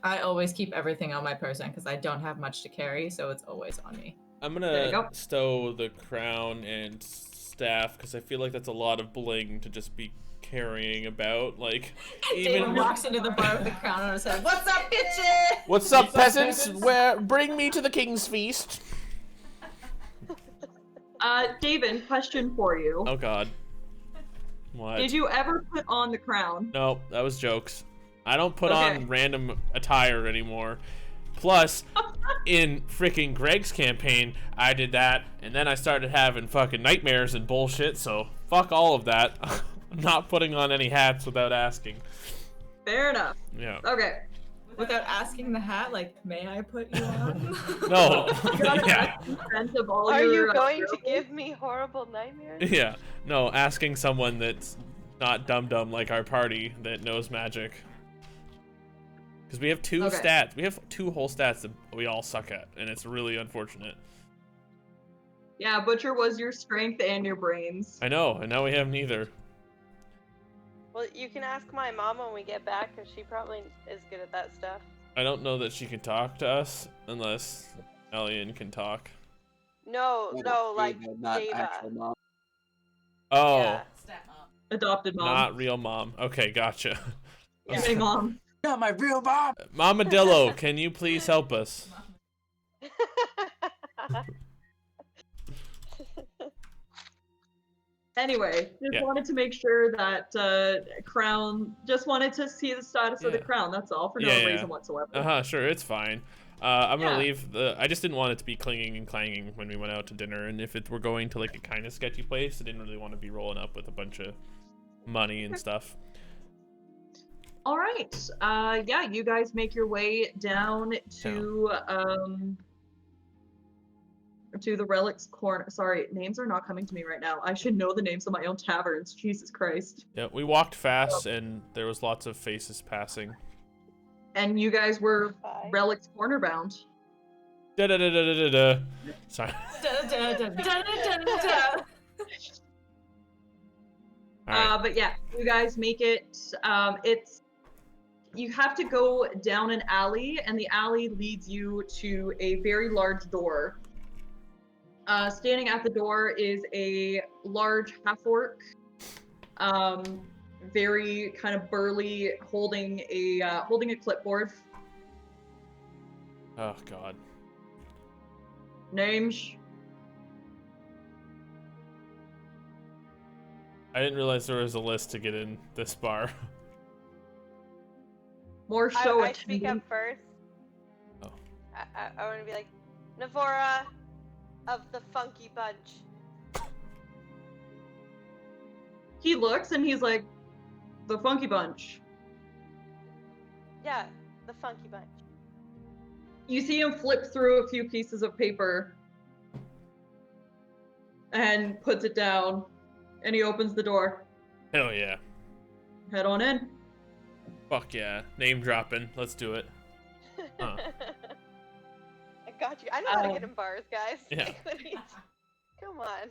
Speaker 2: I always keep everything on my person because I don't have much to carry, so it's always on me.
Speaker 4: I'm
Speaker 1: There you
Speaker 4: gonna
Speaker 1: go.
Speaker 4: stow the crown and staff because I feel like that's a lot of bling to just be carrying about. Like,
Speaker 2: David walks into the bar with the crown on his head. What's up, bitches?
Speaker 4: What's up, peasants? Bring me to the king's feast.
Speaker 1: David, question for you.
Speaker 4: Oh God. What?
Speaker 1: Did you ever put on the crown?
Speaker 4: No, that was jokes. I don't put
Speaker 1: Okay.
Speaker 4: on random attire anymore. Plus, in freaking Greg's campaign, I did that, and then I started having fucking nightmares and bullshit, so fuck all of that. I'm not putting on any hats without asking.
Speaker 1: Fair enough.
Speaker 4: Yeah.
Speaker 1: Okay.
Speaker 2: Without asking the hat, like, may I put you on?
Speaker 4: No.
Speaker 1: You gotta
Speaker 4: Yeah.
Speaker 1: ask consent of all
Speaker 5: Are
Speaker 1: your,
Speaker 5: you going to
Speaker 1: wearables.
Speaker 5: give me horrible nightmares?
Speaker 4: Yeah. No, asking someone that's not dumb like our party that knows magic. Because we have two
Speaker 1: Okay.
Speaker 4: stats. We have 2 whole stats that we all suck at, and it's really unfortunate.
Speaker 1: Yeah, Butcher was your strength and your brains.
Speaker 4: I know, and now we have neither.
Speaker 5: Well, you can ask my mom when we get back, because she probably is good at that stuff.
Speaker 4: I don't know that she can talk to us unless Elian can talk.
Speaker 5: No, like
Speaker 3: not
Speaker 5: Deva.
Speaker 3: actual mom.
Speaker 4: Oh,
Speaker 5: Yeah.
Speaker 1: Adopted mom.
Speaker 4: not real mom. Okay, gotcha.
Speaker 1: Yeah. Hey, mom.
Speaker 3: Not my real mom.
Speaker 4: Mamadillo, can you please help us?
Speaker 1: Anyway, just
Speaker 4: Yeah.
Speaker 1: wanted to make sure that Crown, just wanted to see the status of the
Speaker 4: Yeah.
Speaker 1: Crown, that's all, for no
Speaker 4: Yeah, yeah.
Speaker 1: reason whatsoever.
Speaker 4: Sure, it's fine. I'm gonna
Speaker 1: Yeah.
Speaker 4: leave I just didn't want it to be clinging and clanging when we went out to dinner, and if we're going to like a kind of sketchy place, I didn't really want to be rolling up with a bunch of money and stuff.
Speaker 1: All right. Yeah, you guys make your way down to the Relics Corner. Sorry, names are not coming to me right now. I should know the names of my own taverns. Jesus Christ.
Speaker 4: Yeah, we walked fast, and there was lots of faces passing.
Speaker 1: And you guys were
Speaker 5: Bye.
Speaker 1: Relics Corner bound.
Speaker 4: Da da da da da da da. Sorry. All right.
Speaker 1: But yeah, you guys make it. You have to go down an alley, and the alley leads you to a very large door. Standing at the door is a large half-orc, very kind of burly, holding a clipboard.
Speaker 4: Oh God.
Speaker 1: Names.
Speaker 4: I didn't realize there was a list to get in this bar.
Speaker 1: More show
Speaker 5: I speak up
Speaker 1: attendant.
Speaker 5: first.
Speaker 4: Oh.
Speaker 5: I want to be like, Navora of the Funky Bunch.
Speaker 1: He looks and he's like, the Funky Bunch.
Speaker 5: Yeah, the Funky Bunch.
Speaker 1: You see him flip through a few pieces of paper and puts it down, and he opens the door.
Speaker 4: Hell yeah.
Speaker 1: Head on in.
Speaker 4: Fuck yeah. Name dropping. Let's do it. Huh.
Speaker 5: I got you. I know how to get in bars, guys.
Speaker 4: Yeah.
Speaker 5: Come on.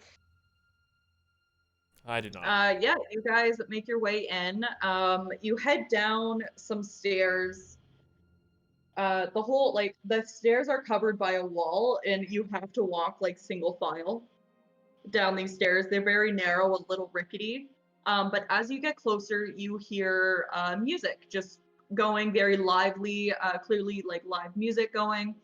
Speaker 4: I did not.
Speaker 1: Yeah, you guys make your way in. You head down some stairs. The stairs are covered by a wall, and you have to walk like single file down these stairs. They're very narrow, a little rickety. But as you get closer, you hear music just going very lively, clearly like live music going.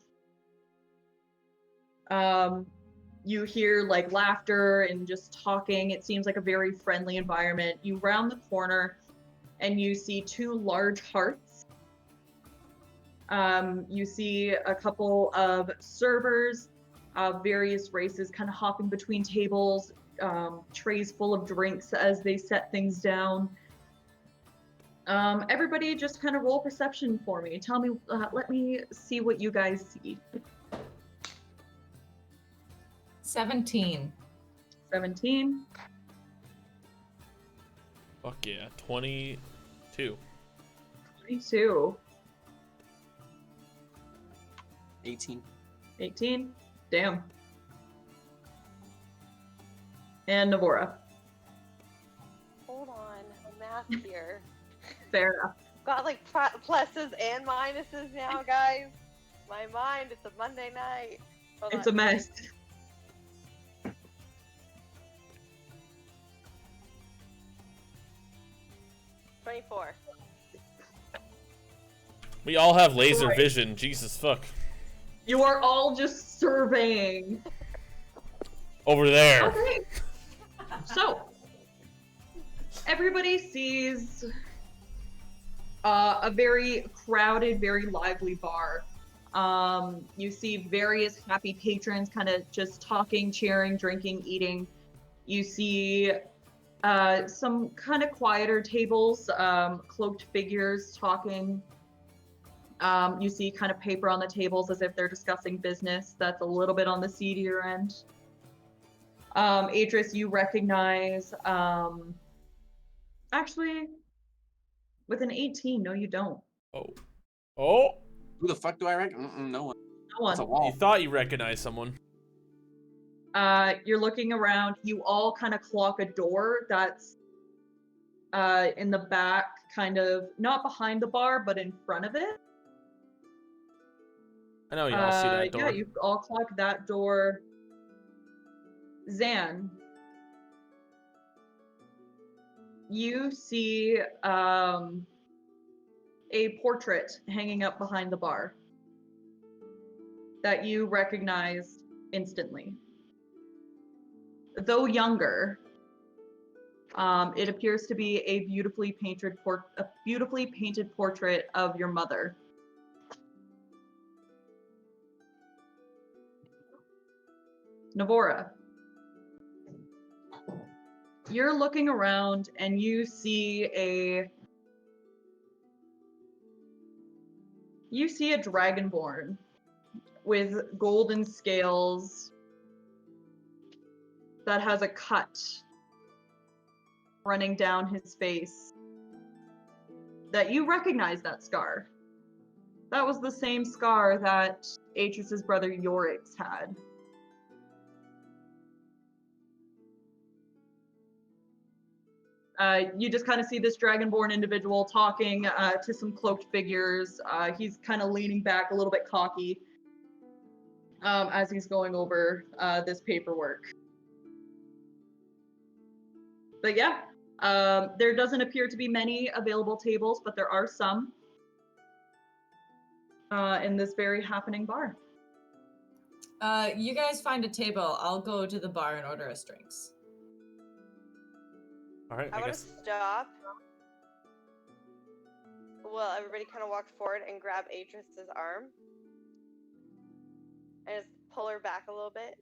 Speaker 1: You hear like laughter and just talking. It seems like a very friendly environment. You round the corner and you see 2 large hearts. You see a couple of servers of various races kind of hopping between tables, trays full of drinks as they set things down. Everybody just kind of roll perception for me. Tell me, let me see what you guys see.
Speaker 2: 17.
Speaker 1: 17.
Speaker 4: Fuck yeah. 22.
Speaker 1: 22.
Speaker 3: 18.
Speaker 1: 18. Damn. And Navora.
Speaker 5: Hold on. Math here.
Speaker 1: Fair enough.
Speaker 5: Got like pluses and minuses now, guys. My mind, it's a Monday night. Hold
Speaker 1: It's
Speaker 5: on.
Speaker 1: a mess.
Speaker 5: $24.
Speaker 4: We all have laser
Speaker 1: Right.
Speaker 4: vision. Jesus fuck.
Speaker 1: You are all just surveying.
Speaker 4: Over there.
Speaker 1: Okay. So, everybody sees a very crowded, very lively bar. You see various happy patrons kind of just talking, cheering, drinking, eating. You see some kind of quieter tables, cloaked figures talking. You see kind of paper on the tables as if they're discussing business. That's a little bit on the seedier end. Atris, you recognize, actually, with an 18, no, you don't.
Speaker 4: Oh. Oh!
Speaker 3: Who the fuck do I rank? No one.
Speaker 1: No
Speaker 3: It's a
Speaker 1: one.
Speaker 4: You
Speaker 3: wall.
Speaker 4: thought you recognized someone.
Speaker 1: You're looking around. You all kind of clock a door that's in the back, kind of not behind the bar, but in front of it.
Speaker 4: I know y'all see that door.
Speaker 1: Yeah, you all clock that door. Zan, you see a portrait hanging up behind the bar that you recognize instantly. Though younger, it appears to be a beautifully painted portrait of your mother. Navora, you're looking around and you see a dragonborn with golden scales that has a cut running down his face. That you recognize that scar. That was the same scar that Atris's brother Yorix had. You just kind of see this dragonborn individual talking to some cloaked figures. He's kind of leaning back a little bit cocky as he's going over this paperwork. But yeah, there doesn't appear to be many available tables, but there are some in this very happening bar.
Speaker 2: You guys find a table. I'll go to the bar and order us drinks.
Speaker 4: All right,
Speaker 5: I
Speaker 4: I
Speaker 5: want
Speaker 4: guess.
Speaker 5: to stop. Well, everybody kind of walks forward and grab Atris's arm. And just pull her back a little bit.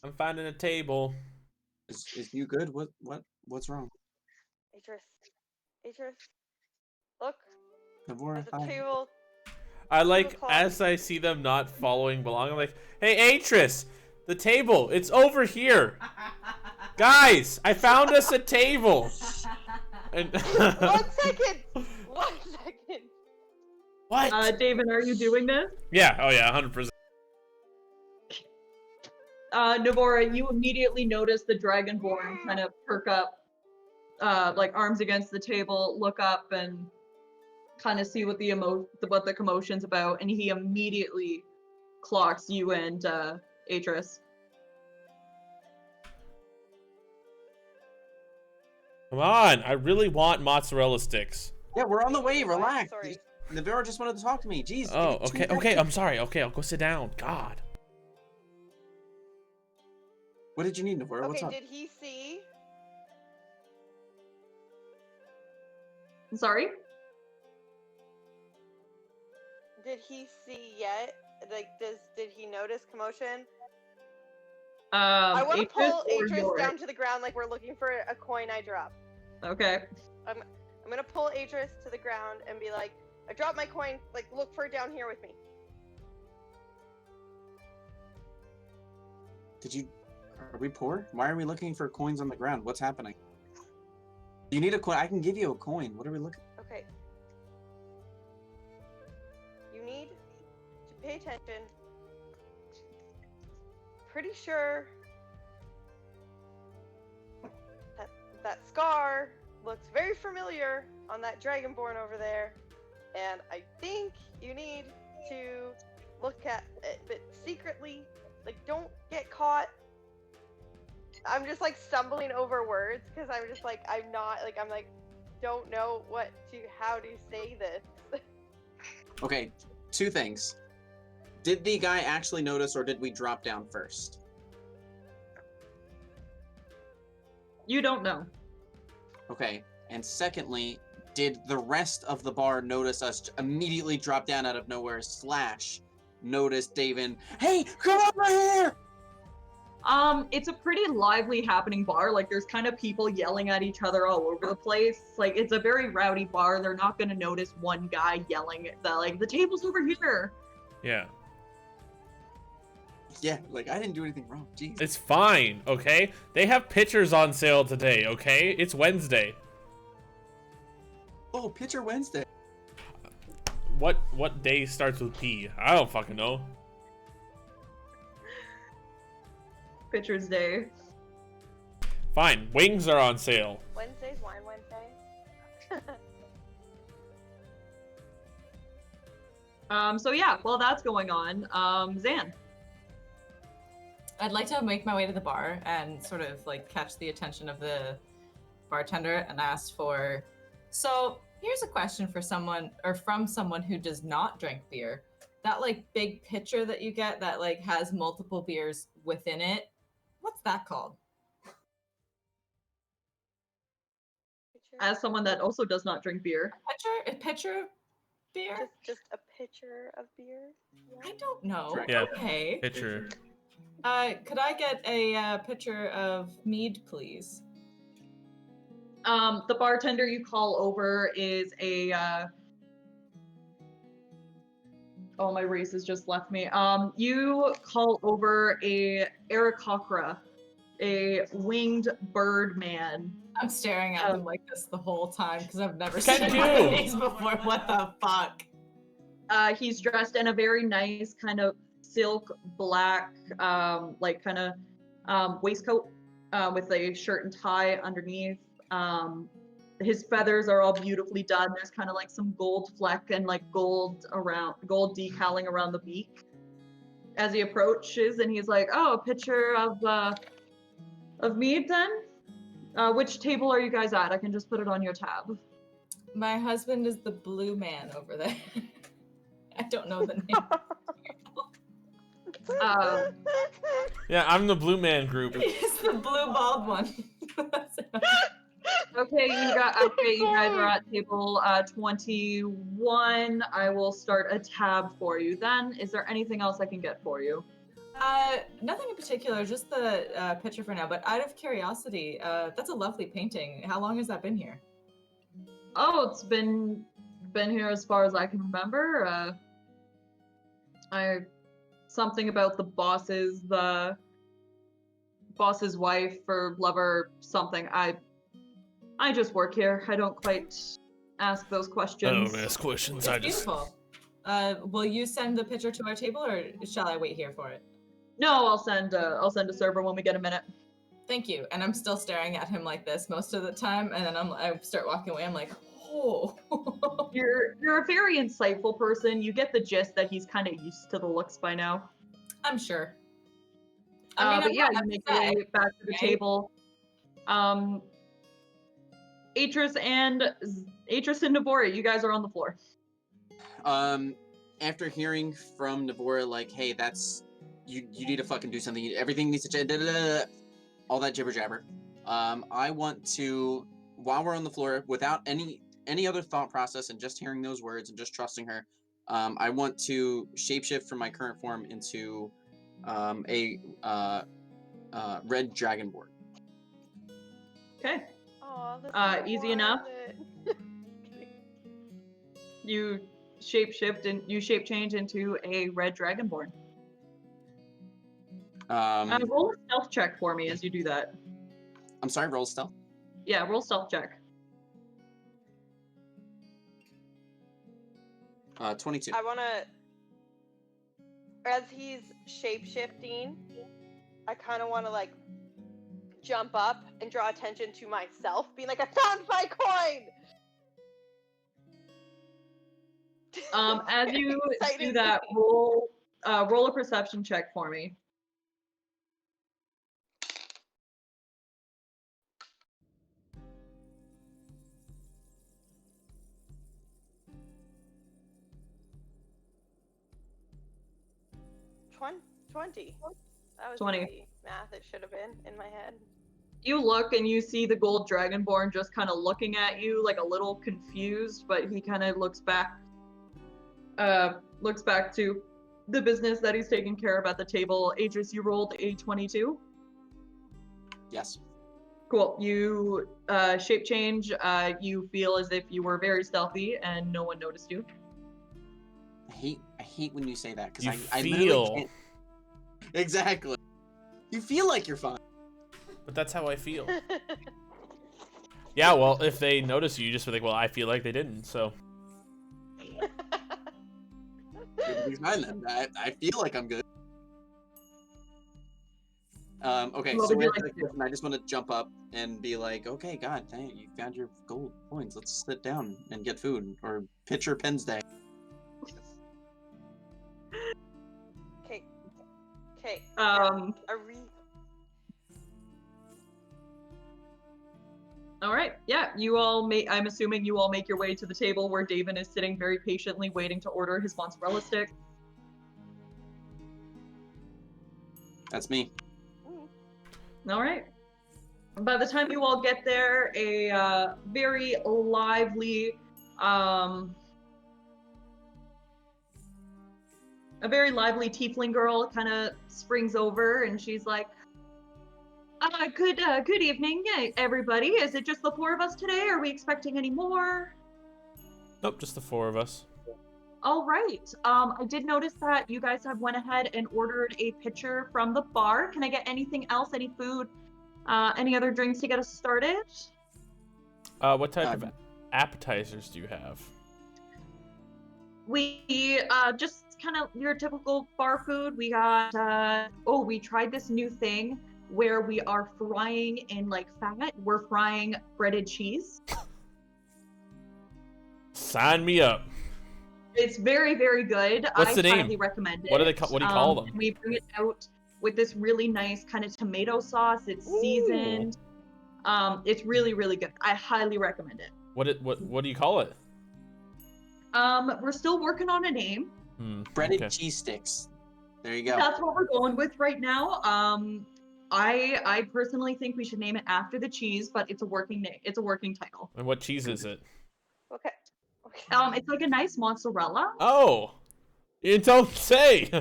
Speaker 4: I'm finding a table.
Speaker 3: Is you good? What's wrong?
Speaker 5: Atris. Look,
Speaker 3: Navora,
Speaker 5: there's a
Speaker 3: hi.
Speaker 5: table.
Speaker 4: I like,
Speaker 5: Tablecloth.
Speaker 4: as I see them not following along, I'm like, hey, Atris, the table, it's over here. Guys, I found us a table. And
Speaker 5: 1 second! 1 second!
Speaker 4: what?
Speaker 1: David, are you doing this?
Speaker 4: Yeah, oh yeah, 100%.
Speaker 1: Navora, you immediately notice the dragonborn kind of perk up, like arms against the table, look up and kind of see what the commotion's about, and he immediately clocks you and Atris.
Speaker 4: Come on, I really want mozzarella sticks.
Speaker 3: Yeah, we're on the way.
Speaker 5: Why?
Speaker 3: Relax.
Speaker 5: Sorry.
Speaker 3: Navora just wanted to talk to me. Jeez.
Speaker 4: Oh,
Speaker 3: give me 2
Speaker 4: okay,
Speaker 3: seconds.
Speaker 4: I'm sorry. Okay, I'll go sit down. God.
Speaker 3: What did you need, Navora? What's
Speaker 5: Okay,
Speaker 3: up?
Speaker 5: did he see?
Speaker 1: Sorry?
Speaker 5: Did he see yet? Like, did he notice commotion?
Speaker 1: I
Speaker 5: I want to pull Atris down to the ground like we're looking for a coin I dropped.
Speaker 1: Okay.
Speaker 5: I'm gonna pull Atris to the ground and be like, I dropped my coin, like look for it down here with me.
Speaker 3: Are we poor? Why are we looking for coins on the ground? What's happening? You need a coin? I can give you a coin. What are we looking?
Speaker 5: Okay. You need to pay attention. Pretty sure that scar looks very familiar on that dragonborn over there, and I think you need to look at it, but secretly, like, don't get caught. I'm just like stumbling over words because I'm just like I'm don't know how to say this.
Speaker 3: Okay, 2 things. Did the guy actually notice, or did we drop down first?
Speaker 1: You don't know.
Speaker 3: Okay, and secondly, did the rest of the bar notice us immediately drop down out of nowhere / notice David? Hey, come over here!
Speaker 1: It's a pretty lively happening bar. Like there's kind of people yelling at each other all over the place. Like it's a very rowdy bar. They're not gonna notice one guy yelling at the table's over here.
Speaker 4: Yeah.
Speaker 3: Yeah, like I didn't do anything wrong. Jeez.
Speaker 4: It's fine, okay? They have pitchers on sale today, okay? It's Wednesday.
Speaker 3: Oh, Pitcher Wednesday.
Speaker 4: What day starts with P? I don't fucking know.
Speaker 1: Pitcher's Day.
Speaker 4: Fine, wings are on sale.
Speaker 5: Wednesday's Wine Wednesday.
Speaker 1: So yeah, while that's going on, Zan.
Speaker 2: I'd like to make my way to the bar and sort of like catch the attention of the bartender and ask for, so here's a question for someone or from someone who does not drink beer. That like big pitcher that you get that like has multiple beers within it, what's that called?
Speaker 1: As someone that also does not drink beer.
Speaker 2: A pitcher of beer?
Speaker 5: Just a pitcher of beer.
Speaker 2: I don't know.
Speaker 3: Correct.
Speaker 4: Yeah,
Speaker 2: Okay.
Speaker 4: pitcher.
Speaker 2: Could I get a pitcher of mead, please?
Speaker 1: The bartender you call over is a oh, my race has just left me. You call over a Aarakocra, a winged bird man.
Speaker 2: I'm staring at them like this the whole time because I've never
Speaker 4: Can
Speaker 2: seen one of
Speaker 4: do.
Speaker 2: these before. What the fuck?
Speaker 1: He's dressed in a very nice kind of silk black, like kind of waistcoat with a shirt and tie underneath. His feathers are all beautifully done. There's kind of like some gold fleck and like gold decaling around the beak. As he approaches, and he's like, "Oh, a pitcher of mead, then? Which table are you guys at? I can just put it on your tab."
Speaker 2: My husband is the blue man over there. I don't know the name.
Speaker 4: Yeah, I'm the Blue Man group.
Speaker 2: He's the blue bald one.
Speaker 1: Okay, you guys are at table 21. I will start a tab for you then. Is there anything else I can get for you?
Speaker 2: Nothing in particular, just the picture for now. But out of curiosity, that's a lovely painting. How long has that been here?
Speaker 1: Oh, it's been here as far as I can remember. Something about the boss's wife or lover, something. I just work here. I don't quite ask those
Speaker 4: I
Speaker 1: questions.
Speaker 4: don't ask questions.
Speaker 2: It's
Speaker 4: I just.
Speaker 2: beautiful. Will you send the picture to our table, or shall I wait here for it?
Speaker 1: No, I'll send a server when we get a minute.
Speaker 2: Thank you. And I'm still staring at him like this most of the time, and then I start walking away. I'm like, oh.
Speaker 1: You're a very insightful person. You get the gist that he's kind of used to the looks by now.
Speaker 2: I'm sure.
Speaker 1: But yeah, you make your way back to the table. Atris and Navora, you guys are on the floor.
Speaker 3: After hearing from Navora, like, hey, that's you need to fucking do something. Everything needs to all that jibber jabber. I want to, while we're on the floor, without any other thought process and just hearing those words and just trusting her, I want to shapeshift from my current form into a red dragonborn.
Speaker 1: Okay.
Speaker 5: Aw,
Speaker 1: Easy enough. You shapeshift and you shape change into a red dragonborn. Roll a stealth check for me as you do that.
Speaker 3: I'm sorry, roll stealth.
Speaker 1: Yeah, roll stealth check.
Speaker 3: 22.
Speaker 5: I wanna, as he's shape-shifting, I kind of want to like jump up and draw attention to myself, being like, I found my coin!
Speaker 1: As you do
Speaker 5: Exciting.
Speaker 1: that, roll a perception check for me.
Speaker 5: Twen- 20. That was
Speaker 1: 20.
Speaker 5: the math it should have been in my head.
Speaker 1: You look and you see the gold dragonborn just kind of looking at you, like a little confused, but he kind of looks back to the business that he's taking care of at the table. Adris, you rolled a 22.
Speaker 3: Yes.
Speaker 1: Cool. You shape change. You feel as if you were very stealthy and no one noticed you.
Speaker 3: I hate when you say that because
Speaker 4: You
Speaker 3: I literally
Speaker 4: feel.
Speaker 3: can't. Exactly. You feel like you're fine.
Speaker 4: But that's how I feel. Yeah, well, if they notice you, you just be like, well, I feel like they didn't, so.
Speaker 3: Everything's fine then. I feel like I'm good. Okay,
Speaker 1: What
Speaker 3: so
Speaker 1: would you
Speaker 3: as
Speaker 1: like
Speaker 3: a
Speaker 1: to do?
Speaker 3: question, I just want to jump up and be like, okay, God, dang, you found your gold coins. Let's sit down and get food or pitch your pens day.
Speaker 5: Okay. Okay.
Speaker 1: Um,
Speaker 5: Are we?
Speaker 1: all right. Yeah, you all make. I'm assuming you all make your way to the table where David is sitting very patiently waiting to order his mozzarella stick.
Speaker 3: That's me.
Speaker 1: All right. By the time you all get there, a very lively, tiefling girl kind of springs over, and she's like, good evening, everybody. Is it just the four of us today? Are we expecting any more?
Speaker 4: Nope, just the four of us.
Speaker 1: All right. I did notice that you guys have went ahead and ordered a pitcher from the bar. Can I get anything else? Any food? Any other drinks to get us started?
Speaker 4: What type of appetizers do you have?
Speaker 1: We just kind of your typical bar food. We got we tried this new thing where we are frying in like fat. We're frying breaded cheese.
Speaker 4: Sign me up.
Speaker 1: It's very, very good.
Speaker 4: What's the name?
Speaker 1: Highly recommend it.
Speaker 4: What do they what do you call them?
Speaker 1: We bring it out with this really nice kind of tomato sauce. It's seasoned. It's really, really good. I highly recommend it.
Speaker 4: What do you call it?
Speaker 1: We're still working on a name.
Speaker 3: Breaded cheese sticks. There you go.
Speaker 1: That's what we're going with right now. I personally think we should name it after the cheese, but it's a working name. It's a working title.
Speaker 4: And what cheese is it?
Speaker 5: Okay.
Speaker 1: It's like a nice mozzarella.
Speaker 4: Oh, you don't say.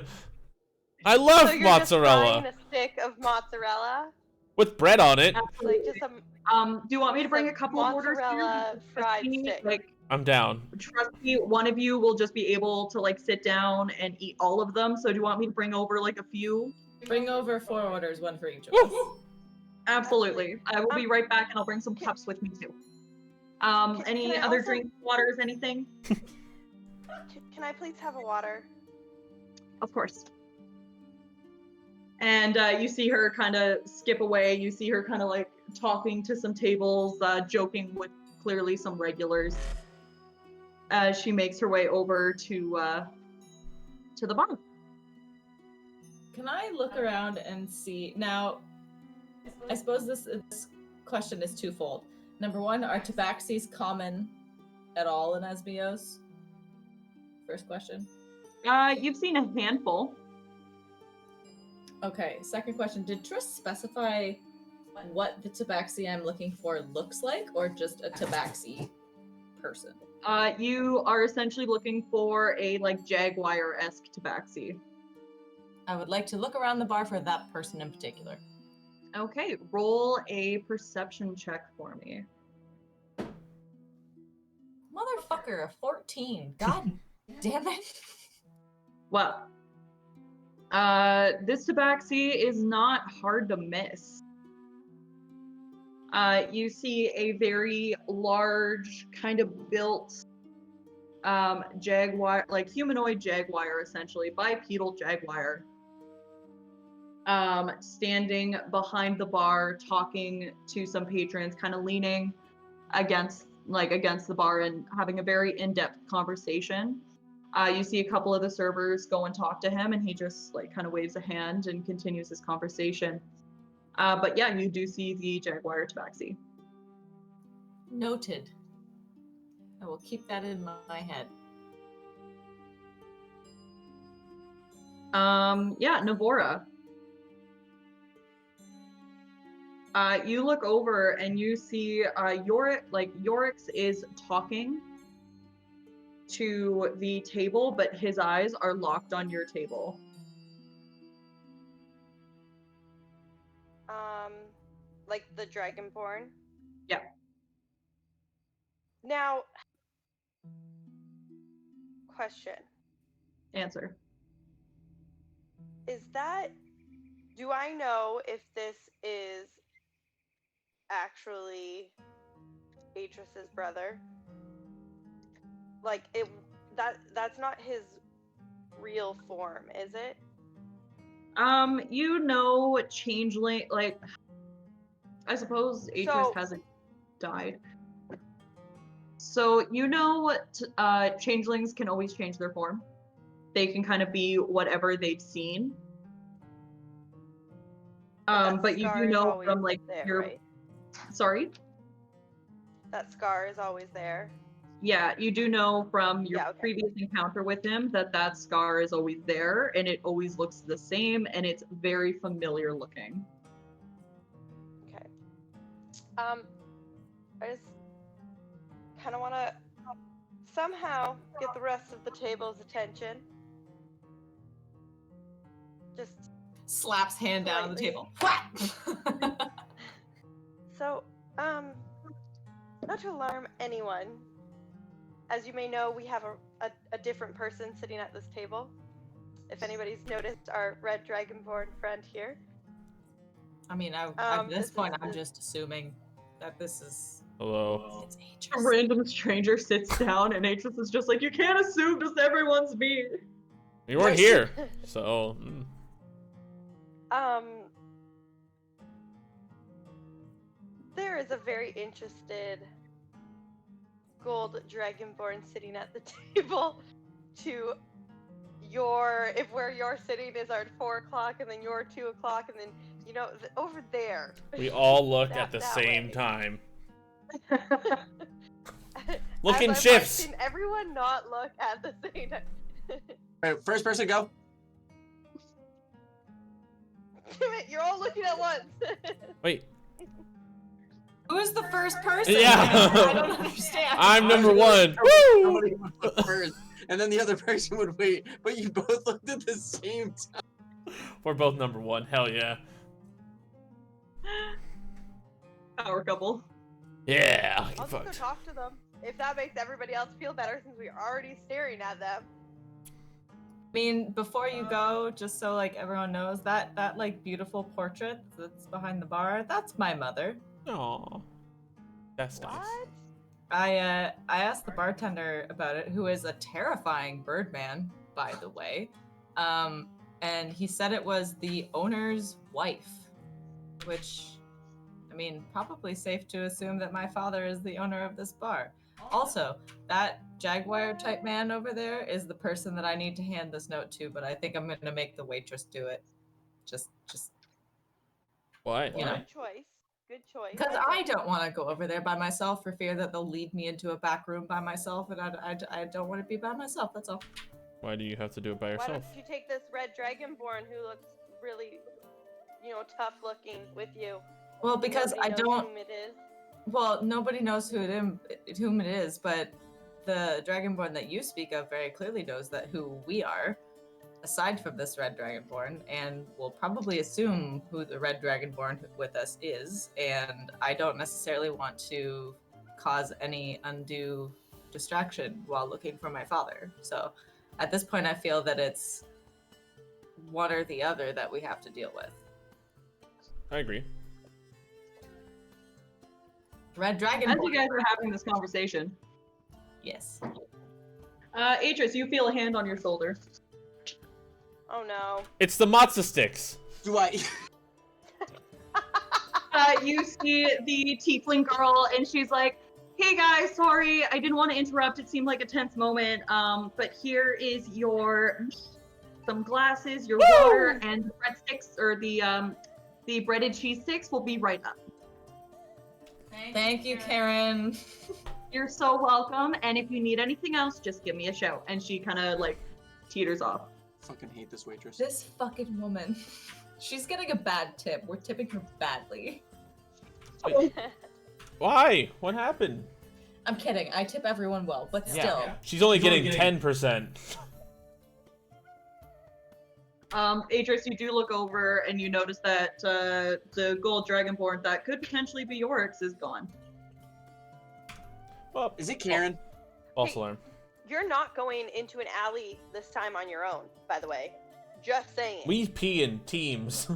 Speaker 4: I love
Speaker 5: So you're
Speaker 4: mozzarella.
Speaker 5: just frying a stick of mozzarella.
Speaker 4: With bread on it.
Speaker 5: Like just some.
Speaker 1: Do you want me to bring a couple of orders here?
Speaker 5: Mozzarella fried stick.
Speaker 1: Like,
Speaker 4: I'm down.
Speaker 1: trust me, one of you will just be able to like sit down and eat all of them. So do you want me to bring over like a few?
Speaker 2: Bring over 4 orders, one for each of us.
Speaker 1: Absolutely. I will be right back, and I'll bring some cups with me too. Any
Speaker 5: can I
Speaker 1: other
Speaker 5: also-
Speaker 1: drinks, waters, anything?
Speaker 5: Can I please have a water?
Speaker 1: Of course. And you see her kind of skip away. You see her kind of like talking to some tables, joking with clearly some regulars. As she makes her way over to the bar.
Speaker 2: Can I look around and see now? I suppose this question is twofold. Number one, are tabaxis common at all in Esmios? First question.
Speaker 1: You've seen a handful.
Speaker 2: Okay. Second question: did Triss specify what the tabaxi I'm looking for looks like, or just a tabaxi person?
Speaker 1: You are essentially looking for a like Jaguar-esque tabaxi.
Speaker 2: I would like to look around the bar for that person in particular.
Speaker 1: Okay, roll a perception check for me.
Speaker 2: Motherfucker, a 14. God damn it.
Speaker 1: Well, this tabaxi is not hard to miss. You see a very large, kind of built jaguar, like humanoid jaguar, essentially, bipedal jaguar, standing behind the bar, talking to some patrons, kind of leaning against the bar and having a very in-depth conversation. You see a couple of the servers go and talk to him, and he just like kind of waves a hand and continues his conversation. But yeah, you do see the jaguar tabaxi.
Speaker 2: Noted. I will keep that in my head.
Speaker 1: Yeah, Navora. You look over and you see Yorix is talking to the table, but his eyes are locked on your table.
Speaker 5: Like the Dragonborn?
Speaker 1: Yeah.
Speaker 5: Now, question.
Speaker 1: Answer.
Speaker 5: Do I know if this is actually Atris's brother? Like, that's not his real form, is it?
Speaker 1: You know, changeling, like, I suppose Atris hasn't died. So you know what changelings can always change their form. They can kind of be whatever they've seen. But you do know from like your
Speaker 5: right?
Speaker 1: Sorry?
Speaker 5: That scar is always there.
Speaker 1: Yeah, you do know from your previous encounter with him that that scar is always there, and it always looks the same, and it's very familiar looking.
Speaker 5: Okay. I just kind of want to somehow get the rest of the table's attention. Just
Speaker 2: slaps hand down on the table.
Speaker 5: So, not to alarm anyone, as you may know, we have a different person sitting at this table. If anybody's noticed our red dragonborn friend here.
Speaker 2: I mean, at this point, I'm just assuming that this is...
Speaker 4: Hello.
Speaker 2: It's Atris.
Speaker 1: A random stranger sits down, and Atris is just like, you can't assume just everyone's me.
Speaker 4: You weren't here, so...
Speaker 5: There is a very interested gold dragonborn sitting at the table to if where you're sitting is our 4 o'clock and then your 2 o'clock and then, you know, over there.
Speaker 4: We all look at the same time. Look in shifts.
Speaker 5: Everyone not look at the same time.
Speaker 3: Alright, first person go.
Speaker 5: Damn it, you're all looking at once.
Speaker 4: Wait.
Speaker 2: Who is the first person?
Speaker 4: Yeah.
Speaker 2: I don't understand.
Speaker 4: I'm number one.
Speaker 3: Somebody would look first, and then the other person would wait, but you both looked at the same time.
Speaker 4: We're both number one. Hell yeah.
Speaker 1: Power couple.
Speaker 4: Yeah.
Speaker 5: I'll just go talk to them. If that makes everybody else feel better since we're already staring at them.
Speaker 2: I mean, before you go, just so like everyone knows, that like beautiful portrait that's behind the bar, that's my mother.
Speaker 4: Aww. That's nice.
Speaker 5: What?
Speaker 2: I asked the bartender about it, who is a terrifying birdman, by the way. And he said it was the owner's wife, which, I mean, probably safe to assume that my father is the owner of this bar. Also, that jaguar type man over there is the person that I need to hand this note to, but I think I'm gonna make the waitress do it. Just
Speaker 4: Why?
Speaker 2: You know.
Speaker 5: Good choice. Good choice.
Speaker 2: Because I don't want to go over there by myself for fear that they'll lead me into a back room by myself, and I don't want to be by myself, that's all.
Speaker 4: Why do you have to do it by
Speaker 5: Why
Speaker 4: yourself?
Speaker 5: don't you take this red dragonborn who looks really, you know, tough looking with you?
Speaker 2: Well, because
Speaker 5: Nobody
Speaker 2: I
Speaker 5: knows
Speaker 2: don't...
Speaker 5: whom it is.
Speaker 2: Well, nobody knows whom it is, but the Dragonborn that you speak of very clearly knows that who we are, aside from this Red Dragonborn, and will probably assume who the Red Dragonborn with us is, and I don't necessarily want to cause any undue distraction while looking for my father. So at this point, I feel that it's one or the other that we have to deal with.
Speaker 4: I agree.
Speaker 2: Red Dragonborn.
Speaker 1: As you guys are having this conversation,
Speaker 2: Yes.
Speaker 1: Atris, you feel a hand on your shoulder.
Speaker 5: Oh no.
Speaker 4: It's the matzo sticks.
Speaker 3: Do I?
Speaker 1: You see the tiefling girl, and she's like, hey guys, sorry, I didn't want to interrupt. It seemed like a tense moment. But here is some glasses, your water, and the breadsticks, or the breaded cheese sticks will be right up.
Speaker 2: Thank you, Karen.
Speaker 1: You're so welcome, and if you need anything else, just give me a shout. And she kind of like teeters off.
Speaker 3: Fucking hate this waitress.
Speaker 2: This fucking woman. She's getting a bad tip. We're tipping her badly.
Speaker 4: Why? What happened?
Speaker 2: I'm kidding. I tip everyone well, but still.
Speaker 4: She's only getting 10%.
Speaker 1: Adris, you do look over and you notice that the gold dragonborn that could potentially be Yorix is gone.
Speaker 4: Well,
Speaker 3: Is it Karen?
Speaker 4: false
Speaker 5: Hey.
Speaker 4: alarm.
Speaker 5: You're not going into an alley this time on your own, by the way. Just saying.
Speaker 4: We pee in teams.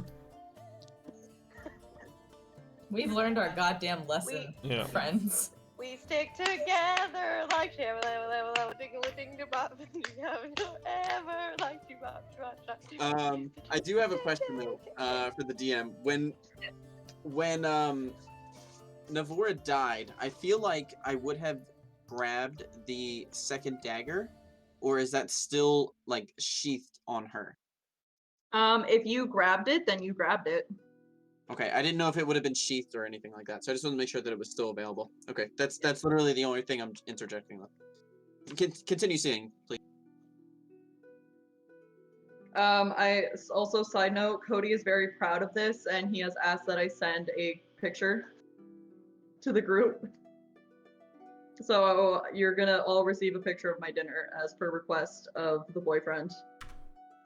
Speaker 2: We've learned our goddamn lesson,
Speaker 4: Yeah.
Speaker 2: friends.
Speaker 5: We stick together like
Speaker 3: I do have a question though, for the DM. When Navora died, I feel like I would have grabbed the second dagger, or is that still like sheathed on her?
Speaker 1: If you grabbed it, then you grabbed it.
Speaker 3: Okay, I didn't know if it would have been sheathed or anything like that, so I just wanted to make sure that it was still available. Okay, that's literally the only thing I'm interjecting with. Continue seeing, please.
Speaker 1: I also, side note, Cody is very proud of this, and he has asked that I send a picture to the group. So you're gonna all receive a picture of my dinner as per request of the boyfriend.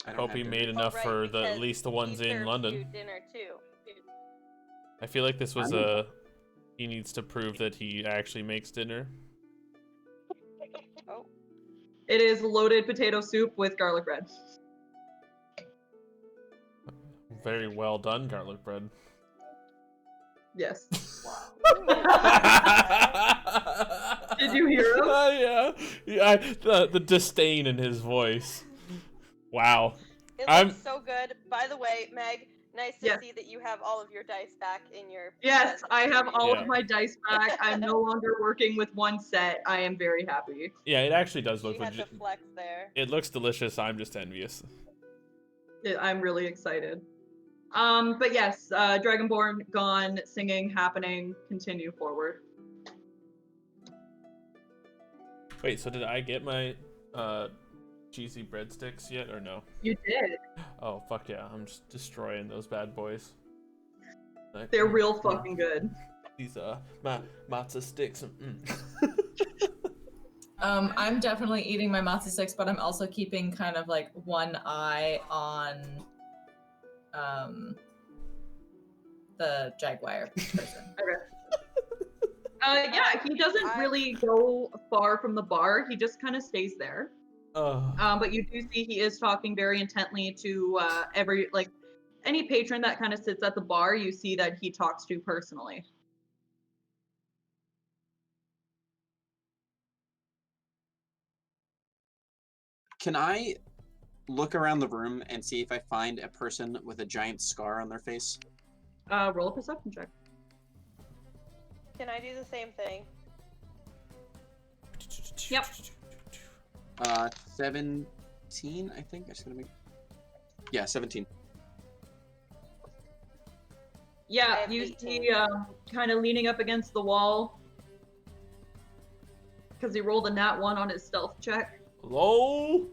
Speaker 3: I don't
Speaker 4: Hope
Speaker 3: have
Speaker 4: he
Speaker 3: to-
Speaker 4: made enough
Speaker 5: Right,
Speaker 4: for
Speaker 5: because
Speaker 4: at least the ones
Speaker 5: he
Speaker 4: in
Speaker 5: served
Speaker 4: London.
Speaker 5: you dinner too.
Speaker 4: I feel like this was
Speaker 3: I'm-
Speaker 4: he needs to prove that he actually makes dinner.
Speaker 5: Oh,
Speaker 1: It is loaded potato soup with garlic bread.
Speaker 4: Very well done, garlic bread.
Speaker 1: Yes. Did you hear him?
Speaker 4: Yeah. The disdain in his voice. Wow.
Speaker 5: it
Speaker 4: I'm-
Speaker 5: looks so good. By the way, Meg, nice to
Speaker 1: Yes.
Speaker 5: see that you have all of your dice back in your.
Speaker 1: Yes, I have all
Speaker 4: Yeah.
Speaker 1: of my dice back. I'm no longer working with one set. I am very happy.
Speaker 4: Yeah, it actually does look
Speaker 5: You had
Speaker 4: legit.
Speaker 5: to flex there.
Speaker 4: It looks delicious. I'm just envious.
Speaker 1: I'm really excited. But yes, Dragonborn gone, singing happening. Continue forward.
Speaker 4: Wait, so did I get my cheesy breadsticks yet or no?
Speaker 1: You did.
Speaker 4: Oh fuck yeah! I'm just destroying those bad boys. Like,
Speaker 1: They're real fucking good.
Speaker 4: These matzo sticks.
Speaker 2: I'm definitely eating my matzo sticks, but I'm also keeping kind of like one eye on the Jaguar person.
Speaker 1: Yeah, he doesn't really go far from the bar. He just kind of stays there. But you do see he is talking very intently to any patron that kind of sits at the bar. You see that he talks to personally.
Speaker 3: Can I look around the room and see if I find a person with a giant scar on their face?
Speaker 1: Roll a perception check.
Speaker 5: Can I do the same thing?
Speaker 1: Yep.
Speaker 3: 17, I think. I'm just gonna make. Yeah, 17.
Speaker 5: I
Speaker 1: Yeah,
Speaker 5: have
Speaker 1: you
Speaker 5: 18.
Speaker 1: see kind of leaning up against the wall because he rolled a nat 1 on his stealth check.
Speaker 4: Hello?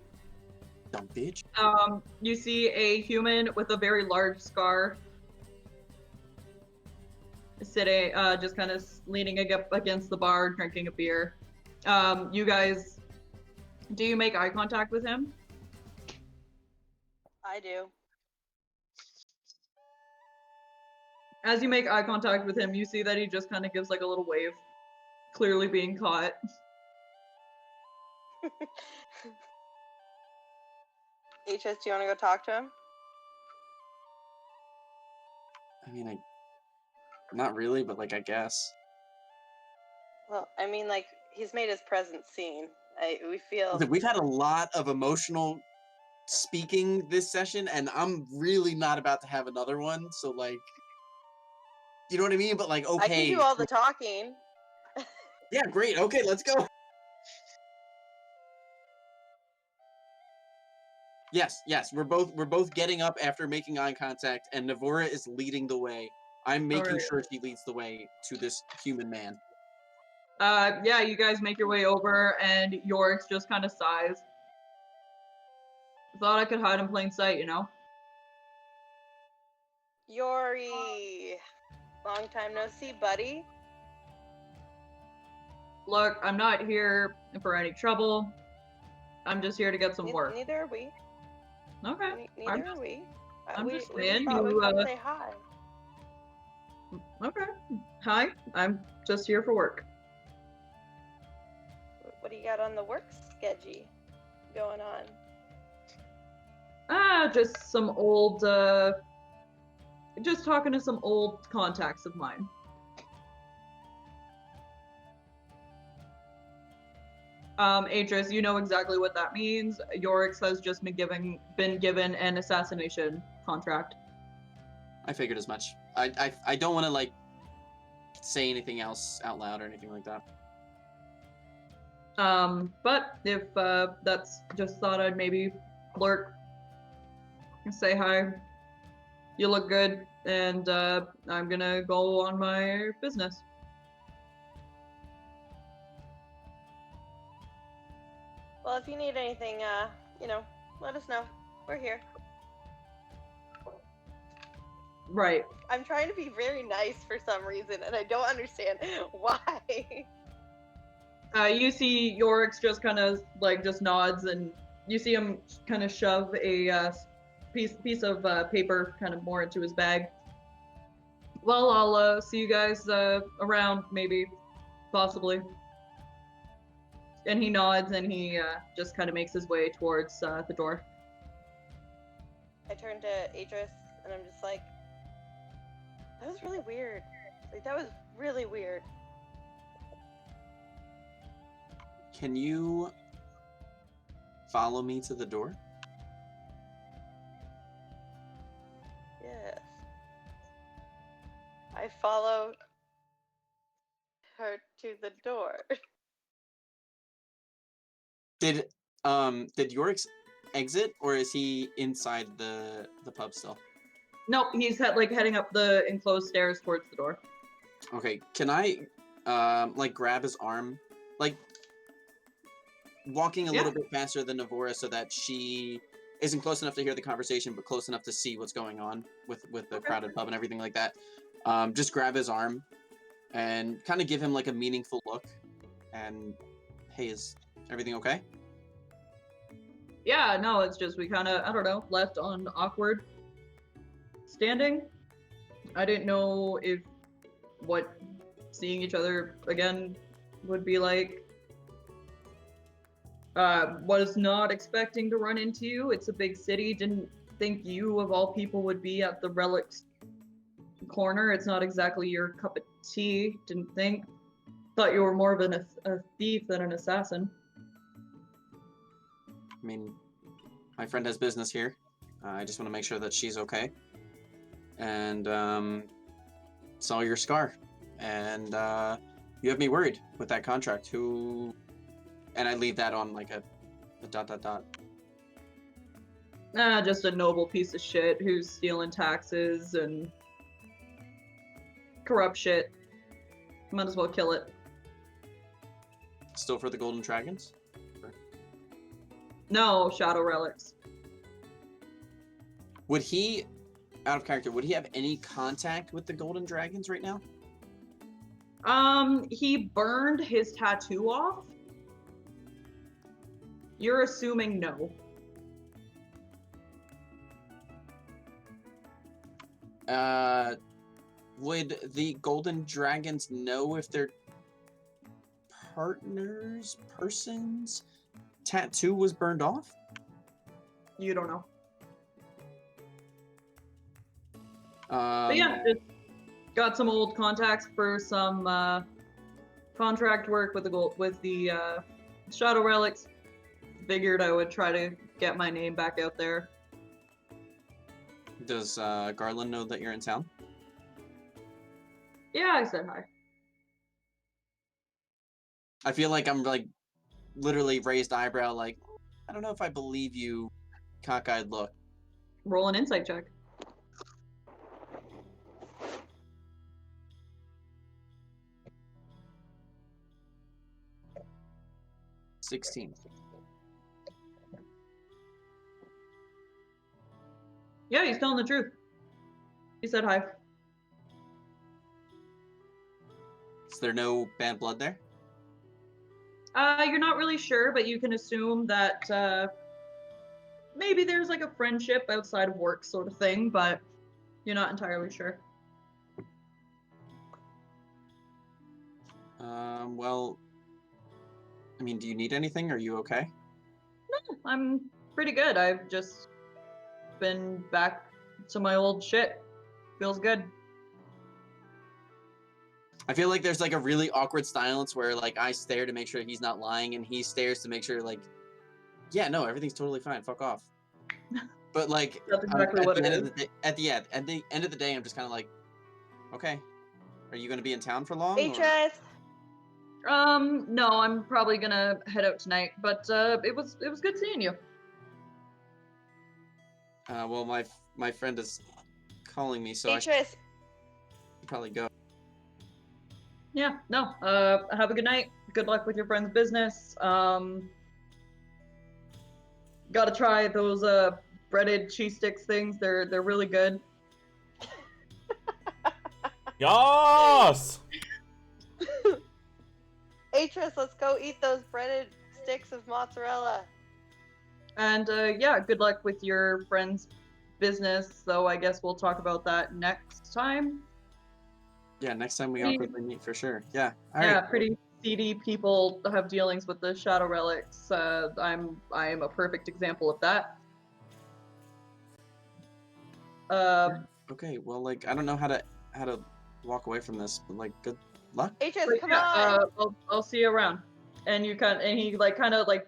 Speaker 3: Dumb bitch.
Speaker 1: You see a human with a very large scar sitting, just kind of leaning up against the bar, drinking a beer. You guys, do you make eye contact with him?
Speaker 5: I do.
Speaker 1: As you make eye contact with him, you see that he just kind of gives like a little wave, clearly being caught.
Speaker 5: HS, do you want to go talk to him?
Speaker 3: I mean, not really, but like I guess.
Speaker 5: Well, I mean, like, he's made his presence seen. We feel.
Speaker 3: Listen, we've had a lot of emotional speaking this session, and I'm really not about to have another one. So like, you know what I mean? But like, okay.
Speaker 5: I can do all the talking.
Speaker 3: Yeah, great. Okay, let's go. Yes, we're both getting up after making eye contact, and Navora is leading the way. I'm making
Speaker 1: Alright.
Speaker 3: sure she leads the way to this human man.
Speaker 1: Yeah, you guys make your way over, and Yorix just kind of sighs. Thought I could hide in plain sight, you know?
Speaker 5: Yori! Long time no see, buddy.
Speaker 1: Look, I'm not here for any trouble. I'm just here to get some work.
Speaker 5: Neither are we.
Speaker 1: Okay.
Speaker 5: Neither are we.
Speaker 1: I'm
Speaker 5: we
Speaker 1: just
Speaker 5: we just
Speaker 1: saying,
Speaker 5: thought we'd
Speaker 1: you,
Speaker 5: come say hi.
Speaker 1: okay. Hi, I'm just here for work.
Speaker 5: What do you got on the work schedule going on?
Speaker 1: Just some old, just talking to some old contacts of mine. Adris, you know exactly what that means. Yorix has just been given an assassination contract.
Speaker 3: I figured as much. I don't want to like say anything else out loud or anything like that.
Speaker 1: But if that's just thought I'd maybe lurk and say hi. You look good, and I'm gonna go on my business.
Speaker 5: Well, if you need anything, let us know. We're here.
Speaker 1: Right.
Speaker 5: I'm trying to be very nice for some reason, and I don't understand why.
Speaker 1: You see Yorix just kind of like just nods, and you see him kind of shove a piece of paper kind of more into his bag. Well, I'll see you guys around, maybe, possibly. And he nods, and he just kind of makes his way towards the door.
Speaker 5: I turn to Adris, and I'm just like, that was really weird. Like, that was really weird.
Speaker 3: Can you follow me to the door?
Speaker 5: Yes. I follow her to the door.
Speaker 3: Did Yorix exit, or is he inside the pub still?
Speaker 1: Nope, he's heading up the enclosed stairs towards the door.
Speaker 3: Okay, can I like grab his arm, like walking a little bit faster than Navora so that she isn't close enough to hear the conversation but close enough to see what's going on with the crowded pub and everything like that. Just grab his arm and kind of give him like a meaningful look and, hey, is everything okay?
Speaker 1: Yeah, no, it's just we kind of, I don't know, left on awkward standing. I didn't know what seeing each other again would be like. Was not expecting to run into you. It's a big city. Didn't think you, of all people, would be at the Relics corner. It's not exactly your cup of tea. Didn't think. Thought you were more of a thief than an assassin.
Speaker 3: I mean, my friend has business here. I just want to make sure that she's okay. And saw your scar. And you have me worried with that contract. Who... And I leave that on like a ...
Speaker 1: Just a noble piece of shit who's stealing taxes and corrupt shit. Might as well kill it.
Speaker 3: Still for the Golden Dragons?
Speaker 1: No, Shadow Relics.
Speaker 3: Would he, out of character, would he have any contact with the Golden Dragons right now?
Speaker 1: He burned his tattoo off. You're assuming no.
Speaker 3: Would the Golden Dragons know if their person's tattoo was burned off?
Speaker 1: You don't know.
Speaker 3: But
Speaker 1: yeah, just got some old contacts for some contract work with the Shadow Relics. Figured I would try to get my name back out there.
Speaker 3: Does Garland know that you're in town?
Speaker 1: Yeah, I said hi.
Speaker 3: I feel like I'm like literally raised eyebrow, like, I don't know if I believe you, cockeyed look.
Speaker 1: Roll an insight check.
Speaker 3: 16.
Speaker 1: Yeah, he's telling the truth. He said hi.
Speaker 3: Is there no bad blood there?
Speaker 1: You're not really sure, but you can assume that maybe there's like a friendship outside of work sort of thing, but you're not entirely sure.
Speaker 3: Well, I mean, do you need anything? Are you okay?
Speaker 1: No, I'm pretty good. I've just been back to my old shit. Feels good.
Speaker 3: I feel like there's like a really awkward silence where like I stare to make sure he's not lying, and he stares to make sure like, yeah, no, everything's totally fine. Fuck off. But like,
Speaker 1: That's exactly
Speaker 3: at
Speaker 1: what
Speaker 3: the
Speaker 1: it
Speaker 3: end
Speaker 1: is.
Speaker 3: of the day, at the end of the day, I'm just kind of like, okay, are you gonna be in town for long? or-
Speaker 5: Beatrice!
Speaker 1: No, I'm probably gonna head out tonight, but it was good seeing you.
Speaker 3: Well, my friend is calling me, so I should
Speaker 5: Beatrice!
Speaker 3: probably go.
Speaker 1: Yeah, no. Have a good night. Good luck with your friend's business. Gotta try those breaded cheese sticks things. They're really good.
Speaker 4: Yas!
Speaker 5: Atris, let's go eat those breaded sticks of mozzarella.
Speaker 1: And yeah, good luck with your friend's business. So I guess we'll talk about that next time.
Speaker 3: Yeah, next time we
Speaker 1: Pretty-
Speaker 3: awkwardly meet for sure. Yeah. All
Speaker 1: Yeah,
Speaker 3: right.
Speaker 1: pretty seedy people have dealings with the shadow relics. I am a perfect example of that.
Speaker 3: Okay. Well, like I don't know how to walk away from this, but like good luck.
Speaker 5: Atris,
Speaker 1: But
Speaker 5: come
Speaker 1: yeah,
Speaker 5: on!
Speaker 1: I'll see you around. And you and he like kind of like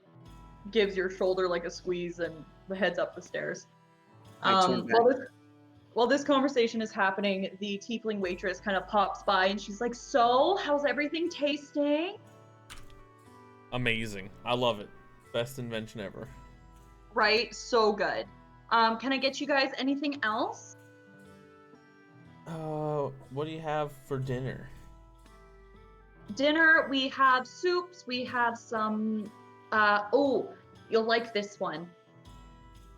Speaker 1: gives your shoulder like a squeeze and heads up the stairs.
Speaker 3: I turn back.
Speaker 1: While this conversation is happening, the tiefling waitress kind of pops by and she's like, "So, how's everything tasting?"
Speaker 4: Amazing. I love it. Best invention ever.
Speaker 1: Right, so good. Can I get you guys anything else?
Speaker 4: What do you have for dinner?
Speaker 1: Dinner, we have soups, we have some oh, you'll like this one.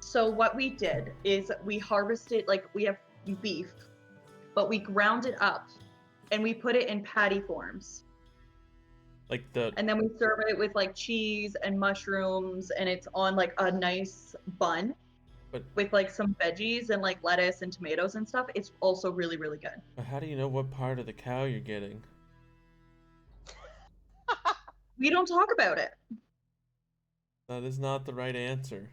Speaker 1: So what we did is we harvested, like we have beef, but we ground it up and we put it in patty forms.
Speaker 4: Like the
Speaker 1: And then we serve it with like cheese and mushrooms, and it's on like a nice bun
Speaker 4: But-
Speaker 1: with like some veggies and like lettuce and tomatoes and stuff. It's also really, really good.
Speaker 4: how do you know what part of the cow you're getting?
Speaker 1: We don't talk about it.
Speaker 4: That is not the right answer.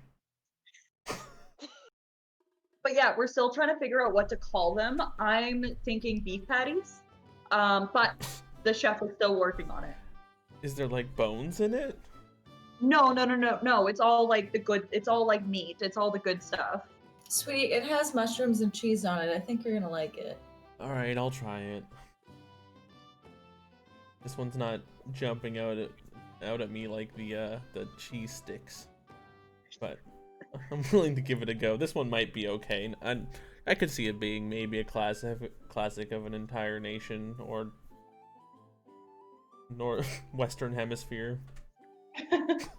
Speaker 1: But yeah, we're still trying to figure out what to call them. I'm thinking beef patties, but the chef is still working on it.
Speaker 4: Is there like bones in it?
Speaker 1: No. It's all like the good. It's all like meat. It's all the good stuff.
Speaker 2: Sweetie, it has mushrooms and cheese on it. I think you're gonna like it.
Speaker 4: Alright, I'll try it. This one's not jumping out at me like the cheese sticks. But I'm willing to give it a go. This one might be okay. I could see it being maybe a classic of an entire nation or Western Hemisphere.
Speaker 1: Can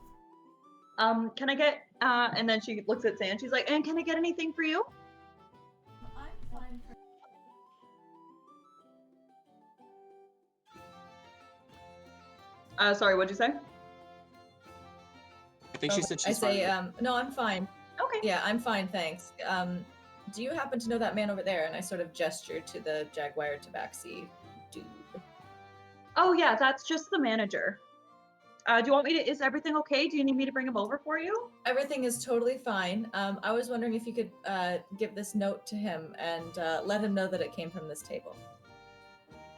Speaker 1: I get? And then she looks at Sand. She's like, "And can I get anything for you?"
Speaker 2: I'm fine.
Speaker 1: Sorry, what'd you say?
Speaker 3: I think she said
Speaker 2: I
Speaker 3: she's
Speaker 2: say,
Speaker 3: fine.
Speaker 2: no, I'm fine.
Speaker 1: Okay.
Speaker 2: Yeah, I'm fine, thanks. Do you happen to know that man over there? And I sort of gesture to the Jaguar Tabaxi dude.
Speaker 1: Oh yeah, that's just the manager. Do you want me to? Is everything okay? Do you need me to bring him over for you?
Speaker 2: Everything is totally fine. I was wondering if you could give this note to him and let him know that it came from this table.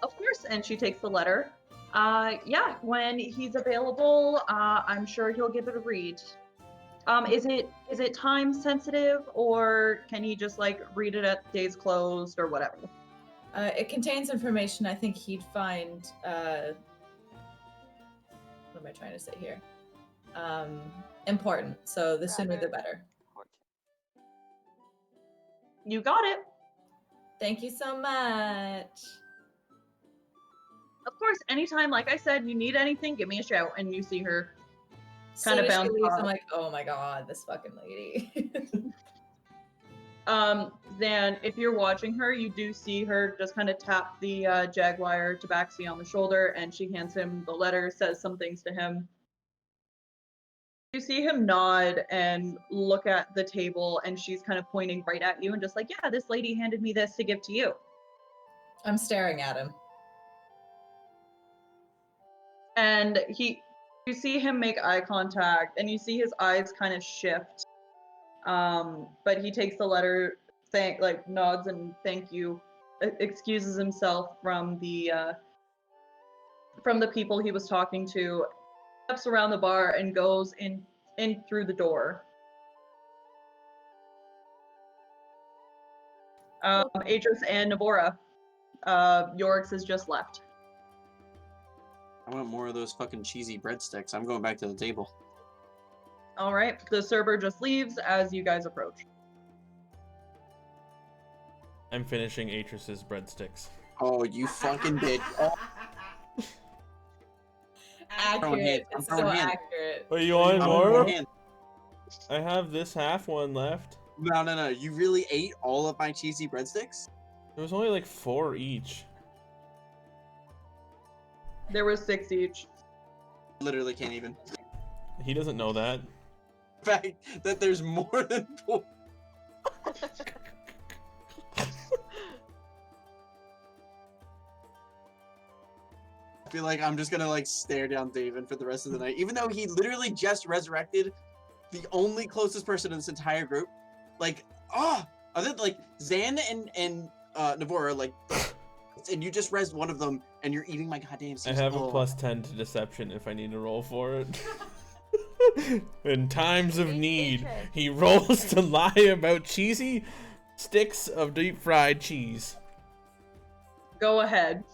Speaker 1: Of course. And she takes the letter. Yeah, when he's available, I'm sure he'll give it a read. Is it time sensitive, or can he just like read it at days closed or whatever?
Speaker 2: It contains information I think he'd find. What am I trying to say here? Important. So the sooner the better.
Speaker 1: You got it.
Speaker 2: Thank you so much.
Speaker 1: Of course, anytime, like I said, you need anything, give me a shout. And you see her kind of
Speaker 2: Soon as she
Speaker 1: bounce
Speaker 2: leaves,
Speaker 1: off.
Speaker 2: I'm like, oh my god, this fucking lady.
Speaker 1: Then if you're watching her, you do see her just kind of tap the Jaguar Tabaxi on the shoulder, and she hands him the letter, says some things to him. You see him nod and look at the table, and she's kind of pointing right at you and just like, yeah, this lady handed me this to give to you.
Speaker 2: I'm staring at him.
Speaker 1: And you see him make eye contact, and you see his eyes kind of shift. But he takes the letter, nods and thank you, excuses himself from the people he was talking to, steps around the bar and goes in through the door. Atris and Navora, Yorix has just left.
Speaker 3: I want more of those fucking cheesy breadsticks. I'm going back to the table.
Speaker 1: All right, the server just leaves as you guys approach.
Speaker 4: I'm finishing Atris's breadsticks.
Speaker 3: Oh, you fucking bitch. Oh,
Speaker 2: Accurate.
Speaker 3: I'm
Speaker 2: It's
Speaker 3: throwing
Speaker 2: so
Speaker 3: hands.
Speaker 2: accurate.
Speaker 4: Wait, you want
Speaker 3: I'm
Speaker 4: more?
Speaker 3: throwing hands.
Speaker 4: I have this half one left.
Speaker 3: No. You really ate all of my cheesy breadsticks?
Speaker 4: There was only like 4 each.
Speaker 1: There was 6 each.
Speaker 3: Literally can't even.
Speaker 4: He doesn't know that.
Speaker 3: The fact that there's more than 4. I feel like I'm just gonna like stare down David for the rest of the night, even though he literally just resurrected the only closest person in this entire group. Like, other than like Zan and Navora, like, and you just rezzed one of them, and you're eating my goddamn
Speaker 4: I
Speaker 3: season.
Speaker 4: have a +10 to deception if I need to roll for it. In times of need, he rolls to lie about cheesy sticks of deep fried cheese.
Speaker 1: Go ahead.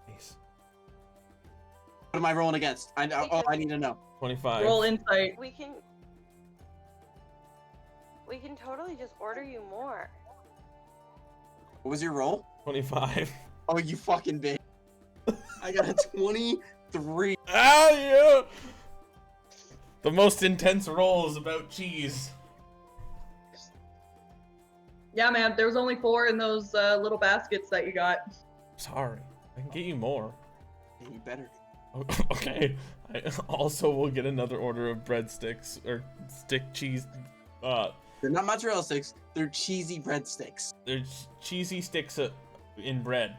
Speaker 4: Nice.
Speaker 3: What am I rolling against? I need to know.
Speaker 4: 25.
Speaker 1: Roll insight.
Speaker 5: We can totally just order you more.
Speaker 3: What was your roll?
Speaker 4: 25.
Speaker 3: Oh, you fucking bitch. I got a 23.
Speaker 4: Ow, yeah! The most intense roll is about cheese.
Speaker 1: Yeah, man, there was only 4 in those little baskets that you got.
Speaker 4: Sorry, I can get you more.
Speaker 3: Yeah, you better.
Speaker 4: Okay, I also will get another order of breadsticks or stick cheese.
Speaker 3: They're not mozzarella sticks. They're cheesy breadsticks.
Speaker 4: They're cheesy sticks in bread.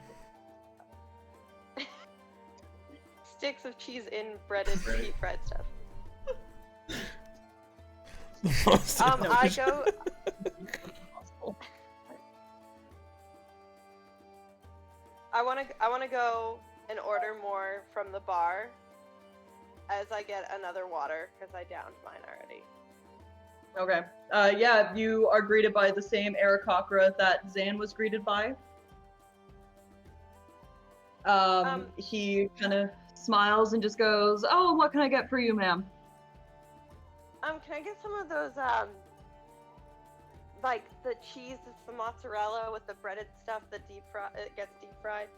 Speaker 5: Sticks of cheese in breaded deep fried stuff.
Speaker 4: The most
Speaker 5: I go. I want to go and order more from the bar as I get another water because I downed mine already.
Speaker 1: Okay. Yeah, you are greeted by the same Aarakocra that Zan was greeted by. He kind of smiles and just goes, "Oh, what can I get for you, ma'am?"
Speaker 5: Can I get some of those, like the cheese, it's the mozzarella with the breaded stuff that it gets deep fried?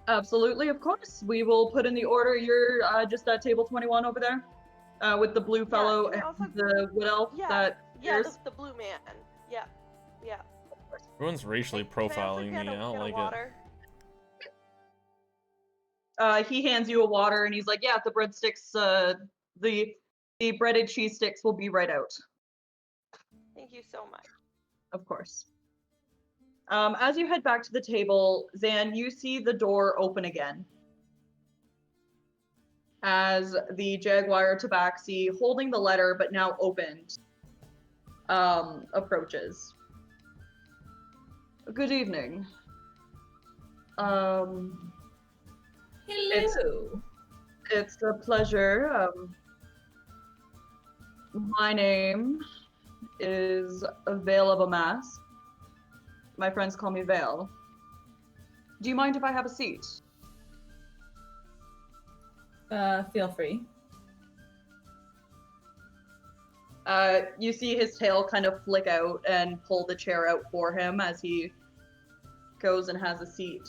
Speaker 1: Absolutely, of course. We will put in the order. You're just at table 21 over there, with the blue fellow
Speaker 5: can
Speaker 1: and
Speaker 5: I also-
Speaker 1: the wood elf.
Speaker 5: Yeah,
Speaker 1: Here's
Speaker 5: the blue man. Yeah.
Speaker 4: Everyone's racially
Speaker 5: Can I also
Speaker 4: profiling
Speaker 5: get
Speaker 4: me. I don't
Speaker 5: get a
Speaker 4: like
Speaker 5: water?
Speaker 1: He hands you a water and he's like, "Yeah, the breadsticks, the breaded cheese sticks will be right out."
Speaker 5: Thank you so much.
Speaker 1: Of course. As you head back to the table, Zan, you see the door open again. As the Jaguar Tabaxi, holding the letter but now opened, approaches. "Good evening.
Speaker 2: Hello.
Speaker 1: It's a pleasure. My name is Veil of a Mask. My friends call me Veil. Do you mind if I have a seat?"
Speaker 2: Feel free.
Speaker 1: You see his tail kind of flick out and pull the chair out for him as he goes and has a seat.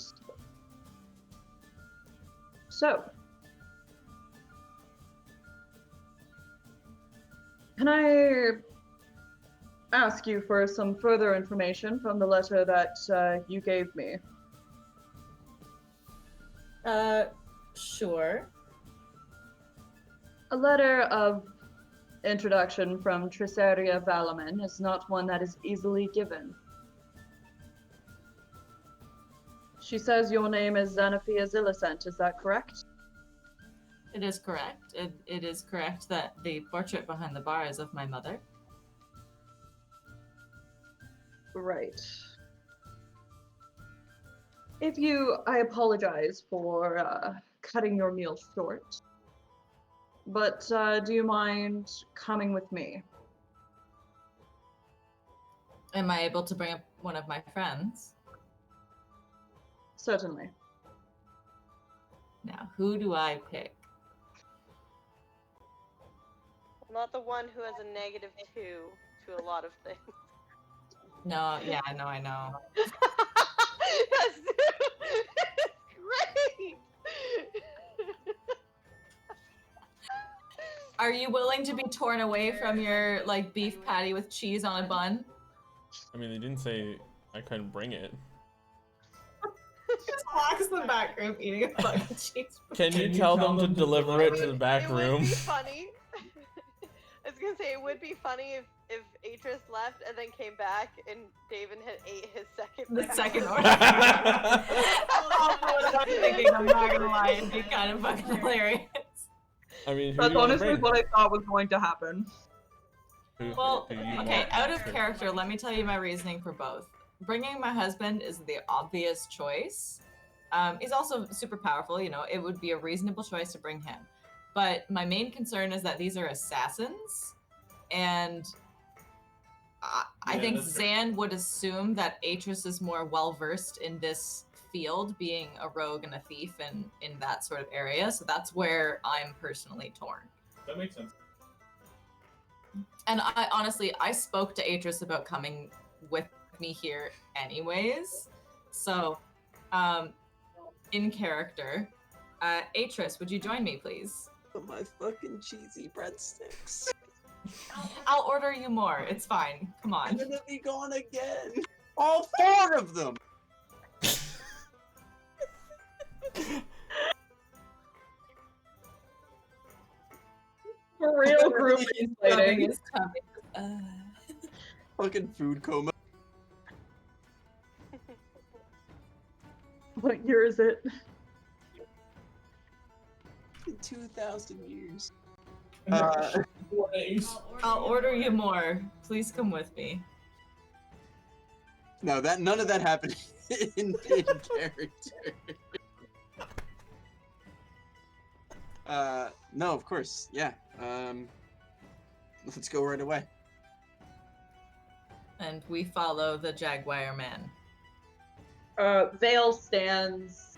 Speaker 1: "So, can I ask you for some further information from the letter that you gave me?"
Speaker 2: Sure.
Speaker 1: A letter of introduction from Triceria Valaman is not one that is easily given. She says your name is Xanathia Zillicent, is that correct?
Speaker 2: It is correct. It is correct that the portrait behind the bar is of my mother.
Speaker 1: Right. I apologize for cutting your meal short, but do you mind coming with me?
Speaker 2: Am I able to bring up one of my friends?
Speaker 1: Certainly.
Speaker 2: Now, who do I pick?
Speaker 5: Not the one who has a -2 to a lot of things.
Speaker 2: No, yeah, no, I know.
Speaker 5: That's great.
Speaker 2: Are you willing to be torn away from your like beef patty with cheese on a bun?
Speaker 4: I mean, they didn't say I couldn't bring it.
Speaker 2: Just walks in the back room eating a fucking cheese.
Speaker 4: Can you tell them to deliver it to the back
Speaker 5: It
Speaker 4: room?
Speaker 5: would be funny. I was gonna say it would be funny if Atris left and then came back and David had ate his second.
Speaker 2: The
Speaker 5: round.
Speaker 2: second order. What I'm thinking, I'm not gonna lie, it'd be kind of fucking hilarious.
Speaker 4: I mean, who
Speaker 1: That's
Speaker 4: do you wanna
Speaker 1: honestly
Speaker 4: bring?
Speaker 1: what I thought was going to happen.
Speaker 2: Well,
Speaker 4: who you
Speaker 2: okay,
Speaker 4: want?
Speaker 2: out of character, let me tell you my reasoning for both. Bringing my husband is the obvious choice. He's also super powerful, you know, it would be a reasonable choice to bring him. But my main concern is that these are assassins, and I think Zan would assume that Atris is more well-versed in this field, being a rogue and a thief and in that sort of area, so that's where I'm personally torn.
Speaker 4: That makes sense.
Speaker 2: And I spoke to Atris about coming with me here anyways. So, in character, Atris, would you join me, please?
Speaker 3: My fucking cheesy breadsticks.
Speaker 2: I'll order you more. It's fine. Come
Speaker 3: I'm
Speaker 2: on.
Speaker 3: gonna be gone again. All 4 of them.
Speaker 1: For real group
Speaker 2: Rubbing
Speaker 1: fighting.
Speaker 2: his tummy.
Speaker 3: Fucking food coma.
Speaker 1: What year is it?
Speaker 3: In 2,000 years.
Speaker 2: I'll order you more. Please come with me.
Speaker 3: No, none of that happened in character. No, of course, yeah. Let's go right away.
Speaker 2: And we follow the Jaguar man.
Speaker 1: Vale stands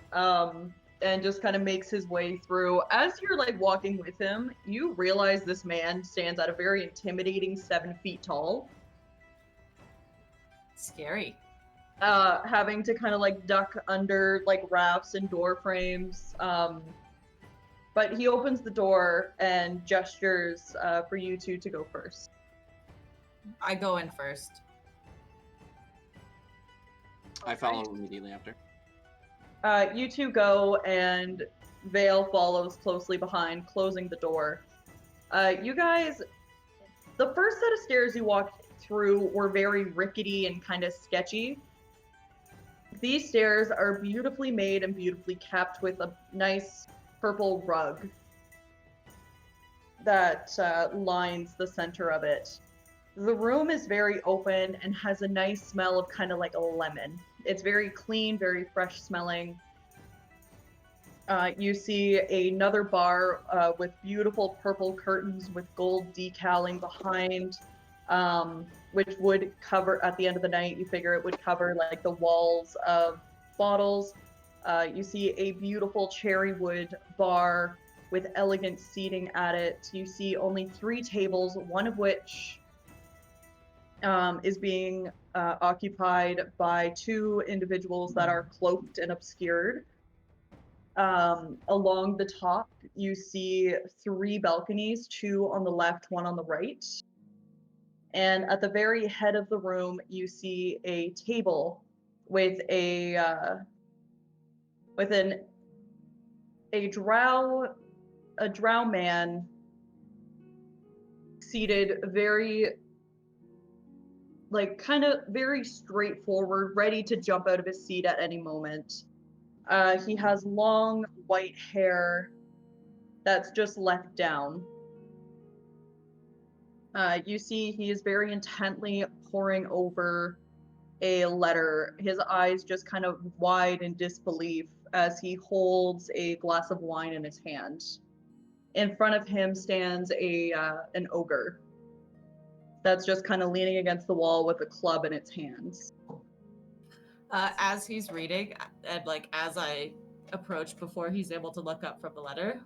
Speaker 1: and just kind of makes his way through. As you're like walking with him, you realize this man stands at a very intimidating 7 feet tall.
Speaker 2: Scary.
Speaker 1: Having to kind of like duck under like rafts and door frames. But he opens the door and gestures for you two to go first.
Speaker 2: I go in first.
Speaker 3: I follow immediately after.
Speaker 1: You two go, and Vale follows closely behind, closing the door. You guys, the first set of stairs you walked through were very rickety and kind of sketchy. These stairs are beautifully made and beautifully kept with a nice purple rug that lines the center of it. The room is very open and has a nice smell of kind of like a lemon. It's very clean, very fresh smelling. You see another bar with beautiful purple curtains with gold decaling behind, which would cover, at the end of the night, you figure it would cover like the walls of bottles. You see a beautiful cherry wood bar with elegant seating at it. You see only 3 tables, one of which is being occupied by 2 individuals that are cloaked and obscured. Along the top, you see 3 balconies, 2 on the left, 1 on the right. And at the very head of the room, you see a table with a drow man seated, very, like, kind of very straightforward, ready to jump out of his seat at any moment. He has long white hair that's just left down. You see he is very intently poring over a letter, his eyes just kind of wide in disbelief as he holds a glass of wine in his hand. In front of him stands an ogre that's just kind of leaning against the wall with a club in its hands.
Speaker 2: As he's reading, and like as I approach before he's able to look up from the letter,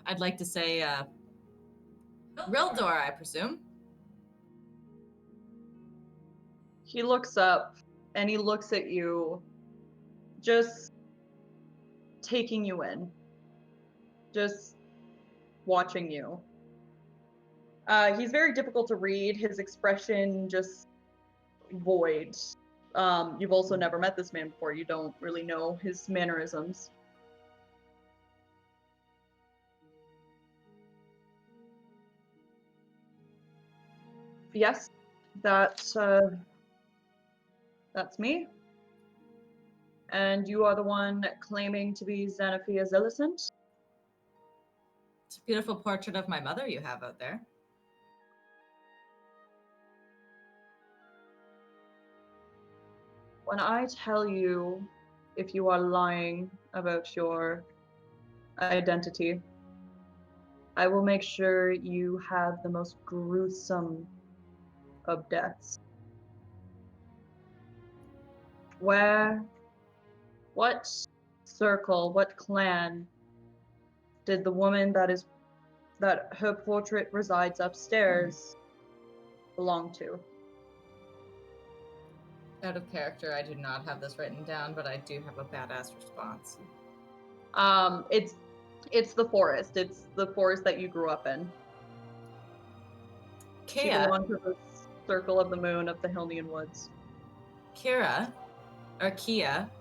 Speaker 2: I'd like to say, Rildor, I presume.
Speaker 1: He looks up and he looks at you, just taking you in, just watching you. He's very difficult to read. His expression just void. You've also never met this man before. You don't really know his mannerisms. Yes, that's me. And you are the one claiming to be Xanaphia Zillicent?
Speaker 2: It's a beautiful portrait of my mother you have out there.
Speaker 1: When I tell you if you are lying about your identity, I will make sure you have the most gruesome of deaths. What circle, what clan did the woman that her portrait resides upstairs belong to?
Speaker 2: Out of character, I do not have this written down, but I do have a badass response.
Speaker 1: It's the forest. It's the forest that you grew up in. She
Speaker 2: Kia,
Speaker 1: belonged to the circle of the moon of the Hilnian Woods.
Speaker 2: Kia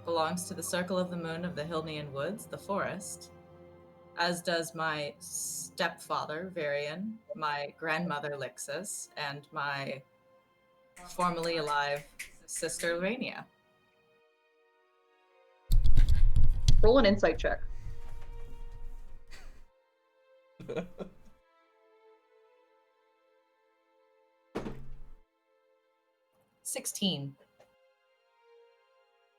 Speaker 2: belongs to the Circle of the Moon of the Hilnian Woods, the forest, as does my stepfather, Varian, my grandmother, Lixus, and my formerly alive sister, Lurania.
Speaker 1: Roll an insight check.
Speaker 2: $16.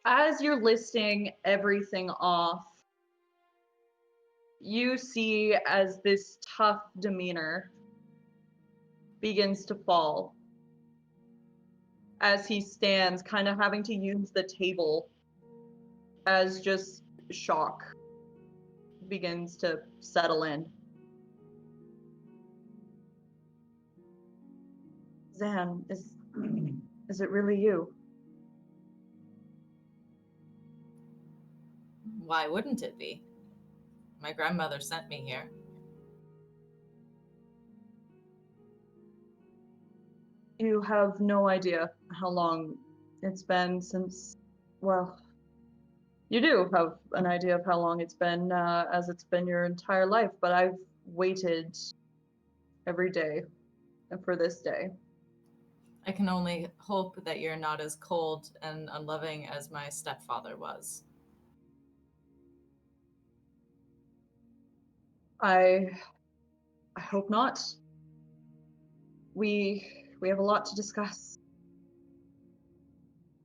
Speaker 1: As you're listing everything off, you see as this tough demeanor begins to fall as he stands, kind of having to use the table as just shock begins to settle in. Zan, is it really you?
Speaker 2: Why wouldn't it be? My grandmother sent me here.
Speaker 1: You have no idea how long it's been since, well, you do have an idea of how long it's been, as it's been your entire life, but I've waited every day for this day.
Speaker 2: I can only hope that you're not as cold and unloving as my stepfather was.
Speaker 1: I hope not. We have a lot to discuss.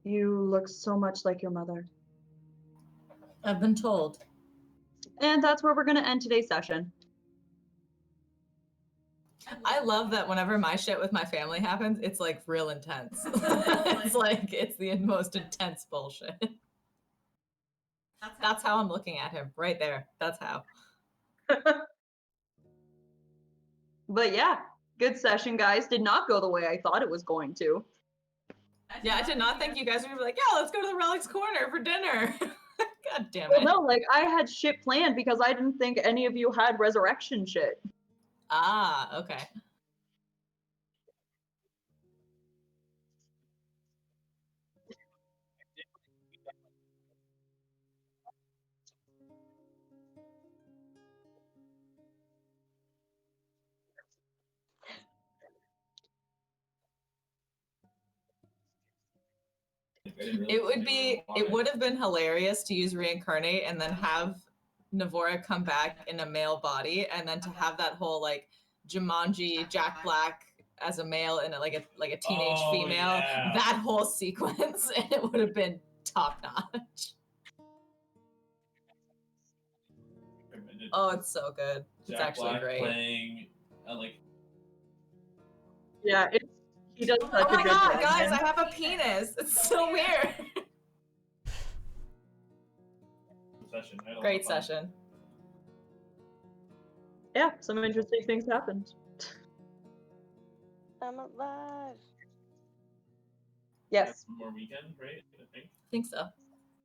Speaker 1: You look so much like your mother.
Speaker 2: I've been told.
Speaker 1: And that's where we're going to end today's session.
Speaker 2: I love that whenever my shit with my family happens, it's like real intense. It's the most intense bullshit. That's how I'm looking at him right there. That's how.
Speaker 1: But yeah, good session, guys. Did not go the way I thought it was going to.
Speaker 2: Yeah, I did not think you guys were gonna be like, yeah, let's go to the Relics Corner for dinner. God damn it.
Speaker 1: Well, no, like I had shit planned because I didn't think any of you had resurrection shit.
Speaker 2: Ah, okay. It would have been hilarious to use reincarnate and then have Navora come back in a male body, and then to have that whole like Jumanji Jack Black as a male and like a teenage female,
Speaker 6: yeah.
Speaker 2: that whole sequence, and it would have been top notch. Oh, it's so good. It's
Speaker 6: Jack
Speaker 2: actually
Speaker 6: Black
Speaker 2: great.
Speaker 6: playing like
Speaker 1: Yeah, he does such
Speaker 2: Oh
Speaker 1: a
Speaker 2: my
Speaker 1: good
Speaker 2: god,
Speaker 1: job.
Speaker 2: guys, I have a penis. It's so weird.
Speaker 6: session. I had a lot
Speaker 2: Great
Speaker 6: of fun.
Speaker 2: session.
Speaker 1: Yeah, some interesting things happened.
Speaker 5: I'm alive.
Speaker 1: Yes.
Speaker 6: One more weekend, right? I think.
Speaker 2: I think so.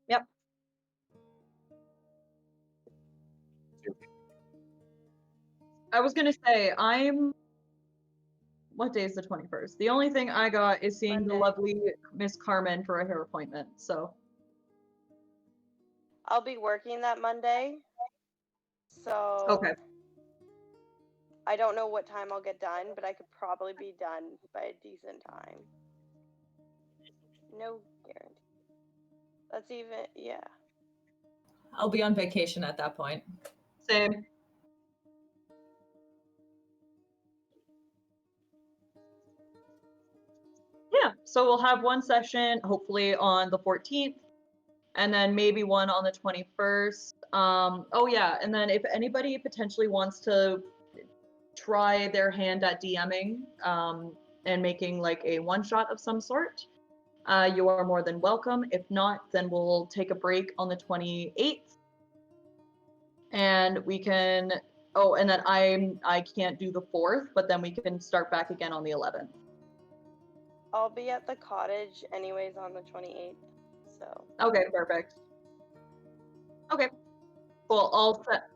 Speaker 1: Yep. I was gonna say, what day is the 21st? The only thing I got is seeing the
Speaker 5: Monday.
Speaker 1: lovely Miss Carmen for a hair appointment, so.
Speaker 5: I'll be working that Monday. So
Speaker 1: Okay.
Speaker 5: I don't know what time I'll get done, but I could probably be done by a decent time. No guarantee. That's even, yeah.
Speaker 2: I'll be on vacation at that point.
Speaker 1: Same. Yeah, so we'll have one session hopefully on the 14th, and then maybe one on the 21st. Oh yeah, and then if anybody potentially wants to try their hand at DMing and making like a one shot of some sort, you are more than welcome. If not, then we'll take a break on the 28th, and we can. Oh, and then I can't do the 4th, but then we can start back again on the 11th.
Speaker 5: I'll be at the cottage anyways on the 28th. So.
Speaker 1: Okay, perfect. Okay, cool. I'll set.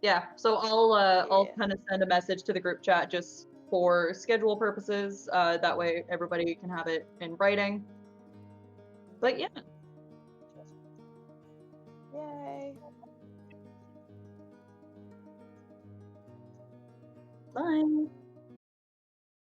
Speaker 1: Yeah, so I'll
Speaker 5: Yeah.
Speaker 1: kind of send a message to the group chat just for schedule purposes. That way everybody can have it in writing. But yeah.
Speaker 5: Yay.
Speaker 1: Bye.